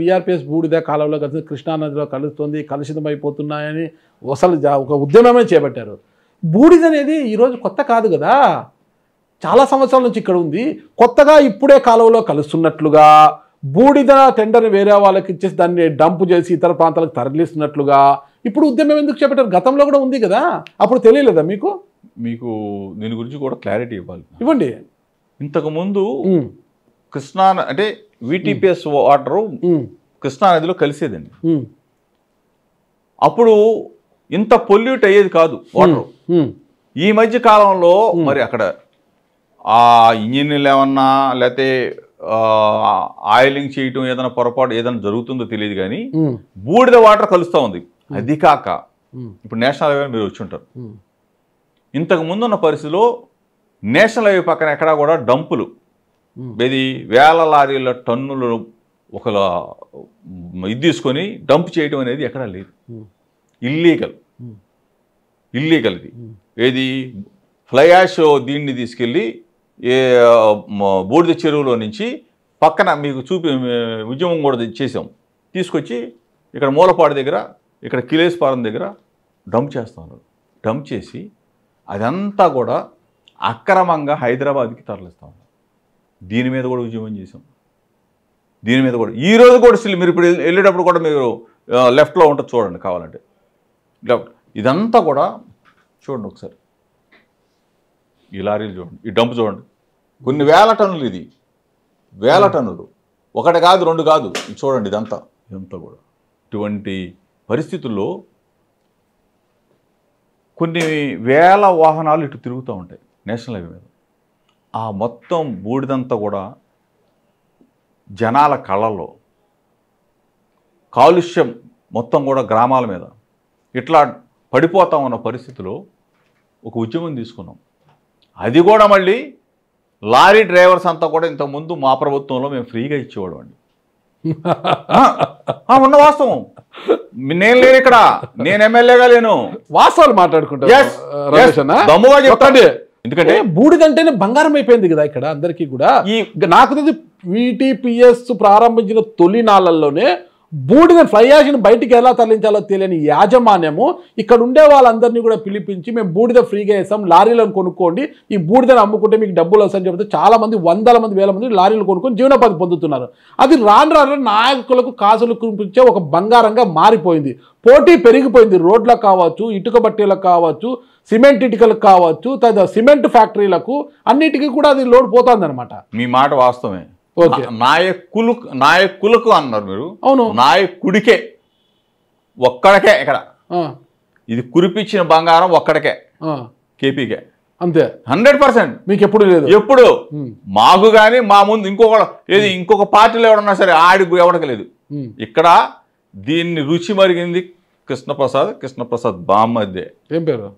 విఆర్పిఎస్ బూడిద కాలంలో కలిసి కృష్ణానదిలో కలుస్తుంది, కలుషితమైపోతున్నాయని అసలు ఒక ఉద్యమమే చేపట్టారు. బూడిద అనేది ఈరోజు కొత్త కాదు కదా, చాలా సంవత్సరాల నుంచి ఇక్కడ ఉంది. కొత్తగా ఇప్పుడే కాలువలో కలుస్తున్నట్లుగా బూడిద టెండర్ని వేరే వాళ్ళకి ఇచ్చేసి దాన్ని డంప్ చేసి ఇతర ప్రాంతాలకు తరలిస్తున్నట్లుగా ఇప్పుడు ఉద్యమం ఎందుకు చేపట్టారు? గతంలో కూడా ఉంది కదా, అప్పుడు తెలియలేదా మీకు? మీకు దీని గురించి కూడా క్లారిటీ ఇవ్వండి. ఇంతకుముందు కృష్ణా అంటే విటిపిఎస్ వాటర్ కృష్ణానదిలో కలిసేదండి. అప్పుడు ఇంత పొల్యూట్ అయ్యేది కాదు వాటర్. ఈ మధ్య కాలంలో మరి అక్కడ ఆ ఇంజిన్లు ఏమన్నా లేకపోతే ఆయిలింగ్ చేయటం ఏదైనా పొరపాటు ఏదైనా జరుగుతుందో తెలియదు కానీ బూడిద వాటర్ కలుస్తూ ఉంది. అది కాక ఇప్పుడు నేషనల్ హైవే మీరు వచ్చి ఉంటారు. ఇంతకు ముందున్న పరిస్థితిలో నేషనల్ హైవే పక్కన ఎక్కడా కూడా డంపులు, ఇది వేల లారీల టన్నులు ఒక ఇది తీసుకొని డంప్ చేయడం అనేది ఎక్కడా లేదు. ఇల్లీగల్ ఇది. ఏది ఫ్లై యాష్ దీన్ని తీసుకెళ్ళి బూడిద చెరువులో నుంచి పక్కన మీకు ఉద్యమం కూడా చేసాం, తీసుకొచ్చి ఇక్కడ మూలపాడు దగ్గర ఇక్కడ కిలేస్పారం దగ్గర డంప్ చేస్తున్నారు. డంప్ చేసి అదంతా కూడా అక్రమంగా హైదరాబాద్కి తరలిస్తూ ఉన్నారు. దీని మీద కూడా ఉద్యమం చేసాం. దీని మీద కూడా ఈరోజు కూడా స్టిల్ మీరు ఇప్పుడు వెళ్ళేటప్పుడు కూడా మీరు లెఫ్ట్లో ఉంటుంది చూడండి కావాలంటే. లెఫ్ట్ ఇదంతా కూడా చూడండి ఒకసారి, ఈ లారీలు చూడండి, ఈ డంప్ చూడండి, కొన్ని వేల టన్నులు. ఇది వేల టన్నులు, ఒకటి కాదు రెండు కాదు. చూడండి ఇదంతా కూడా. ఇటువంటి పరిస్థితుల్లో కొన్ని వేల వాహనాలు ఇటు తిరుగుతూ ఉంటాయి నేషనల్ హైవే మీద. ఆ మొత్తం బూడిదంతా కూడా జనాల కళ్ళల్లో, కాలుష్యం మొత్తం కూడా గ్రామాల మీద ఇట్లా పడిపోతా ఉన్న పరిస్థితిలో ఒక ఉద్యమం తీసుకున్నాం. అది కూడా మళ్ళీ లారీ డ్రైవర్స్ అంతా కూడా ఇంతకుముందు మా ప్రభుత్వంలో మేము ఫ్రీగా ఇచ్చేవాడు అండి. ఉన్న వాస్తవం, నేను లేను ఇక్కడ, నేను ఎమ్మెల్యేగా లేను. వాస్తవాలు మాట్లాడుకుంటా దమ్ముగా చెప్పండి. ఎందుకంటే బూడిదంటేనే బంగారం అయిపోయింది కదా ఇక్కడ అందరికీ కూడా. నాకు తెలిసి విటిపిఎస్ ప్రారంభించిన తొలి నాళ్ళల్లోనే బూడిద ఫ్లై యాష్ని బయటికి ఎలా తరలించాలో తెలియని యాజమాన్యము ఇక్కడ ఉండే వాళ్ళందరినీ కూడా పిలిపించి మేము బూడిద ఫ్రీగా వేస్తాం, లారీలను కొనుక్కోండి, ఈ బూడిదను అమ్ముకుంటే మీకు డబ్బులు వస్తాయని చెబితే చాలా మంది వందల మంది వేల మంది లారీలు కొనుక్కొని జీవనోపాధి పొందుతున్నారు. అది రాను రాను నాయకులకు కాసులు కురిపించే ఒక బంగారంగా మారిపోయింది. పోటీ పెరిగిపోయింది. రోడ్లకు కావచ్చు, ఇటుక బట్టీలకు కావచ్చు, సిమెంట్ ఇటుకలకు కావచ్చు, సిమెంట్ ఫ్యాక్టరీలకు అన్నిటికీ కూడా అది లోడ్ పోతుంది అనమాట. మీ మాట వాస్తవమే. నాయకులకు అన్నారు మీరు. అవును, నాయకుడికే ఒక్కడికే ఇక్కడ ఇది కురిపించిన బంగారం ఒక్కడికే, కేపీకే అంతే 100%. మీకు ఎప్పుడు లేదు. ఎప్పుడు మాకు కానీ మా ముందు ఇంకొక పార్టీలో ఎవడన్నా సరే ఆడికి ఎవడక లేదు. ఇక్కడ దీన్ని రుచి మరిగింది కృష్ణప్రసాద్ బామ్మద్దే. ఏం పేరు?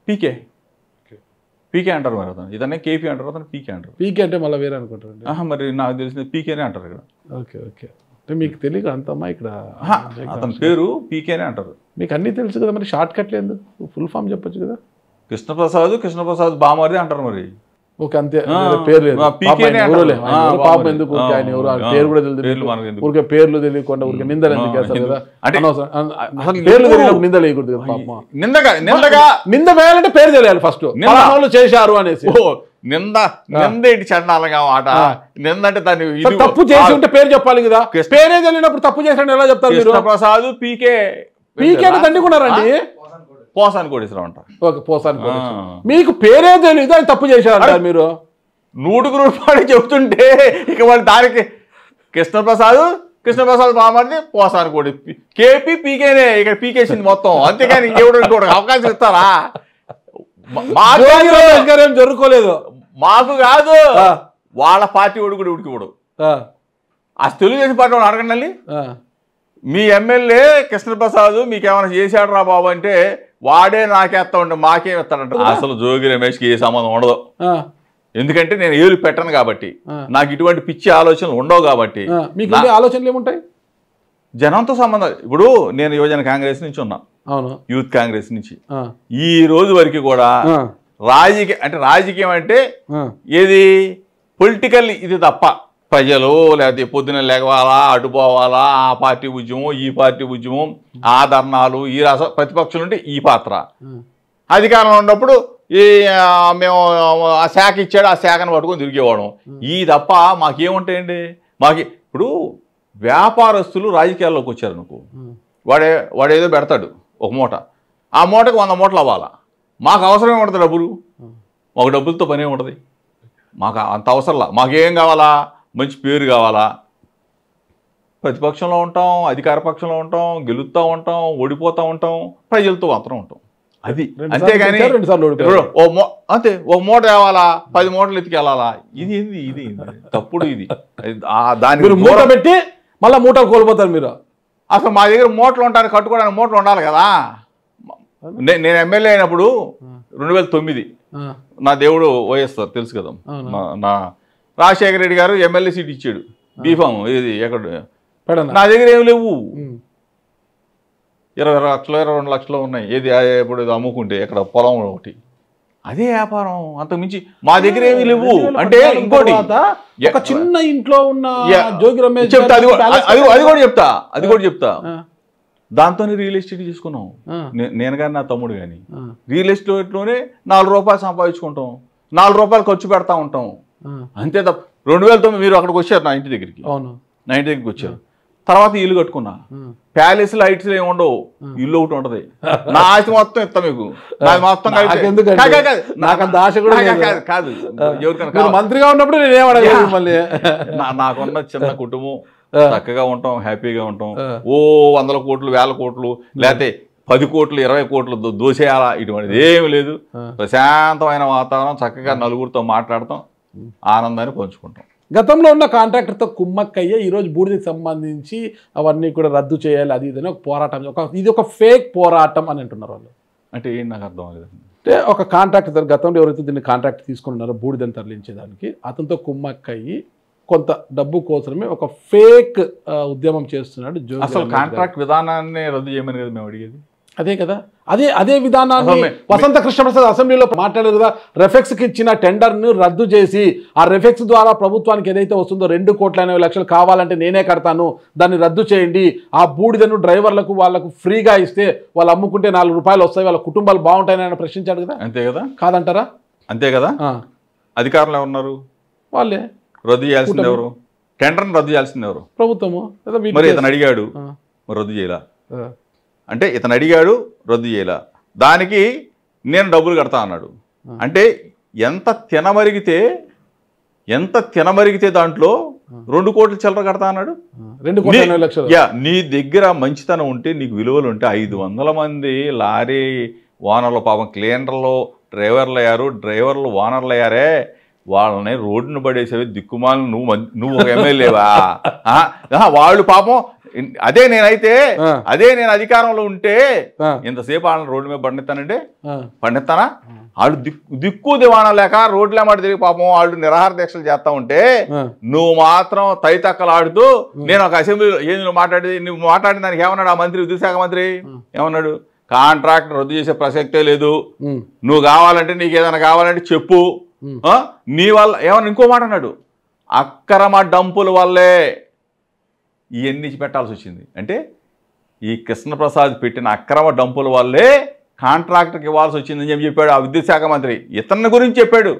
పీకే అంటారు మరి. అతను ఇదనే కేపీ అంటారు, అతను పీకే అంటారు. పీకే అంటే మళ్ళీ వేరే అనుకుంటారు. మరి నాకు తెలిసిన పీకేనే అంటారు ఇక్కడ. ఓకే ఓకే, అంటే మీకు తెలియదు అంతమ్మా ఇక్కడ. అతని పేరు పీకేనే అంటారు. మీకు అన్నీ తెలుసు కదా, మరి షార్ట్ కట్లు ఎందుకు? ఫుల్ ఫామ్ చెప్పొచ్చు కదా. కృష్ణప్రసాద్ బామ్మది అంటారు మరి. ఓకే అంతే, పేరు లేదు. పాపం ఎందుకు, ఆయన ఎవరు పేరు కూడా తెలియదు. ఊరికే పేర్లు తెలియకుండా ఊరికే నిందలు ఎందుకు వేస్తారు కదా. పేర్లు తెలియదు, నింద లేకూడదు కదా. పాపం నింద వేయాలంటే పేరు తెలియాలి ఫస్ట్, వాళ్ళు చేశారు అనేసి. నిందేంటి చండాలంగా మాట. నిందంటే దాన్ని తప్పు చేసి ఉంటే పేరు చెప్పాలి కదా. పేరే తెలియనప్పుడు తప్పు చేసినట్టు ఎలా చెప్తారు? కృష్ణప్రసాద్ పీకే దండుకున్నారండి. పోసాని కోటేశ్వరరావు అంటారు. ఓకే, పోసాని మీకు పేరే తెలియదు, ఆయన తప్పు చేశారంటారు మీరు. 100కు 100 చెప్తుంటే ఇక వాళ్ళు దానికి కృష్ణప్రసాద్ బామ్మది పోసాని కోటి కేపీ పీకేనే ఇక్కడ పీకేసింది మొత్తం. అంతేగాని ఇంకెవడు అవకాశం ఇస్తారా? ఏం జరుపుకోలేదు. మాకు కాదు, వాళ్ళ పార్టీ వాడు కూడా ఉడికివాడు. ఆ తెలుగుదేశం పార్టీ వాడు అడగండి, మీ ఎమ్మెల్యే కృష్ణప్రసాద్ మీకేమైనా చేశాడు రా బాబు అంటే వాడే నాకేస్తా ఉంటే మాకేం ఇస్తాడంట. అసలు జోగి రమేష్కి ఏ సంబంధం ఉండదు. ఎందుకంటే నేను ఏలు పెట్టను కాబట్టి, నాకు ఇటువంటి పిచ్చి ఆలోచనలు ఉండవు కాబట్టి. మీకు ఆలోచనలు ఏముంటాయి? జనంతో సంబంధం. ఇప్పుడు నేను యువజన కాంగ్రెస్ నుంచి ఉన్నా, యూత్ కాంగ్రెస్ నుంచి. ఈ రోజు వరకు కూడా రాజకీయం అంటే ఏది పొలిటికల్ ఇది తప్ప, ప్రజలు లేకపోతే పొద్దున లేవాలా, అడ్డుపోవాలా, ఆ పార్టీ ఉద్యమం, ఈ పార్టీ ఉద్యమం, ఆ ధర్నాలు, ఈ ప్రతిపక్షం ఉంటే ఈ పాత్ర. అధికారంలో ఉన్నప్పుడు మేము ఆ శాఖ ఇచ్చాడు, ఆ శాఖను పట్టుకొని తిరిగేవాడు. ఈ తప్ప మాకేముంటాయండి? ఇప్పుడు వ్యాపారస్తులు రాజకీయాల్లోకి వచ్చారు అనుకో, వాడేదో పెడతాడు ఒక మూట, ఆ మూటకు 100 మూటలు అవ్వాలా. మాకు అవసరమే ఉంటుంది డబ్బులు, మాకు డబ్బులతో పనే ఉంటుంది. మాకు అంత అవసరంలా. మాకేం కావాలా? మంచి పేరు కావాలా. ప్రతిపక్షంలో ఉంటాం, అధికార పక్షంలో ఉంటాం, గెలుస్తూ ఉంటాం, ఓడిపోతూ ఉంటాం, ప్రజలతో మాత్రం ఉంటాం. అది అంతేగాని అంతే ఒక మూట కావాలా, 10 మూటలు ఎత్తుకెళ్ళాలా, ఇది తప్పుడు. ఇది దాన్ని మూట పెట్టి మళ్ళీ మూటలు కోల్పోతారు మీరు. అసలు మా దగ్గర మూటలు ఉంటారు, కట్టుకోవడానికి మూటలు ఉండాలి కదా. నేను ఎమ్మెల్యే అయినప్పుడు 2009 నా దేవుడు వైఎస్ఆర్ తెలుసు కదా, నా రాజశేఖర రెడ్డి గారు ఎమ్మెల్యే సీట్ ఇచ్చాడు. బీఫామ్ ఇది ఎక్కడ నా దగ్గర ఏమి లేవు. 20 లక్షలు 22 లక్షలు ఉన్నాయి. ఏది ఇప్పుడు అమ్ముకుంటే ఎక్కడ పొలం ఒకటి, అదే వ్యాపారం. అంతకుమించి మా దగ్గర ఏమి లేవు. అంటే ఇంకోటి ఒక చిన్న ఇంట్లో ఉన్న జోగి రమేష్ చెప్తా, అది కూడా చెప్తా. దాంతోనే రియల్ ఎస్టేట్ చేసుకున్నాం. నేను కానీ నా తమ్ముడు కానీ రియల్ ఎస్టేట్లోనే 4 రూపాయలు సంపాదించుకుంటాం, 4 రూపాయలు ఖర్చు పెడతా ఉంటాం. అంతే తప్ప 2009 మీరు అక్కడికి వచ్చారు నా ఇంటి దగ్గరికి. నా ఇంటి దగ్గరికి వచ్చారు. తర్వాత ఇల్లు కట్టుకున్నా. ప్యాలెస్ లైట్స్ ఏమి ఉండవు, ఇల్లు ఒకటి ఉంటది. నా ఆశ మొత్తం ఇస్తా మీకు. మొత్తం కాదు, ఎవరికైనా మంత్రిగా ఉన్నప్పుడు నేను ఏమడగలేదు. మళ్ళీ నాకున్న చిన్న కుటుంబం, చక్కగా ఉంటాం, హ్యాపీగా ఉంటాం. 100 కోట్లు 1000 కోట్లు లేకపోతే 10 కోట్లు 20 కోట్లు దోసేయాలా, ఇటువంటిది ఏమి లేదు. ప్రశాంతమైన వాతావరణం, చక్కగా నలుగురితో మాట్లాడతాం, ఆనందాన్ని పంచుకుంటాం. గతంలో ఉన్న కాంట్రాక్టర్తో కుమ్మక్కయ్యే ఈరోజు బూడిదకి సంబంధించి అవన్నీ కూడా రద్దు చేయాలి, అది ఇదని ఒక పోరాటం, ఇది ఒక ఫేక్ పోరాటం అని అంటున్నారు వాళ్ళు. అంటే ఏంటి నాకు అర్థం అవ్వలేదు. అంటే ఒక కాంట్రాక్టర్ గతంలో ఎవరైతే దీన్ని కాంట్రాక్ట్ తీసుకుని ఉన్నారో బూడిదని తరలించేదానికి, అతనితో కుమ్మక్కయ్యి కొంత డబ్బు కోసమే ఒక ఫేక్ ఉద్యమం చేస్తున్నాడు. అసలు కాంట్రాక్ట్ విధానాన్ని రద్దు చేయమని కదా మేము అడిగేది. అదే కదా, అదే విధానాన్ని అసలు వసంత కృష్ణప్రసాద్ అసెంబ్లీలో మాట్లాడారు కదా. రెఫెక్స్కి ఇచ్చిన టెండర్ను రద్దు చేసి ఆ రెఫెక్స్ ద్వారా ప్రభుత్వానికి ఏదైతే వస్తుందో 2,80,00,000 కావాలంటే నేనే కడతాను, దాన్ని రద్దు చేయండి, ఆ బూడిదను డ్రైవర్లకు వాళ్ళకు ఫ్రీగా ఇస్తే వాళ్ళు అమ్ముకుంటే 4 రూపాయలు వస్తాయి, వాళ్ళ కుటుంబాలు బాగుంటాయని ఆయన ప్రశ్నించాడు కదా. అంతే కదా, కాదంటారా? అంతే కదా. అధికారులు ఎవరున్నారు? వాళ్ళే. రద్దు చేయాల్సింది ఎవరు? టెండర్ని రద్దు చేయాల్సింది ఎవరు? ప్రభుత్వము. మరి ఇతను అడిగాడు, రద్దు చేయాల అంటే ఇతను అడిగాడు, రద్దు చేయాల, దానికి నేను డబ్బులు కడతా అన్నాడు. అంటే ఎంత తినమరిగితే దాంట్లో 2 కోట్ల చిల్లర కడతా అన్నాడు. 2,80,00,000. నీ దగ్గర మంచితనం ఉంటే, నీకు విలువలు ఉంటే 500 మంది లారీ ఓనర్లు, పాపం క్లీనర్లు డ్రైవర్లు అయ్యారు, డ్రైవర్లు ఓనర్లు అయ్యారే, వాళ్ళని రోడ్డును పడేసేవి దిక్కుమాలను నువ్వు ఒక ఎమ్మెల్యేవా? వాళ్ళు పాపం అదే నేను అధికారంలో ఉంటే ఇంతసేపు వాళ్ళని రోడ్డు మీద పండిస్తానా? వాళ్ళు దిక్కు దివాణం లేక రోడ్ల మాట తిరిగి పాపం వాళ్ళు నిరాహార దీక్షలు చేస్తా ఉంటే నువ్వు మాత్రం తైతక్కలు ఆడుతూ, నేను ఒక అసెంబ్లీలో ఏది నువ్వు మాట్లాడిన దానికి ఏమన్నాడు ఆ మంత్రి, విద్యుత్ శాఖ మంత్రి ఏమన్నాడు? కాంట్రాక్ట్ రద్దు చేసే ప్రసక్తే లేదు, నువ్వు కావాలంటే నీకు ఏదైనా కావాలంటే చెప్పు, నీ వల్ల ఏమన్నా ఇంకో మాట అన్నాడు, అక్రమ డంపుల వల్లే ఇవన్నీ పెట్టాల్సి వచ్చింది. అంటే ఈ కృష్ణప్రసాద్ పెట్టిన అక్రమ డంపుల వల్లే కాంట్రాక్టర్కి ఇవ్వాల్సి వచ్చిందని చెప్పాడు ఆ విద్యుత్ శాఖ మంత్రి. ఇతని గురించి చెప్పాడు.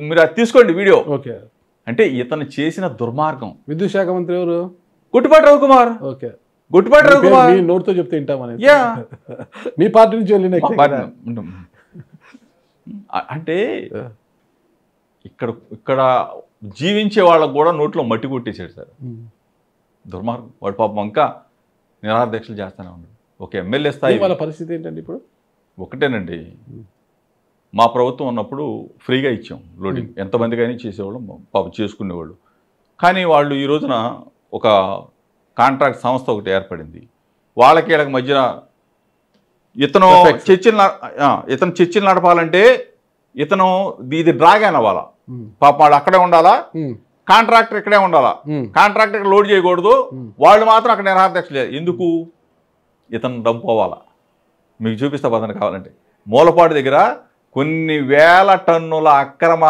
మీరు అది తీసుకోండి వీడియో. ఓకే. అంటే ఇతను చేసిన దుర్మార్గం. విద్యుత్ శాఖ మంత్రి ఎవరు? గుట్టిపాటి రవికుమార్. ఓకే. గుట్టిపాటి రవికుమార్ నోటితో చెప్తే వింటామని. మీ పార్టీ నుంచి వెళ్ళిన అంటే ఇక్కడ జీవించే వాళ్ళకు కూడా నోట్లో మట్టి కొట్టేసాడు సార్. దుర్మార్గం. వాడు పాపం ఇంకా నిరాహార దీక్షలు చేస్తూనే ఉన్నాడు. ఒక ఎమ్మెల్యే స్థాయి. వాళ్ళ పరిస్థితి ఏంటండి ఇప్పుడు? ఒకటేనండి, మా ప్రభుత్వం ఉన్నప్పుడు ఫ్రీగా ఇచ్చాం లోడింగ్, ఎంతమందికైనా చేసేవాళ్ళం, పాపం చేసుకునేవాళ్ళు. కానీ వాళ్ళు ఈ రోజున ఒక కాంట్రాక్ట్ సంస్థ ఒకటి ఏర్పడింది. వాళ్ళకి వీళ్ళకి మధ్యన ఇతను చర్చలు నడపాలంటే ఇతను ఇది డ్రాగన్ అవ్వాలా, పాప వాడు అక్కడే ఉండాలా, కాంట్రాక్టర్ ఇక్కడే ఉండాలా, కాంట్రాక్టర్ లోడ్ చేయకూడదు, వాళ్ళు మాత్రం అక్కడ నిరాహార దీక్ష లేదు. ఎందుకు? ఇతను డబ్బు పోవాలా. మీకు చూపిస్తా పదండి కావాలంటే. మూలపాడు దగ్గర కొన్ని వేల టన్నుల అక్రమ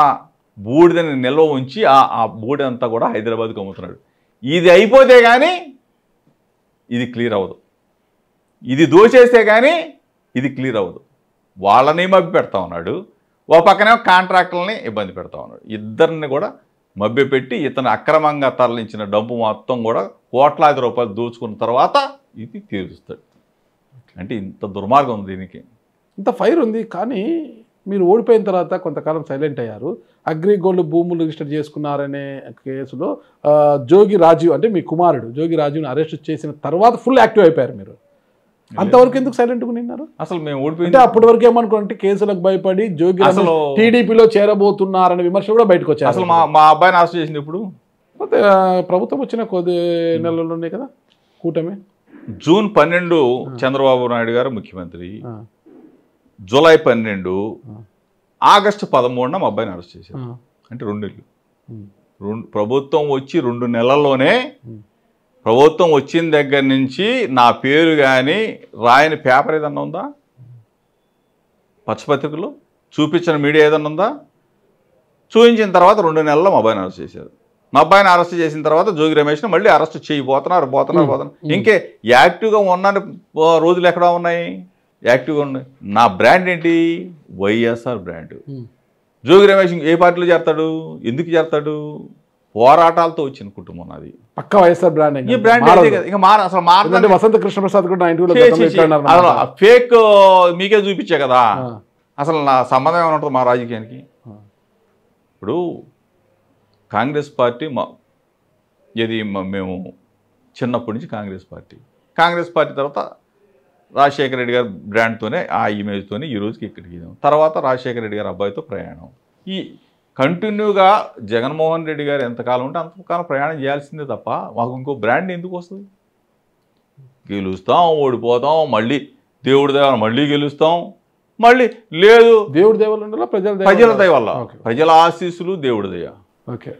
బూడిదని నిల్వ ఉంచి ఆ బూడిదంతా కూడా హైదరాబాద్కి అమ్ముతున్నాడు. ఇది అయిపోతే కానీ ఇది క్లియర్ అవ్వదు, ఇది దోచేస్తే కానీ ఇది క్లియర్ అవ్వదు. వాళ్ళని మభ్య పెడతా ఉన్నాడు, ఓ పక్కనే కాంట్రాక్టర్లని ఇబ్బంది పెడతా ఉన్నాడు. ఇద్దరిని కూడా మభ్యపెట్టి ఇతను అక్రమంగా తరలించిన డబ్బు మొత్తం కూడా కోట్లాది రూపాయలు దోచుకున్న తర్వాత ఇది తీరుస్తాడు. అంటే ఇంత దుర్మార్గం ఉంది, దీనికి ఇంత ఫైర్ ఉంది. కానీ మీరు ఓడిపోయిన తర్వాత కొంతకాలం సైలెంట్ అయ్యారు. అగ్రిగోల్డ్ భూములు రిజిస్టర్ చేసుకున్నారనే కేసులో జోగి రాజీవ్ అంటే మీ కుమారుడు జోగి రాజీవ్ని అరెస్ట్ చేసిన తర్వాత ఫుల్ యాక్టివ్ అయిపోయారు మీరు. అంతవరకు ఎందుకు సైలెంట్గా నిన్నారు? అసలు మేము ఓడిపోయింది అంటే అప్పటి వరకు ఏమనుకుంటే కేసులకు భయపడి జోగి అసలు టీడీపీలో చేరబోతున్నారనే విమర్శలు కూడా బయటకు వచ్చాయి. అసలు మా అబ్బాయిని అరెస్ట్ చేసింది ఇప్పుడు ప్రభుత్వం వచ్చిన కొద్ది నెలల్లోనే కదా కూటమి. జూన్ 12 చంద్రబాబు నాయుడు గారు ముఖ్యమంత్రి, జూలై 12, ఆగస్టు 13 మా అబ్బాయిని అరెస్ట్ చేశారు. అంటే 2 నెలలు. ప్రభుత్వం వచ్చి 2 నెలల్లోనే, ప్రభుత్వం వచ్చిన దగ్గర నుంచి నా పేరు కానీ రాయని పేపర్ ఏదన్నా ఉందా? పచ్చపత్రికలు చూపించిన మీడియా ఏదన్నా ఉందా? చూపించిన తర్వాత 2 నెలల్లో మా అబ్బాయిని అరెస్ట్ చేశారు. మా అబ్బాయిని అరెస్ట్ చేసిన తర్వాత జోగి రమేష్ని మళ్ళీ అరెస్ట్ చేయబోతున్నారు. ఇంకే యాక్టివ్గా ఉన్న రోజులు ఎక్కడ ఉన్నాయి? యాక్టివ్గా ఉన్నాయి. నా బ్రాండ్ ఏంటి? వైఎస్ఆర్ బ్రాండ్. జోగి రమేష్ ఏ పార్టీలో చేరతాడు? ఎందుకు చేరతాడు? పోరాటాలతో వచ్చిన కుటుంబం నాది. పక్క వైఎస్ఆర్ బ్రాండ్. ఈ బ్రాండ్ అసలు మారంటే వసంత కృష్ణప్రసాద్ ఫేక్ మీకే చూపించే కదా. అసలు నా సంబంధం ఏమైనా ఉంటుంది మా రాజకీయానికి? ఇప్పుడు కాంగ్రెస్ పార్టీ మేము చిన్నప్పటి నుంచి కాంగ్రెస్ పార్టీ తర్వాత రాజశేఖర రెడ్డి గారి బ్రాండ్తోనే, ఆ ఇమేజ్తోనే ఈ రోజుకి ఇక్కడికి వెళ్ళాం. తర్వాత రాజశేఖర రెడ్డి గారి అబ్బాయితో ప్రయాణం. ఈ కంటిన్యూగా జగన్మోహన్ రెడ్డి గారు ఎంతకాలం ఉంటే అంతకాలం ప్రయాణం చేయాల్సిందే తప్ప మాకు ఇంకో బ్రాండ్ ఎందుకు వస్తుంది? గెలుస్తాం, ఓడిపోతాం, మళ్ళీ దేవుడి దయ మళ్ళీ గెలుస్తాం, మళ్ళీ లేదు దేవుడి దయవల్ల ఉండాలా, ప్రజల దయ వల్ల, ప్రజల ఆశీస్సులు, దేవుడి దయ. ఓకే,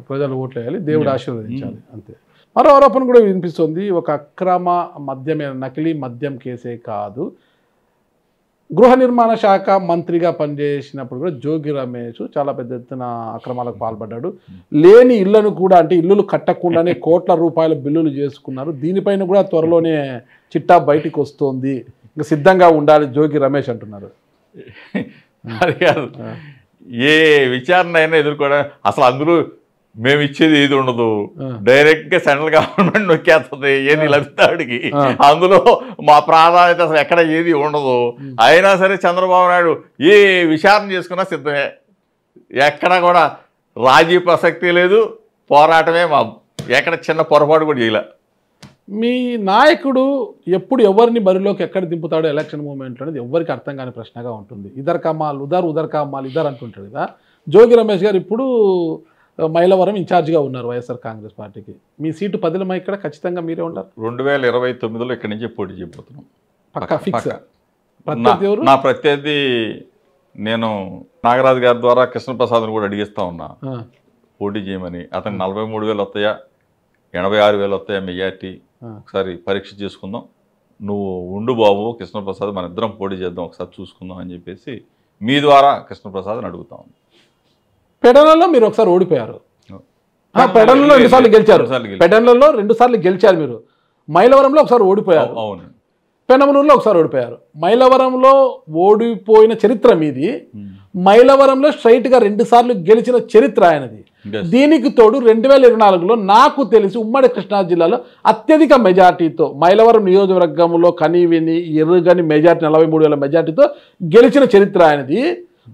ప్రజలు ఓట్లు వేయాలి, దేవుడు ఆశీర్వదించాలి, అంతే. మరో ఆరోపణ కూడా వినిపిస్తుంది, ఒక అక్రమ మద్యమే, నకిలీ మద్యం కేసే కాదు, గృహ నిర్మాణ శాఖ మంత్రిగా పనిచేసినప్పుడు కూడా జోగి రమేష్ చాలా పెద్ద ఎత్తున అక్రమాలకు పాల్పడ్డాడు, లేని ఇళ్లను కూడా అంటే ఇల్లులు కట్టకుండానే కోట్ల రూపాయల బిల్లులు చేసుకున్నారు, దీనిపైన కూడా త్వరలోనే చిట్టా బయటికి వస్తుంది, ఇంకా సిద్ధంగా ఉండాలి జోగి రమేష్ అంటున్నారు. అది కాదు, ఏ విచారణ అయినా ఎదుర్కోవడం, అసలు అందులో మేము ఇచ్చేది ఏది ఉండదు, డైరెక్ట్ గా సెంట్రల్ గవర్నమెంట్ నొక్కేస్తుంది ఏది లభితాడికి, అందులో మా ప్రాధాన్యత అసలు ఎక్కడ ఏది ఉండదు. అయినా సరే చంద్రబాబు నాయుడు ఏ విచారణ చేసుకున్నా సిద్ధమే, ఎక్కడ కూడా రాజీ ప్రసక్తి లేదు, పోరాటమే మా, ఎక్కడ చిన్న పొరపాటు కూడా చేయలే. మీ నాయకుడు ఎప్పుడు ఎవరిని బరిలోకి ఎక్కడ దింపుతాడో ఎలక్షన్ మూమెంట్లో అనేది ఎవరికి అర్థం కాని ప్రశ్నగా ఉంటుంది. ఇద్దరు కమ్మాలు ఉదర్ కమ్మాలు ఇద్దరు అంటుంటాడు కదా. జోగి రమేష్ గారు ఇప్పుడు మైలవరం ఇన్ఛార్జిగా ఉన్నారు వైఎస్ఆర్ కాంగ్రెస్ పార్టీకి. మీ సీటు 10 ఇక్కడ ఖచ్చితంగా మీరే ఉంటారు. 2029లో ఇక్కడి నుంచి పోటీ చేయబోతున్నాం. పక్కా ఫిక్స్. నా ప్రత్యర్థి నేను నాగరాజు గారి ద్వారా కృష్ణప్రసాద్ని కూడా అడిగిస్తా ఉన్నా పోటీ చేయమని. అతను 43,000 వస్తాయా 86,000 వస్తాయా మెజార్టీ, ఒకసారి పరీక్ష చేసుకుందాం, నువ్వు ఉండు బాబు కృష్ణప్రసాద్, మన ఇద్దరం పోటీ చేద్దాం, ఒకసారి చూసుకుందాం అని చెప్పేసి మీ ద్వారా కృష్ణప్రసాద్ని అడుగుతా ఉన్నాను. పెడలలో మీరు ఒకసారి ఓడిపోయారు, పెడలలో 2 సార్లు గెలిచారు, పెడలలో 2 సార్లు గెలిచారు మీరు, మైలవరంలో ఒకసారి ఓడిపోయారు, అవును, పెనమలూరులో ఒకసారి ఓడిపోయారు. మైలవరంలో ఓడిపోయిన చరిత్ర మీది, మైలవరంలో స్ట్రైట్గా 2 సార్లు గెలిచిన చరిత్ర ఆయనది. దీనికి తోడు 2024లో నాకు తెలిసి ఉమ్మడి కృష్ణా జిల్లాలో అత్యధిక మెజార్టీతో మైలవరం నియోజకవర్గంలో కనీవిని ఎరుగని మెజార్టీ 43,000 మెజార్టీతో గెలిచిన చరిత్ర ఆయనది.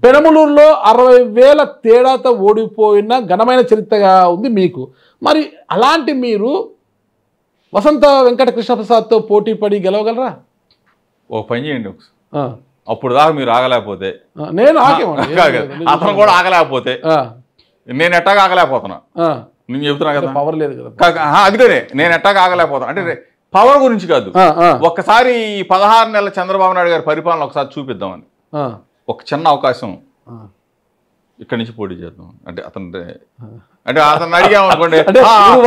పెనమలూరులో 60,000 తేడాతో ఓడిపోయిన ఘనమైన చరిత్రగా ఉంది మీకు. మరి అలాంటి మీరు వసంత వెంకట కృష్ణప్రసాద్తో పోటీ పడి గెలవగలరా? ఒక పని చేయండి, అప్పుడు దాకా మీరు ఆగలేకపోతే, నేను అతను కూడా ఆగలేకపోతే, నేను ఎట్టాగా ఆగలేకపోతున్నా, నేను చెబుతున్నా కదా, పవర్ లేదు కదా, అందుకనే నేను ఎట్టాగా ఆగలేకపోతున్నా. అంటే పవర్ గురించి కాదు, ఒక్కసారి 16 నెలల చంద్రబాబు నాయుడు గారి పరిపాలన ఒకసారి చూపిద్దామని ఒక చిన్న అవకాశం, ఇక్కడి నుంచి పోటీ చేద్దాం అంటే అతను అడిగామనుకోండి,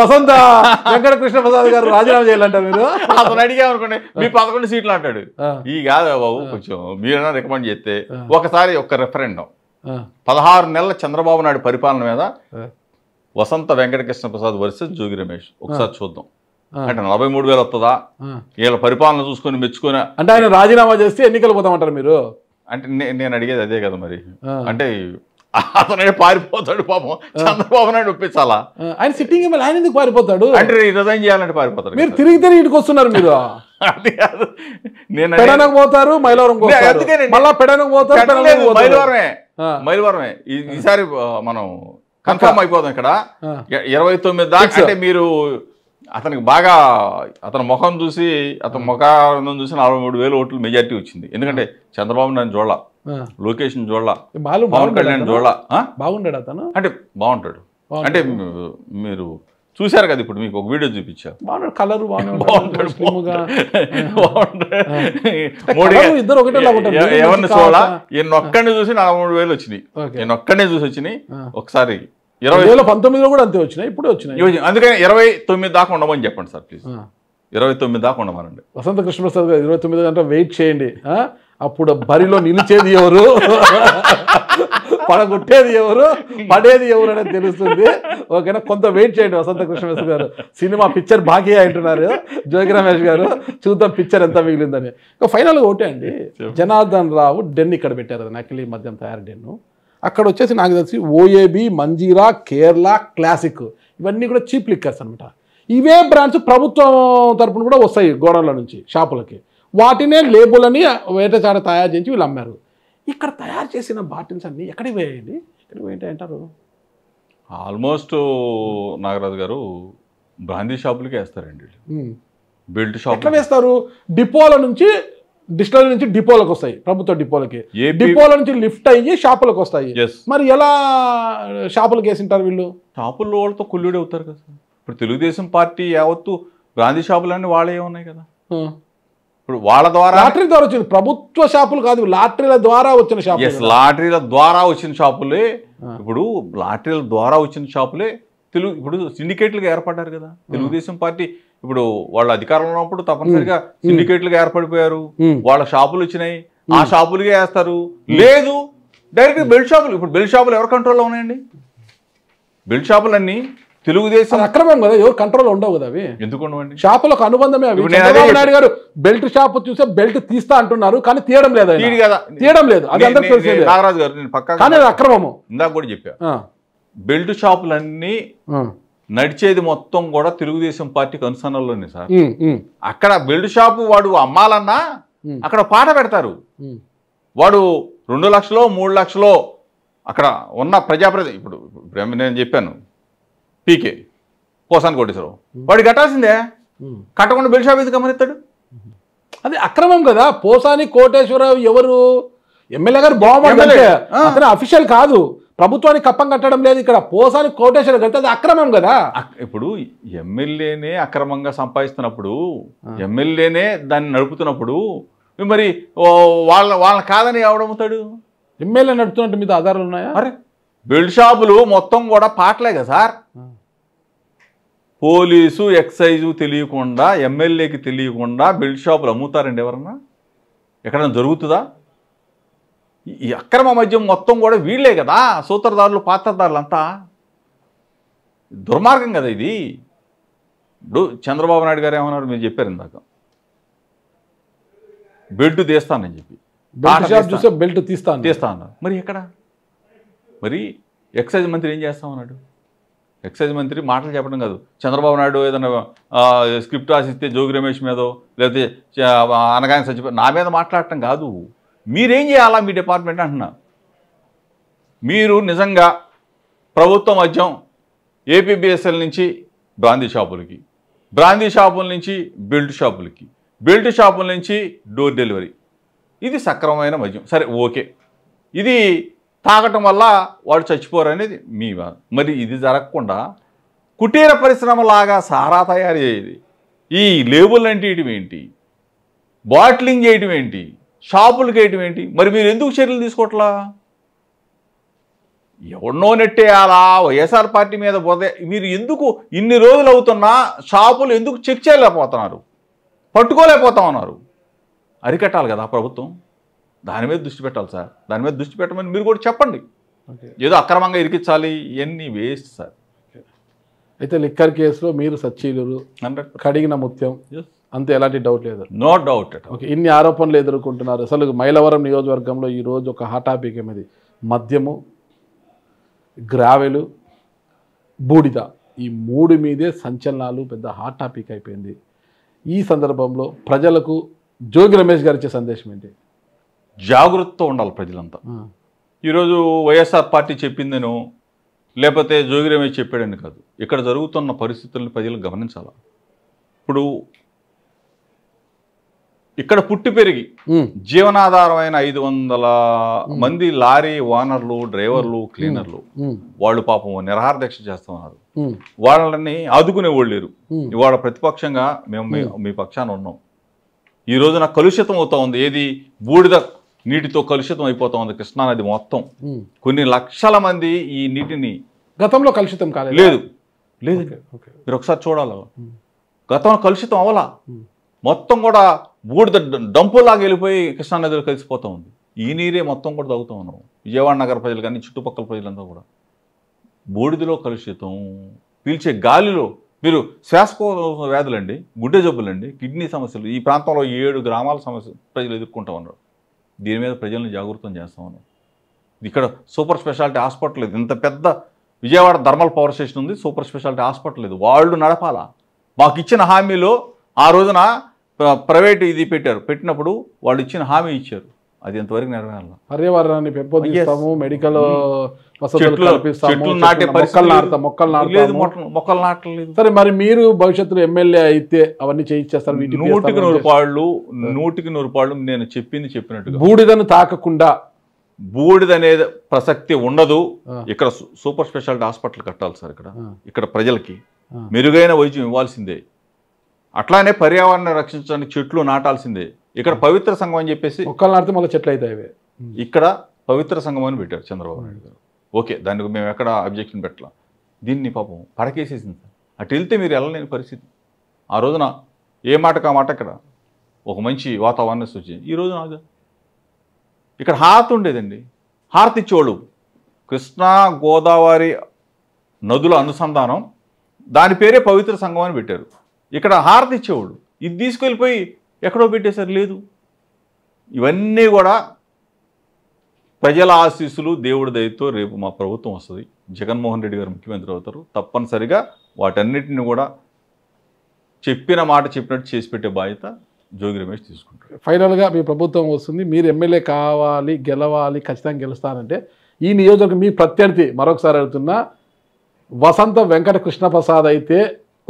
వసంత వెంకట కృష్ణప్రసాద్ గారు రాజీనామా చేయాలంటారు మీరు, అతను అడిగామనుకోండి మీ 11 సీట్లు అంటాడు. ఈ కాదు బాబు, కొంచెం మీరైనా రికమెండ్ చేస్తే ఒకసారి ఒక రెఫరెండం 16 నెలల చంద్రబాబు నాయుడు పరిపాలన మీద వసంత వెంకట కృష్ణప్రసాద్ వర్సెస్ జోగి రమేష్ ఒకసారి చూద్దాం. అంటే 43,000 వస్తుందా, వీళ్ళ పరిపాలన చూసుకొని మెచ్చుకొని, అంటే ఆయన రాజీనామా చేస్తే ఎన్నికలు పోతామంటారు మీరు? అంటే నేను అడిగేది అదే కదా మరి, అంటే అతనే పారిపోతాడు పాపం, చంద్రబాబు నాయుడు ఒప్పించాలా? ఆయన సిట్టింగ్ ఎమ్మెల్యే, ఆయన ఎందుకు పారిపోతాడు? అంటే రిజైన్ చేయాలంటే పారిపోతాడు. మీరు తిరిగితే ఇంటికి వస్తున్నారు మీరు, అది కాదు, నేను పెడనకు పోతారు, మైలవరం మళ్ళా పెడనకు పోతారు, మైలవరమే ఈసారి మనం కన్ఫర్మ్ అయిపోతాం. ఇక్కడ 29 దాకా అంటే మీరు అతనికి బాగా అతని ముఖం చూసి, అతని ముఖానందం చూసి 43,000 ఓట్లు మెజార్టీ వచ్చింది. ఎందుకంటే చంద్రబాబు నాయుడు చూడాల, లొకేషన్ చూడాల, పవన్ కళ్యాణ్ చూడాల, బాగుంటాడు అతను, అంటే బాగుంటాడు. అంటే మీరు చూశారు కదా, ఇప్పుడు మీకు ఒక వీడియో చూపించారు, కలర్ బాగుంటాడు, మోడీ ఎవరిని చూడాల, ఈయన ఒక్కడిని చూసి 43,000 వచ్చినాయి, ఈయన ఒక్కడినే చూసి వచ్చినాయి. ఒకసారి 2019లో కూడా అంతే వచ్చినాయి, ఇప్పుడు వచ్చినాయి. అందుకని 29 దాకా ఉండమని చెప్పండి సార్ ప్లీజ్, 29 దాకా ఉండమనండి. వసంత కృష్ణప్రసాద్ గారు 29 గంటలు వెయిట్ చేయండి, అప్పుడు బరిలో నిలిచేది ఎవరు, పడగొట్టేది ఎవరు, పడేది ఎవరు అనేది తెలుస్తుంది. ఓకేనా, కొంత వెయిట్ చేయండి వసంత కృష్ణప్రసాద్ గారు. సినిమా పిక్చర్ బాకీ అంటున్నారు జోగి రమేష్ గారు, చూద్దాం పిక్చర్ ఎంత మిగిలిందని. ఇంకా ఫైనల్గా ఒకటే అండి, జనార్దన్ రావు డెన్ ఇక్కడ పెట్టారు, నకిలీ మద్యం తయారు డెన్ను. అక్కడ వచ్చేసి నాకు తెలిసి ఓఏబి, మంజీరా, కేరళ, క్లాసిక్ ఇవన్నీ కూడా చీప్ లిక్కర్స్ అనమాట. ఇవే బ్రాండ్స్ ప్రభుత్వం తరపున కూడా వస్తాయి గోడౌన్ల నుంచి షాపులకి, వాటినే లేబుల్ అని వేటచాడ తయారు చేసి వీళ్ళు అమ్మారు. ఇక్కడ తయారు చేసిన బాటిల్స్ అన్నీ ఎక్కడికి పోయాయండి, ఎక్కడికి పోయింటాయి అంటారు? ఆల్మోస్ట్ నాగరాజు గారు బ్రాందీ షాపులకి వేస్తారండి, బెల్ట్ షాప్ ఎట్లా వేస్తారు? డిపోల నుంచి, డిస్టిలరీ నుంచి డిపోలకు వస్తాయి, ప్రభుత్వ డిపోలకి, డిపోల నుంచి లిఫ్ట్ అయ్యి షాపులకు వస్తాయి. మరి ఎలా షాపులకు వేసింటారు వీళ్ళు? షాపుల్లో వాళ్ళతో కొల్లుడి అవుతారు కదా. ఇప్పుడు తెలుగుదేశం పార్టీ యావత్తు బ్రాందీ షాపులన్నీ వాళ్ళే ఉన్నాయి కదా. ఇప్పుడు వాళ్ళ ద్వారా లాటరీ ద్వారా వచ్చింది, ప్రభుత్వ షాపులు కాదు, లాటరీల ద్వారా వచ్చిన షాపులు. లాటరీల ద్వారా వచ్చిన షాపులే, ఇప్పుడు లాటరీల ద్వారా వచ్చిన షాపులే ఇప్పుడు సిండికేట్లుగా ఏర్పడ్డారు కదా తెలుగుదేశం పార్టీ. ఇప్పుడు వాళ్ళ అధికారంలో ఉన్నప్పుడు తప్పనిసరిగా సిండికేట్లుగా ఏర్పడిపోయారు. వాళ్ళ షాపులు వచ్చినాయి, ఆ షాపులుగా వేస్తారు. లేదు డైరెక్ట్ బెల్ట్ షాపులు. ఇప్పుడు బెల్ట్ షాపులు ఎవరి కంట్రోల్లో ఉన్నాయండి? బెల్ట్ షాపులన్నీ తెలుగుదేశం అక్రమం కదా, ఎవరు కంట్రోల్ ఉండవు కదా అవి. ఎందుకు ఉండవండి? షాపులకు అనుబంధమే అవి. చంద్రబాబు నాయుడు గారు బెల్ట్ షాప్ చూసే బెల్ట్ తీస్తా అంటున్నారు, కానీ తీయడం లేదు. తీయడం లేదు, అది అందరికీ తెలిసేది. నాగరాజు గారు నేను పక్కా కానీ అది అక్రమము. ఇందాక కూడా చెప్పా, బెల్ట్ షాపులన్నీ నడిచేది మొత్తం కూడా తెలుగుదేశం పార్టీకి అనుసరణలోనే సార్. అక్కడ బెల్ట్ షాపు వాడు అమ్మాలన్నా అక్కడ పాట పెడతారు. వాడు 2 లక్షలో 3 లక్షలో అక్కడ ఉన్న ప్రజాప్రతి. ఇప్పుడు నేను చెప్పాను పీకే పోసాని కోటేశ్వరరావు, వాడు కట్టాల్సిందే. కట్టకుండా బెల్ట్ షాప్ ఎందుకు గమనిస్తాడు? అది అక్రమం కదా. పోసాని కోటేశ్వరరావు ఎవరు? ఎమ్మెల్యే గారు బాగుంటుంది, అతను అఫీషియల్ కాదు, ప్రభుత్వానికి కప్పం కట్టడం లేదు. ఇక్కడ పోసాని కోటేశ్వరరావు కడితే అది అక్రమం కదా. ఇప్పుడు ఎమ్మెల్యేనే అక్రమంగా సంపాదిస్తున్నప్పుడు, ఎమ్మెల్యేనే దాన్ని నడుపుతున్నప్పుడు మరి వాళ్ళని కాదని ఎవడమ్ముతాడు? ఎమ్మెల్యే నడుపుతున్నట్టు మీద ఆధారాలు ఉన్నాయా? అరే బెల్ట్ షాపులు మొత్తం కూడా పాటలే కదా సార్. పోలీసు ఎక్సైజు తెలియకుండా, ఎమ్మెల్యేకి తెలియకుండా బెల్ట్ షాపులు అమ్ముతారండి ఎవరన్నా? ఎక్కడైనా జరుగుతుందా? ఈ అక్రమ మద్యం మొత్తం కూడా వీళ్ళే కదా సూత్రధారులు, పాత్రధారులు అంతా. దుర్మార్గం కదా ఇది. ఇప్పుడు చంద్రబాబు నాయుడు గారు ఏమన్నారు మీరు చెప్పారు ఇందాక, బెల్ట్ తీస్తానని చెప్పి, బెల్ట్ తీస్తా అన్నారు. మరి ఎక్కడ? మరి ఎక్సైజ్ మంత్రి ఏం చేస్తామన్నాడు? ఎక్సైజ్ మంత్రి మాటలు చెప్పడం కాదు, చంద్రబాబు నాయుడు ఏదైనా స్క్రిప్ట్ రాసిస్తే జోగి రమేష్ మీదో లేకపోతే అనగానే చచ్చిపోయి నా మీద మాట్లాడటం కాదు. మీరేం చేయాలా మీ డిపార్ట్మెంట్ అంటున్నా. మీరు నిజంగా ప్రభుత్వ మద్యం ఏపీబీఎస్ఎల్ నుంచి బ్రాందీ షాపులకి, బ్రాందీ షాపుల నుంచి బెల్ట్ షాపులకి, బెల్ట్ షాపుల నుంచి డోర్ డెలివరీ, ఇది సక్రమమైన మద్యం. సరే ఓకే, ఇది తాగటం వల్ల వాడు చచ్చిపోరు అనేది మీ వాదన. మరి ఇది జరగకుండా కుటీర పరిశ్రమలాగా సారా తయారు చేయది, ఈ లేబుల్ అంటే ఏంటి, బాటిలింగ్ చేయటం ఏంటి, షాపులకు వేయటం ఏంటి? మరి మీరు ఎందుకు చర్యలు తీసుకోవట్లా? ఎవరినో నెట్టేయాలా? వైఎస్ఆర్ పార్టీ మీద పోతే మీరు ఎందుకు ఇన్ని రోజులు అవుతున్నా షాపులు ఎందుకు చెక్ చేయలేకపోతున్నారు, పట్టుకోలేకపోతా ఉన్నారు? అరికట్టాలి కదా ప్రభుత్వం, దాని మీద దృష్టి పెట్టాలి సార్. దాని మీద దృష్టి పెట్టమని మీరు కూడా చెప్పండి. ఏదో అక్రమంగా ఇరికించాలి, ఇవన్నీ వేస్ట్ సార్. అయితే లిక్కర్ కేసులో మీరు సచ్చీలు కడిగిన ముత్యం, అంతే, ఎలాంటి డౌట్ లేదు? No doubt. ఓకే, ఇన్ని ఆరోపణలు ఎదుర్కొంటున్నారు. అసలు మైలవరం నియోజకవర్గంలో ఈరోజు ఒక హాట్ టాపిక్ ఏమిది? మద్యము, గ్రావెలు, బూడిద, ఈ 3 మీదే సంచలనాలు పెద్ద హాట్ టాపిక్ అయిపోయింది. ఈ సందర్భంలో ప్రజలకు జోగి రమేష్ గారు ఇచ్చే సందేశం ఏంటి? జాగ్రత్తతో ఉండాలి ప్రజలంతా. ఈరోజు వైఎస్ఆర్ పార్టీ చెప్పిందేనో లేకపోతే జోగి రమేష్ చెప్పాడని కాదు, ఇక్కడ జరుగుతున్న పరిస్థితులను ప్రజలు గమనించాలి. ఇప్పుడు ఇక్కడ పుట్టి పెరిగి జీవనాధారమైన 500 మంది లారీ ఓనర్లు, డ్రైవర్లు, క్లీనర్లు, వాళ్ళు పాపం నిరాహార దీక్ష చేస్తూ ఉన్నారు. వాళ్ళని ఆదుకునే వాళ్ళు లేరు. ఇవాళ ప్రతిపక్షంగా మేము మీ పక్షాన ఉన్నాం. ఈ రోజున కలుషితం అవుతా ఉంది. ఏది? బూడిద నీటితో కలుషితం అయిపోతా ఉంది కృష్ణానది మొత్తం. కొన్ని లక్షల మంది ఈ నీటిని, గతంలో కలుషితం కాలేదు, లేదు మీరు ఒకసారి చూడాలి, గతంలో కలుషితం అవలా, మొత్తం కూడా బూడిద డంపులాగా వెళ్ళిపోయి కృష్ణానదిలో కలిసిపోతూ ఉంది. ఈ నీరే మొత్తం కూడా తాగుతూ ఉన్నాం. విజయవాడ నగర ప్రజలు కానీ చుట్టుపక్కల ప్రజలంతా కూడా బూడిదలో కలుషితం. పీల్చే గాలిలో మీరు శ్వాసకోశ వ్యాధులండి, గుండె జబ్బులండి, కిడ్నీ సమస్యలు ఈ ప్రాంతంలో 7 గ్రామాల సమస్య ప్రజలు ఎదుర్కొంటూ ఉన్నారు. దీని మీద ప్రజలను జాగృతం చేస్తూ ఉన్నాం. ఇక్కడ సూపర్ స్పెషాలిటీ హాస్పిటల్ లేదు. ఇంత పెద్ద విజయవాడ థర్మల్ పవర్ స్టేషన్ ఉంది, సూపర్ స్పెషాలిటీ హాస్పిటల్ లేదు. వాళ్ళు నడపాలా? మాకు ఇచ్చిన హామీలో ఆ రోజున ప్రైవేట్ ఇది పెట్టినప్పుడు వాళ్ళు ఇచ్చిన హామీ ఇచ్చారు, అది ఎంతవరకు నెరవేరాలి? పర్యావరణాన్ని పెంపొందిస్తాము, మెడికల్ మొక్కలు నాటలేదు. సరే, మరి మీరు భవిష్యత్తులో ఎమ్మెల్యే అయితే అవన్నీ చేయించేస్తారు? 100కి 100 నేను చెప్పినట్టుగా బూడిదను తాకకుండా, బూడిద అనేది ప్రసక్తి ఉండదు. ఇక్కడ సూపర్ స్పెషాలిటీ హాస్పిటల్ కట్టాలి సార్. ఇక్కడ ప్రజలకి మెరుగైన వైద్యం ఇవ్వాల్సిందే. అట్లానే పర్యావరణాన్ని రక్షించడానికి చెట్లు నాటాల్సిందే. ఇక్కడ పవిత్ర సంఘం అని చెప్పేసి మొక్కలు నాటితే మళ్ళీ చెట్లు అవుతాయి. ఇక్కడ పవిత్ర సంఘం అని పెట్టారు చంద్రబాబు నాయుడు గారు. ఓకే, దానికి మేము ఎక్కడ అబ్జెక్షన్ పెట్టాల. దీన్ని పాపం పడకేసేసింది సార్. అటు వెళ్తే మీరు వెళ్ళలేని పరిస్థితి. ఆ రోజున ఏ మాటకు ఆ మాట ఇక్కడ ఒక మంచి వాతావరణం సృష్టి. ఈ రోజు నాది ఇక్కడ హారతి ఉండేదండి. హారతి ఇచ్చేవాళ్ళు కృష్ణా గోదావరి నదుల అనుసంధానం, దాని పేరే పవిత్ర సంఘం అని పెట్టారు. ఇక్కడ హారతి ఇచ్చేవాళ్ళు. ఇది తీసుకెళ్ళిపోయి ఎక్కడో పెట్టేశారు. లేదు, ఇవన్నీ కూడా ప్రజల ఆశీస్సులు, దేవుడి దయతో రేపు మా ప్రభుత్వం వస్తుంది, జగన్మోహన్ రెడ్డి గారు ముఖ్యమంత్రి అవుతారు. తప్పనిసరిగా వాటన్నిటిని కూడా చెప్పిన మాట చెప్పినట్టు చేసి పెట్టే బాధ్యత జోగి రమేష్ తీసుకుంటారు. ఫైనల్గా మీ ప్రభుత్వం వస్తుంది, మీరు ఎమ్మెల్యే కావాలి, గెలవాలి, ఖచ్చితంగా గెలుస్తానంటే ఈ నియోజకవర్గం మీ ప్రత్యర్థి మరొకసారి అడుగుతున్నా వసంత వెంకట కృష్ణప్రసాద్ అయితే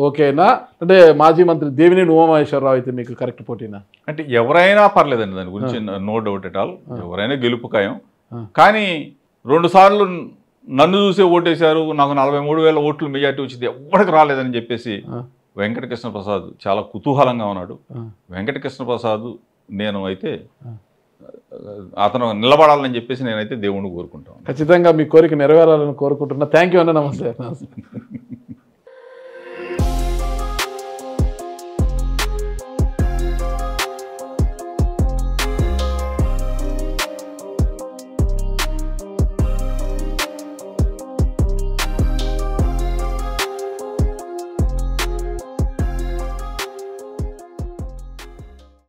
ఓకేనా, అంటే మాజీ మంత్రి దేవినేని ఉమామహేశ్వరరావు అయితే మీకు కరెక్ట్ పోటీనా? అంటే ఎవరైనా పర్లేదండి, దాని గురించి నో డౌట్ ఎట్ ఆల్. ఎవరైనా గెలుపు ఖాయం. కానీ 2 సార్లు నన్ను చూసే ఓటేశారు, నాకు 43,000 ఓట్లు మెజార్టీ వచ్చింది, ఎవరికి రాలేదని చెప్పేసి వెంకటకృష్ణ ప్రసాద్ చాలా కుతూహలంగా ఉన్నాడు. వెంకటకృష్ణ ప్రసాద్ నేను అయితే అతను నిలబడాలని చెప్పేసి నేనైతే దేవుణ్ణి కోరుకుంటాను. ఖచ్చితంగా మీ కోరిక నెరవేరాలని కోరుకుంటున్నా. థ్యాంక్ యూ అన్న. నమస్తే.